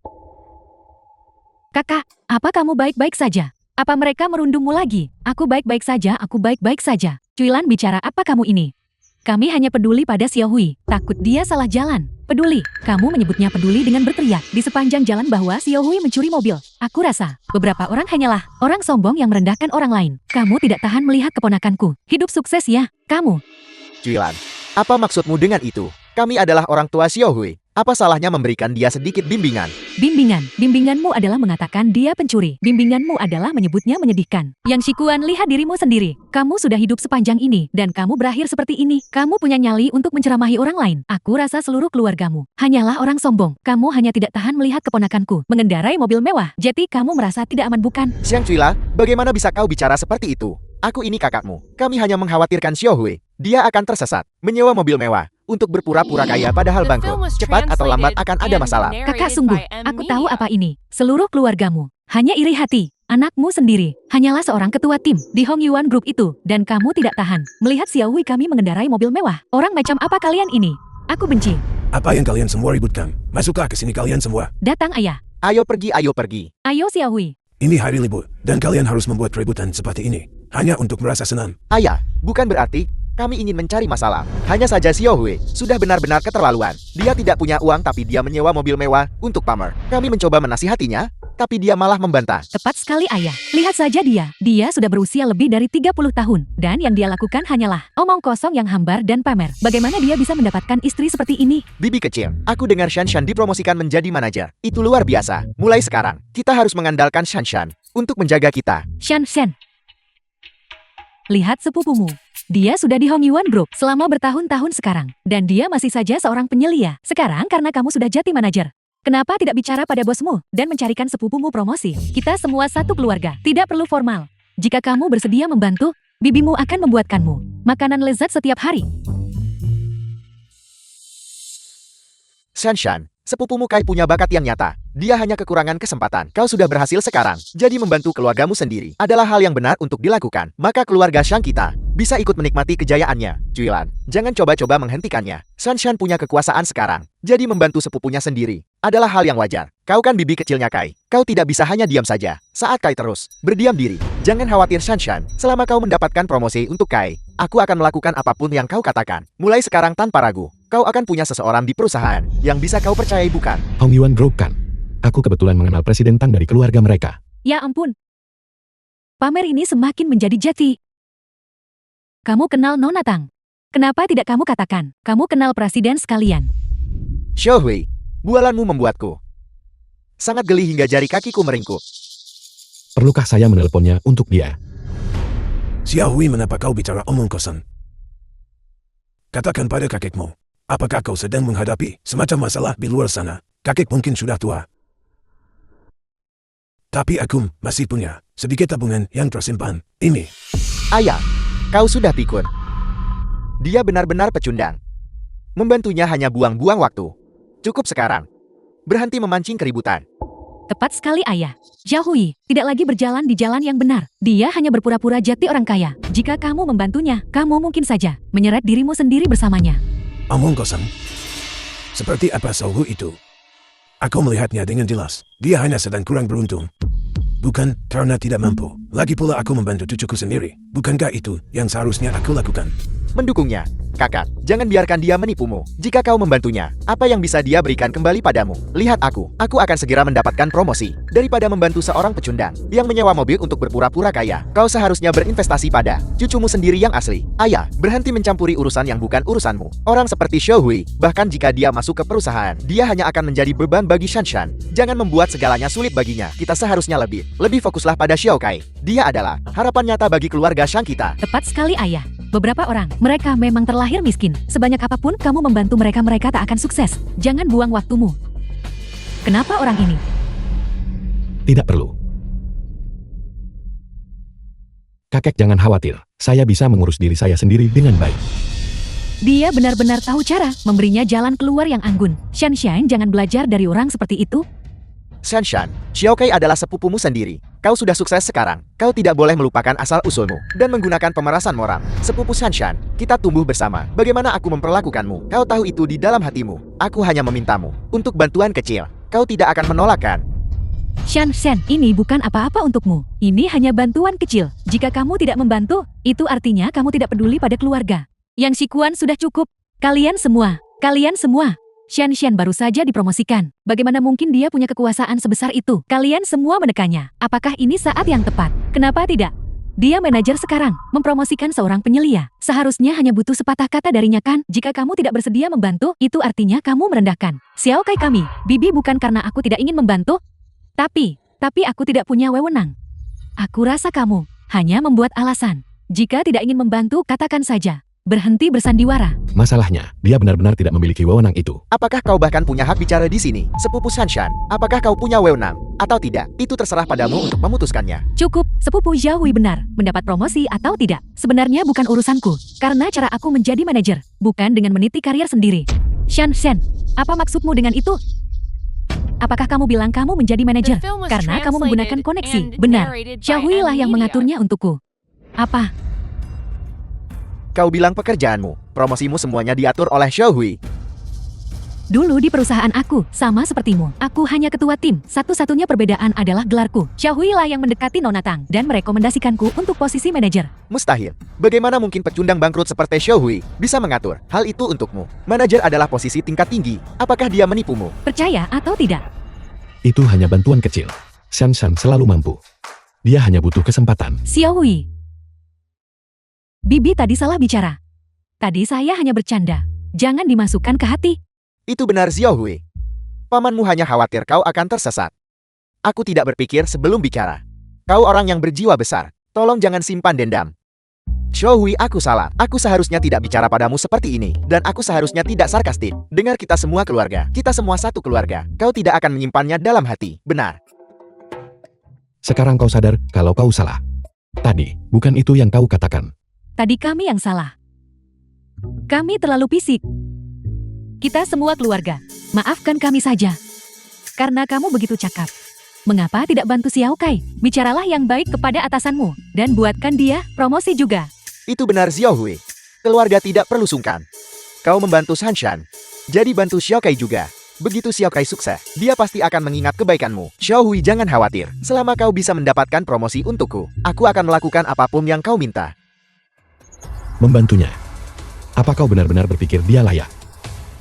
Kakak, apa kamu baik-baik saja? Apa mereka merundungmu lagi? Aku baik-baik saja, aku baik-baik saja. Cuilan bicara apa kamu ini? Kami hanya peduli pada Xiao Hui. Takut dia salah jalan. Peduli. Kamu menyebutnya peduli dengan berteriak di sepanjang jalan bahwa Xiao Hui mencuri mobil. Aku rasa beberapa orang hanyalah orang sombong yang merendahkan orang lain. Kamu tidak tahan melihat keponakanku hidup sukses ya, kamu. Cuilan, apa maksudmu dengan itu? Kami adalah orang tua Xiao Hui. Apa salahnya memberikan dia sedikit bimbingan? Bimbinganmu adalah mengatakan dia pencuri. Bimbinganmu adalah menyebutnya menyedihkan. Yang Shikuan, lihat dirimu sendiri. Kamu sudah hidup sepanjang ini, dan kamu berakhir seperti ini. Kamu punya nyali untuk menceramahi orang lain. Aku rasa seluruh keluargamu hanyalah orang sombong. Kamu hanya tidak tahan melihat keponakanku mengendarai mobil mewah. Jadi kamu merasa tidak aman bukan? Xiang Cuila, bagaimana bisa kau bicara seperti itu? Aku ini kakakmu. Kami hanya mengkhawatirkan Xiao Hui. Dia akan tersesat, menyewa mobil mewah untuk berpura-pura kaya padahal The film bangkrut. was Cepat atau lambat translated akan ada and masalah. narrated Kakak sungguh, by aku tahu Emilia. apa ini. Seluruh keluargamu hanya iri hati. Anakmu sendiri hanyalah seorang ketua tim di Hong Yuan Group itu, dan kamu tidak tahan melihat Xiao Hui kami mengendarai mobil mewah. Orang macam apa kalian ini? Aku benci. Apa yang kalian semua ributkan? Masuklah ke sini kalian semua. Datang ayah. Ayo pergi, ayo pergi. Ayo Xiao Hui. Ini hari libur, dan kalian harus membuat keributan seperti ini. Hanya untuk merasa senang. Ayah, bukan berarti kami ingin mencari masalah. Hanya saja Xiao Hui sudah benar-benar keterlaluan. Dia tidak punya uang tapi dia menyewa mobil mewah untuk pamer. Kami mencoba menasihatinya, tapi dia malah membantah. Tepat sekali ayah. Lihat saja dia. Dia sudah berusia lebih dari 30 tahun. Dan yang dia lakukan hanyalah omong kosong yang hambar dan pamer. Bagaimana dia bisa mendapatkan istri seperti ini? Bibi kecil, aku dengar Shan dipromosikan menjadi manajer. Itu luar biasa. Mulai sekarang, kita harus mengandalkan Shan untuk menjaga kita. Shan. Lihat sepupumu. Dia sudah di Hong Yuan Group selama bertahun-tahun sekarang. Dan dia masih saja seorang penyelia. Sekarang karena kamu sudah jadi manajer. Kenapa tidak bicara pada bosmu dan mencarikan sepupumu promosi? Kita semua satu keluarga. Tidak perlu formal. Jika kamu bersedia membantu, bibimu akan membuatkanmu makanan lezat setiap hari. Shan, sepupumu Kai punya bakat yang nyata. Dia hanya kekurangan kesempatan. Kau sudah berhasil sekarang. Jadi membantu keluargamu sendiri adalah hal yang benar untuk dilakukan. Maka keluarga Shang kita bisa ikut menikmati kejayaannya. Juilan, jangan coba-coba menghentikannya. Shan punya kekuasaan sekarang. Jadi membantu sepupunya sendiri adalah hal yang wajar. Kau kan bibi kecilnya Kai. Kau tidak bisa hanya diam saja saat Kai terus berdiam diri. Jangan khawatir Shanshan, selama kau mendapatkan promosi untuk Kai, aku akan melakukan apapun yang kau katakan. Mulai sekarang tanpa ragu, kau akan punya seseorang di perusahaan yang bisa kau percayai bukan? Hong Yuan Group kan? Aku kebetulan mengenal Presiden Tang dari keluarga mereka. Ya ampun. Pamer ini semakin menjadi jati. Kamu kenal Nona Tang? Kenapa tidak kamu katakan? Kamu kenal presiden sekalian. Xiao Hui, bualanmu membuatku sangat geli hingga jari kakiku meringkuk. Perlukah saya menelponnya untuk dia? Xiao Hui, mengapa kau bicara omong kosong? Katakan pada kakekmu, apakah kau sedang menghadapi semacam masalah di luar sana? Kakek mungkin sudah tua. Tapi aku masih punya sedikit tabungan yang tersimpan. Ini. Ayah, kau sudah pikun. Dia benar-benar pecundang. Membantunya hanya buang-buang waktu. Cukup sekarang. Berhenti memancing keributan. Tepat sekali ayah. Xiao Hui tidak lagi berjalan di jalan yang benar. Dia hanya berpura-pura jadi orang kaya. Jika kamu membantunya, kamu mungkin saja menyeret dirimu sendiri bersamanya. Omong kosong. Seperti apa Xiao Hui itu? Aku melihatnya dengan jelas. Dia hanya sedang kurang beruntung. Bukan karena tidak mampu. Lagi pula aku membantu cucuku sendiri. Bukankah itu yang seharusnya aku lakukan? Mendukungnya. Kakak, jangan biarkan dia menipumu. Jika kau membantunya, apa yang bisa dia berikan kembali padamu? Lihat aku akan segera mendapatkan promosi. Daripada membantu seorang pecundang yang menyewa mobil untuk berpura-pura kaya, kau seharusnya berinvestasi pada cucumu sendiri yang asli. Ayah, berhenti mencampuri urusan yang bukan urusanmu. Orang seperti Xiao Hui, bahkan jika dia masuk ke perusahaan, dia hanya akan menjadi beban bagi Shanshan. Jangan membuat segalanya sulit baginya. Kita seharusnya lebih fokuslah pada Xiao Kai. Dia adalah harapan nyata bagi keluarga Shang kita. Tepat sekali ayah. Beberapa orang, mereka memang terlahir miskin. Sebanyak apapun kamu membantu mereka, mereka tak akan sukses. Jangan buang waktumu. Kenapa orang ini? Tidak perlu. Kakek jangan khawatir. Saya bisa mengurus diri saya sendiri dengan baik. Dia benar-benar tahu cara memberinya jalan keluar yang anggun. Shanshan jangan belajar dari orang seperti itu. Shanshan, Xiao Kai adalah sepupumu sendiri. Kau sudah sukses sekarang. Kau tidak boleh melupakan asal-usulmu dan menggunakan pemerasan moral. Sepupu Shanshan, kita tumbuh bersama. Bagaimana aku memperlakukanmu? Kau tahu itu di dalam hatimu. Aku hanya memintamu untuk bantuan kecil. Kau tidak akan menolakkan. Shanshan, ini bukan apa-apa untukmu. Ini hanya bantuan kecil. Jika kamu tidak membantu, itu artinya kamu tidak peduli pada keluarga. Yang Shikuan sudah cukup. Kalian semua. Shanshan baru saja dipromosikan. Bagaimana mungkin dia punya kekuasaan sebesar itu? Kalian semua menekannya. Apakah ini saat yang tepat? Kenapa tidak? Dia manajer sekarang, mempromosikan seorang penyelia. Seharusnya hanya butuh sepatah kata darinya kan? Jika kamu tidak bersedia membantu, itu artinya kamu merendahkan. Xiao Kai kami, Bibi bukan karena aku tidak ingin membantu. Tapi aku tidak punya wewenang. Aku rasa kamu hanya membuat alasan. Jika tidak ingin membantu, katakan saja. Berhenti bersandiwara. Masalahnya, dia benar-benar tidak memiliki wewenang itu. Apakah kau bahkan punya hak bicara di sini? Sepupu Shanshan, apakah kau punya wewenang? Atau tidak? Itu terserah padamu untuk memutuskannya. Cukup, sepupu Xiao Hui benar. Mendapat promosi atau tidak, sebenarnya bukan urusanku. Karena cara aku menjadi manajer, bukan dengan meniti karier sendiri. Shanshan, apa maksudmu dengan itu? Apakah kamu bilang kamu menjadi manajer? The film was Karena kamu menggunakan translated koneksi. and Benar, narrated by Xiao Hui lah yang Media. mengaturnya untukku. Apa? Kau bilang pekerjaanmu, promosimu semuanya diatur oleh Xiao Hui. Dulu di perusahaan aku, sama sepertimu. Aku hanya ketua tim. Satu-satunya perbedaan adalah gelarku. Xiao Hui lah yang mendekati Nona Tang dan merekomendasikanku untuk posisi manajer. Mustahil. Bagaimana mungkin pecundang bangkrut seperti Xiao Hui bisa mengatur hal itu untukmu? Manajer adalah posisi tingkat tinggi. Apakah dia menipumu? Percaya atau tidak? Itu hanya bantuan kecil. Shanshan selalu mampu. Dia hanya butuh kesempatan. Xiao Hui. Bibi tadi salah bicara. Tadi saya hanya bercanda. Jangan dimasukkan ke hati. Itu benar Xiao Hui. Pamanmu hanya khawatir kau akan tersesat. Aku tidak berpikir sebelum bicara. Kau orang yang berjiwa besar. Tolong jangan simpan dendam. Xiao Hui, aku salah. Aku seharusnya tidak bicara padamu seperti ini. Dan aku seharusnya tidak sarkastik. Dengar, kita semua keluarga. Kita semua satu keluarga. Kau tidak akan menyimpannya dalam hati. Benar. Sekarang kau sadar kalau kau salah. Tadi, bukan itu yang kau katakan. Tadi kami yang salah. Kami terlalu fisik. Kita semua keluarga. Maafkan kami saja. Karena kamu begitu cakap. Mengapa tidak bantu Xiao Kai? Bicaralah yang baik kepada atasanmu. Dan buatkan dia promosi juga. Itu benar Xiao Hui. Keluarga tidak perlu sungkan. Kau membantu Shanshan. Jadi bantu Xiao Kai juga. Begitu Xiao Kai sukses, dia pasti akan mengingat kebaikanmu. Xiao Hui, jangan khawatir. Selama kau bisa mendapatkan promosi untukku, aku akan melakukan apapun yang kau minta. Membantunya. Apa kau benar-benar berpikir dia layak?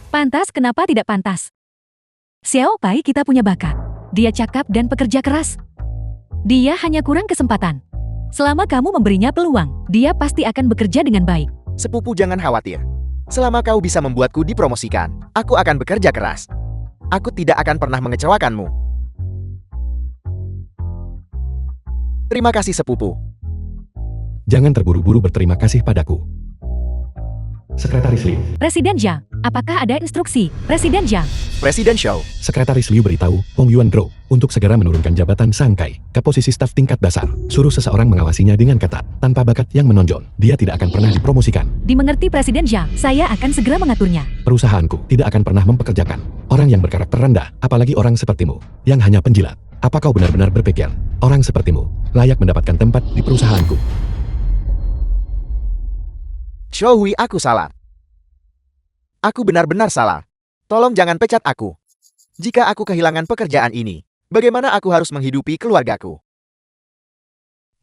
Pantas, kenapa tidak pantas? Xiao Pai kita punya bakat. Dia cakap dan pekerja keras. Dia hanya kurang kesempatan. Selama kamu memberinya peluang, dia pasti akan bekerja dengan baik. Sepupu, jangan khawatir. Selama kau bisa membuatku dipromosikan, aku akan bekerja keras. Aku tidak akan pernah mengecewakanmu. Terima kasih, sepupu. Jangan terburu-buru berterima kasih padaku. Sekretaris Liu. Presiden Zhang, apakah ada instruksi? Presiden Zhang. Presiden Xiao, Sekretaris Liu beritahu Hong Yuan Zhou untuk segera menurunkan jabatan Sang Kai ke posisi staf tingkat dasar. Suruh seseorang mengawasinya dengan ketat. Tanpa bakat yang menonjol, dia tidak akan pernah dipromosikan. Dimengerti Presiden Zhang, saya akan segera mengaturnya. Perusahaanku tidak akan pernah mempekerjakan orang yang berkarakter rendah, apalagi orang sepertimu, yang hanya penjilat. Apa kau benar-benar berpikir, orang sepertimu layak mendapatkan tempat di perusahaanku? Xiao Hui, aku salah. Aku benar-benar salah. Tolong jangan pecat aku. Jika aku kehilangan pekerjaan ini, bagaimana aku harus menghidupi keluargaku?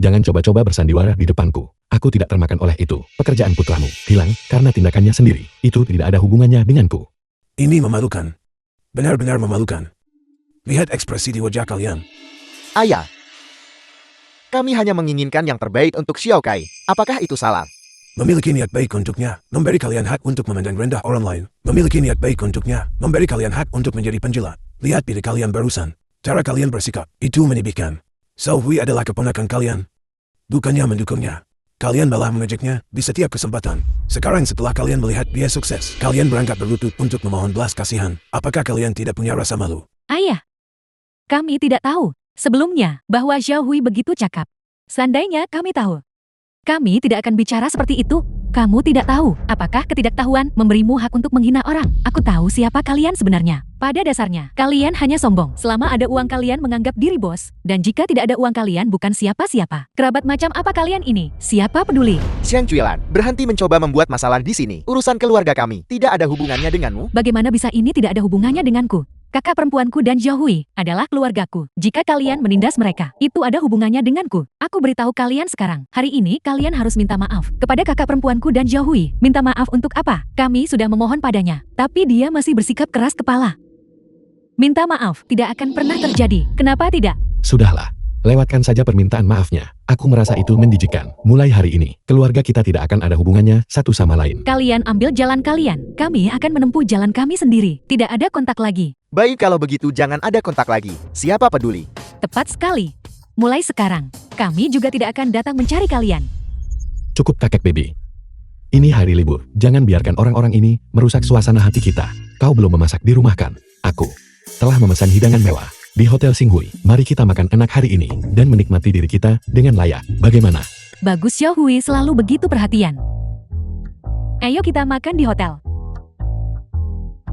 Jangan coba-coba bersandiwara di depanku. Aku tidak termakan oleh itu. Pekerjaan putramu hilang karena tindakannya sendiri. Itu tidak ada hubungannya denganku. Ini memalukan. Benar-benar memalukan. Lihat ekspresi di wajah kalian. Ayah, kami hanya menginginkan yang terbaik untuk Xiao Kai. Apakah itu salah? Memiliki niat baik untuknya, memberi kalian hak untuk memandang rendah orang lain. Memiliki niat baik untuknya, memberi kalian hak untuk menjadi penjilat. Lihat pilih kalian barusan. Cara kalian bersikap, itu menyedihkan. Xiao Hui adalah keponakan kalian. Bukannya mendukungnya. Kalian malah mengejeknya di setiap kesempatan. Sekarang setelah kalian melihat dia sukses, kalian berangkat berlutut untuk memohon belas kasihan. Apakah kalian tidak punya rasa malu? Ayah, kami tidak tahu sebelumnya bahwa Xiao Hui begitu cakap. Seandainya kami tahu, kami tidak akan bicara seperti itu. Kamu tidak tahu, apakah ketidaktahuan memberimu hak untuk menghina orang? Aku tahu siapa kalian sebenarnya. Pada dasarnya, kalian hanya sombong. Selama ada uang kalian menganggap diri bos. Dan jika tidak ada uang kalian bukan siapa-siapa. Kerabat macam apa kalian ini? Siapa peduli? Xiang Cuilan, berhenti mencoba membuat masalah di sini. Urusan keluarga kami tidak ada hubungannya denganmu. Bagaimana bisa ini tidak ada hubungannya denganku? Kakak perempuanku dan Xiao Hui adalah keluargaku. Jika kalian menindas mereka, itu ada hubungannya denganku. Aku beritahu kalian sekarang, hari ini kalian harus minta maaf kepada kakak perempuanku dan Xiao Hui. Minta maaf untuk apa? Kami sudah memohon padanya, tapi dia masih bersikap keras kepala. Minta maaf tidak akan pernah terjadi. Kenapa tidak? Sudahlah, lewatkan saja permintaan maafnya. Aku merasa itu menjijikan. Mulai hari ini, keluarga kita tidak akan ada hubungannya satu sama lain. Kalian ambil jalan kalian. Kami akan menempuh jalan kami sendiri. Tidak ada kontak lagi. Baik, kalau begitu jangan ada kontak lagi. Siapa peduli? Tepat sekali. Mulai sekarang, kami juga tidak akan datang mencari kalian. Cukup kakek baby. Ini hari libur. Jangan biarkan orang-orang ini merusak suasana hati kita. Kau belum memasak di rumah kan? Aku telah memesan hidangan mewah di Hotel Xinghui. Mari kita makan enak hari ini dan menikmati diri kita dengan layak. Bagaimana? Bagus, Xiao Hui selalu begitu perhatian. Ayo kita makan di hotel.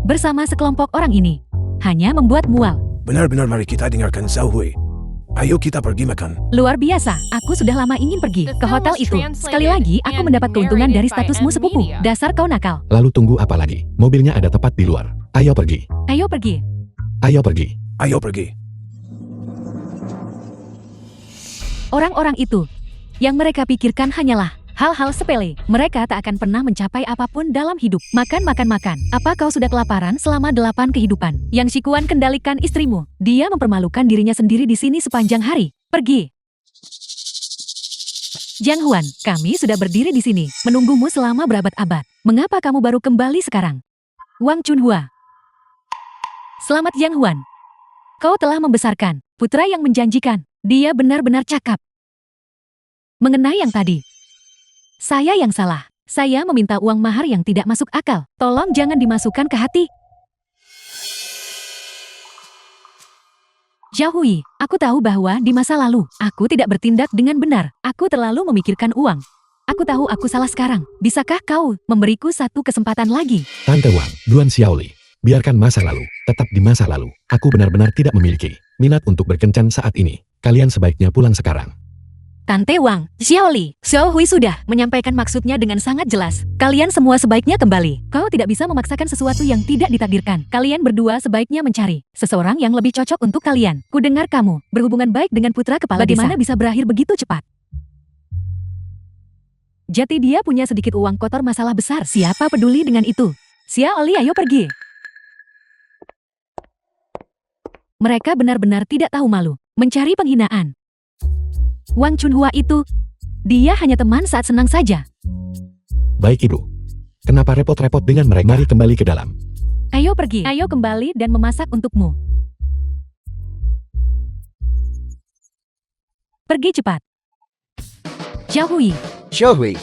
Bersama sekelompok orang ini. Hanya membuat mual. Benar-benar mari kita dengarkan Xiao Hui. Ayo kita pergi makan. Luar biasa, aku sudah lama ingin pergi ke hotel itu. Sekali lagi aku mendapat keuntungan dari statusmu sepupu. Dasar kau nakal. Lalu tunggu apa lagi? Mobilnya ada tepat di luar. Ayo pergi. Ayo pergi. Ayo pergi. Ayo pergi. Orang-orang itu, yang mereka pikirkan hanyalah hal-hal sepele. Mereka tak akan pernah mencapai apapun dalam hidup. Makan. Apa kau sudah kelaparan selama 8 kehidupan? Yang Shikuan kendalikan istrimu. Dia mempermalukan dirinya sendiri di sini sepanjang hari. Pergi. Jiang Huan, kami sudah berdiri di sini, menunggumu selama berabad-abad. Mengapa kamu baru kembali sekarang? Wang Chunhua. Selamat Jiang Huan. Kau telah membesarkan putra yang menjanjikan. Dia benar-benar cakap. Mengenai yang tadi, saya yang salah. Saya meminta uang mahar yang tidak masuk akal. Tolong jangan dimasukkan ke hati. Xiao Hui, aku tahu bahwa di masa lalu, aku tidak bertindak dengan benar. Aku terlalu memikirkan uang. Aku tahu aku salah sekarang. Bisakah kau memberiku satu kesempatan lagi? Tante Wang, Duan Xiaoli. Biarkan masa lalu tetap di masa lalu. Aku benar-benar tidak memiliki minat untuk berkencan saat ini. Kalian sebaiknya pulang sekarang. Tante Wang, Xiaoli, Xiaohui sudah menyampaikan maksudnya dengan sangat jelas. Kalian semua sebaiknya kembali. Kau tidak bisa memaksakan sesuatu yang tidak ditakdirkan. Kalian berdua sebaiknya mencari seseorang yang lebih cocok untuk kalian. Kudengar kamu berhubungan baik dengan putra kepala desa. Bagaimana bisa berakhir begitu cepat? Jati dia punya sedikit uang kotor masalah besar. Siapa peduli dengan itu? Xiaoli, ayo pergi. Mereka benar-benar tidak tahu malu. Mencari penghinaan. Wang Chunhua itu, dia hanya teman saat senang saja. Baik ibu. Kenapa repot-repot dengan mereka? Mari kembali ke dalam. Ayo pergi, ayo kembali dan memasak untukmu. Pergi cepat. Xiaohui, Xiaohui,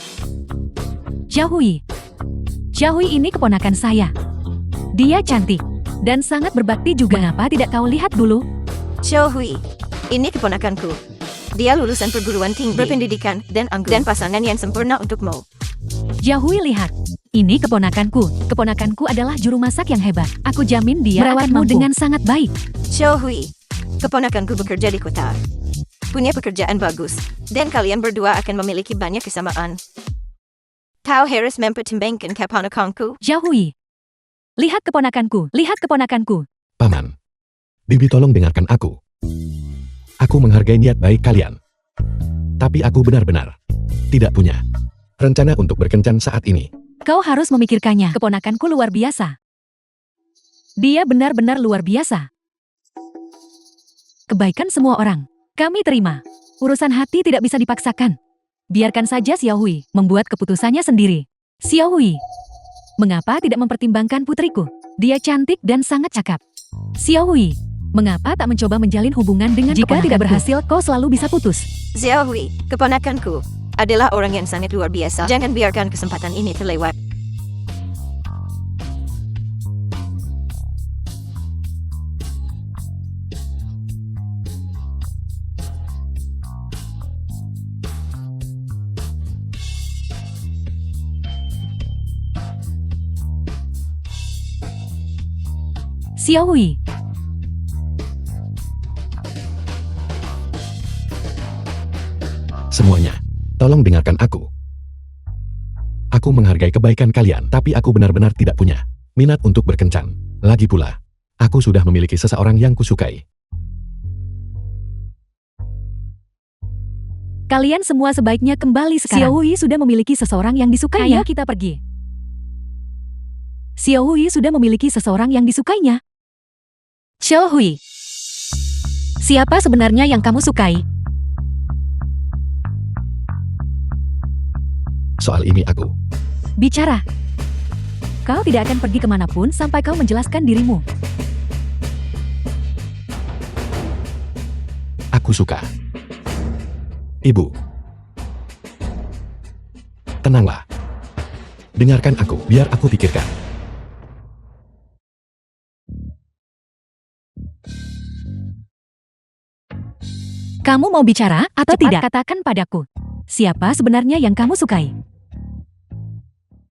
Xiaohui. Xiaohui ini keponakan saya. Dia cantik dan sangat berbakti juga. Mengapa tidak kau lihat dulu? Xiaohui, ini keponakanku. Dia lulusan perguruan tinggi, berpendidikan, dan anggun, dan pasangan yang sempurna untukmu. Xiaohui, lihat. Ini keponakanku. Keponakanku adalah juru masak yang hebat. Aku jamin dia merawatmu dengan sangat baik. Xiaohui, keponakanku bekerja di kota. Punya pekerjaan bagus, dan kalian berdua akan memiliki banyak kesamaan. Kau harus mempertimbangkan keponakanku. Xiaohui, lihat keponakanku, lihat keponakanku. Paman. Bibi tolong dengarkan aku. Aku menghargai niat baik kalian. Tapi aku benar-benar tidak punya rencana untuk berkencan saat ini. Kau harus memikirkannya. Keponakanku luar biasa. Dia benar-benar luar biasa. Kebaikan semua orang. Kami terima. Urusan hati tidak bisa dipaksakan. Biarkan saja Xiaohui membuat keputusannya sendiri. Xiaohui, mengapa tidak mempertimbangkan putriku? Dia cantik dan sangat cakap. Xiaohui, mengapa tak mencoba menjalin hubungan dengan jika tidak berhasil kau selalu bisa putus? Xiaohui, keponakanku, adalah orang yang sangat luar biasa. Jangan biarkan kesempatan ini terlewat. Xiaohui, Semuanya, tolong dengarkan aku. Aku menghargai kebaikan kalian, tapi aku benar-benar tidak punya minat untuk berkencan. Lagi pula, aku sudah memiliki seseorang yang kusukai. kalian semua sebaiknya kembali sekarang. Xiaohui sudah memiliki seseorang yang disukainya. Ayo kita pergi. Xiaohui sudah memiliki seseorang yang disukainya. Xiaohui, siapa sebenarnya yang kamu sukai? Soal ini aku. Bicara. Kau tidak akan pergi kemanapun sampai kau menjelaskan dirimu. Aku suka. Ibu. Tenanglah. Dengarkan aku, biar aku pikirkan. Kamu mau bicara atau tidak? Katakan padaku. Siapa sebenarnya yang kamu sukai?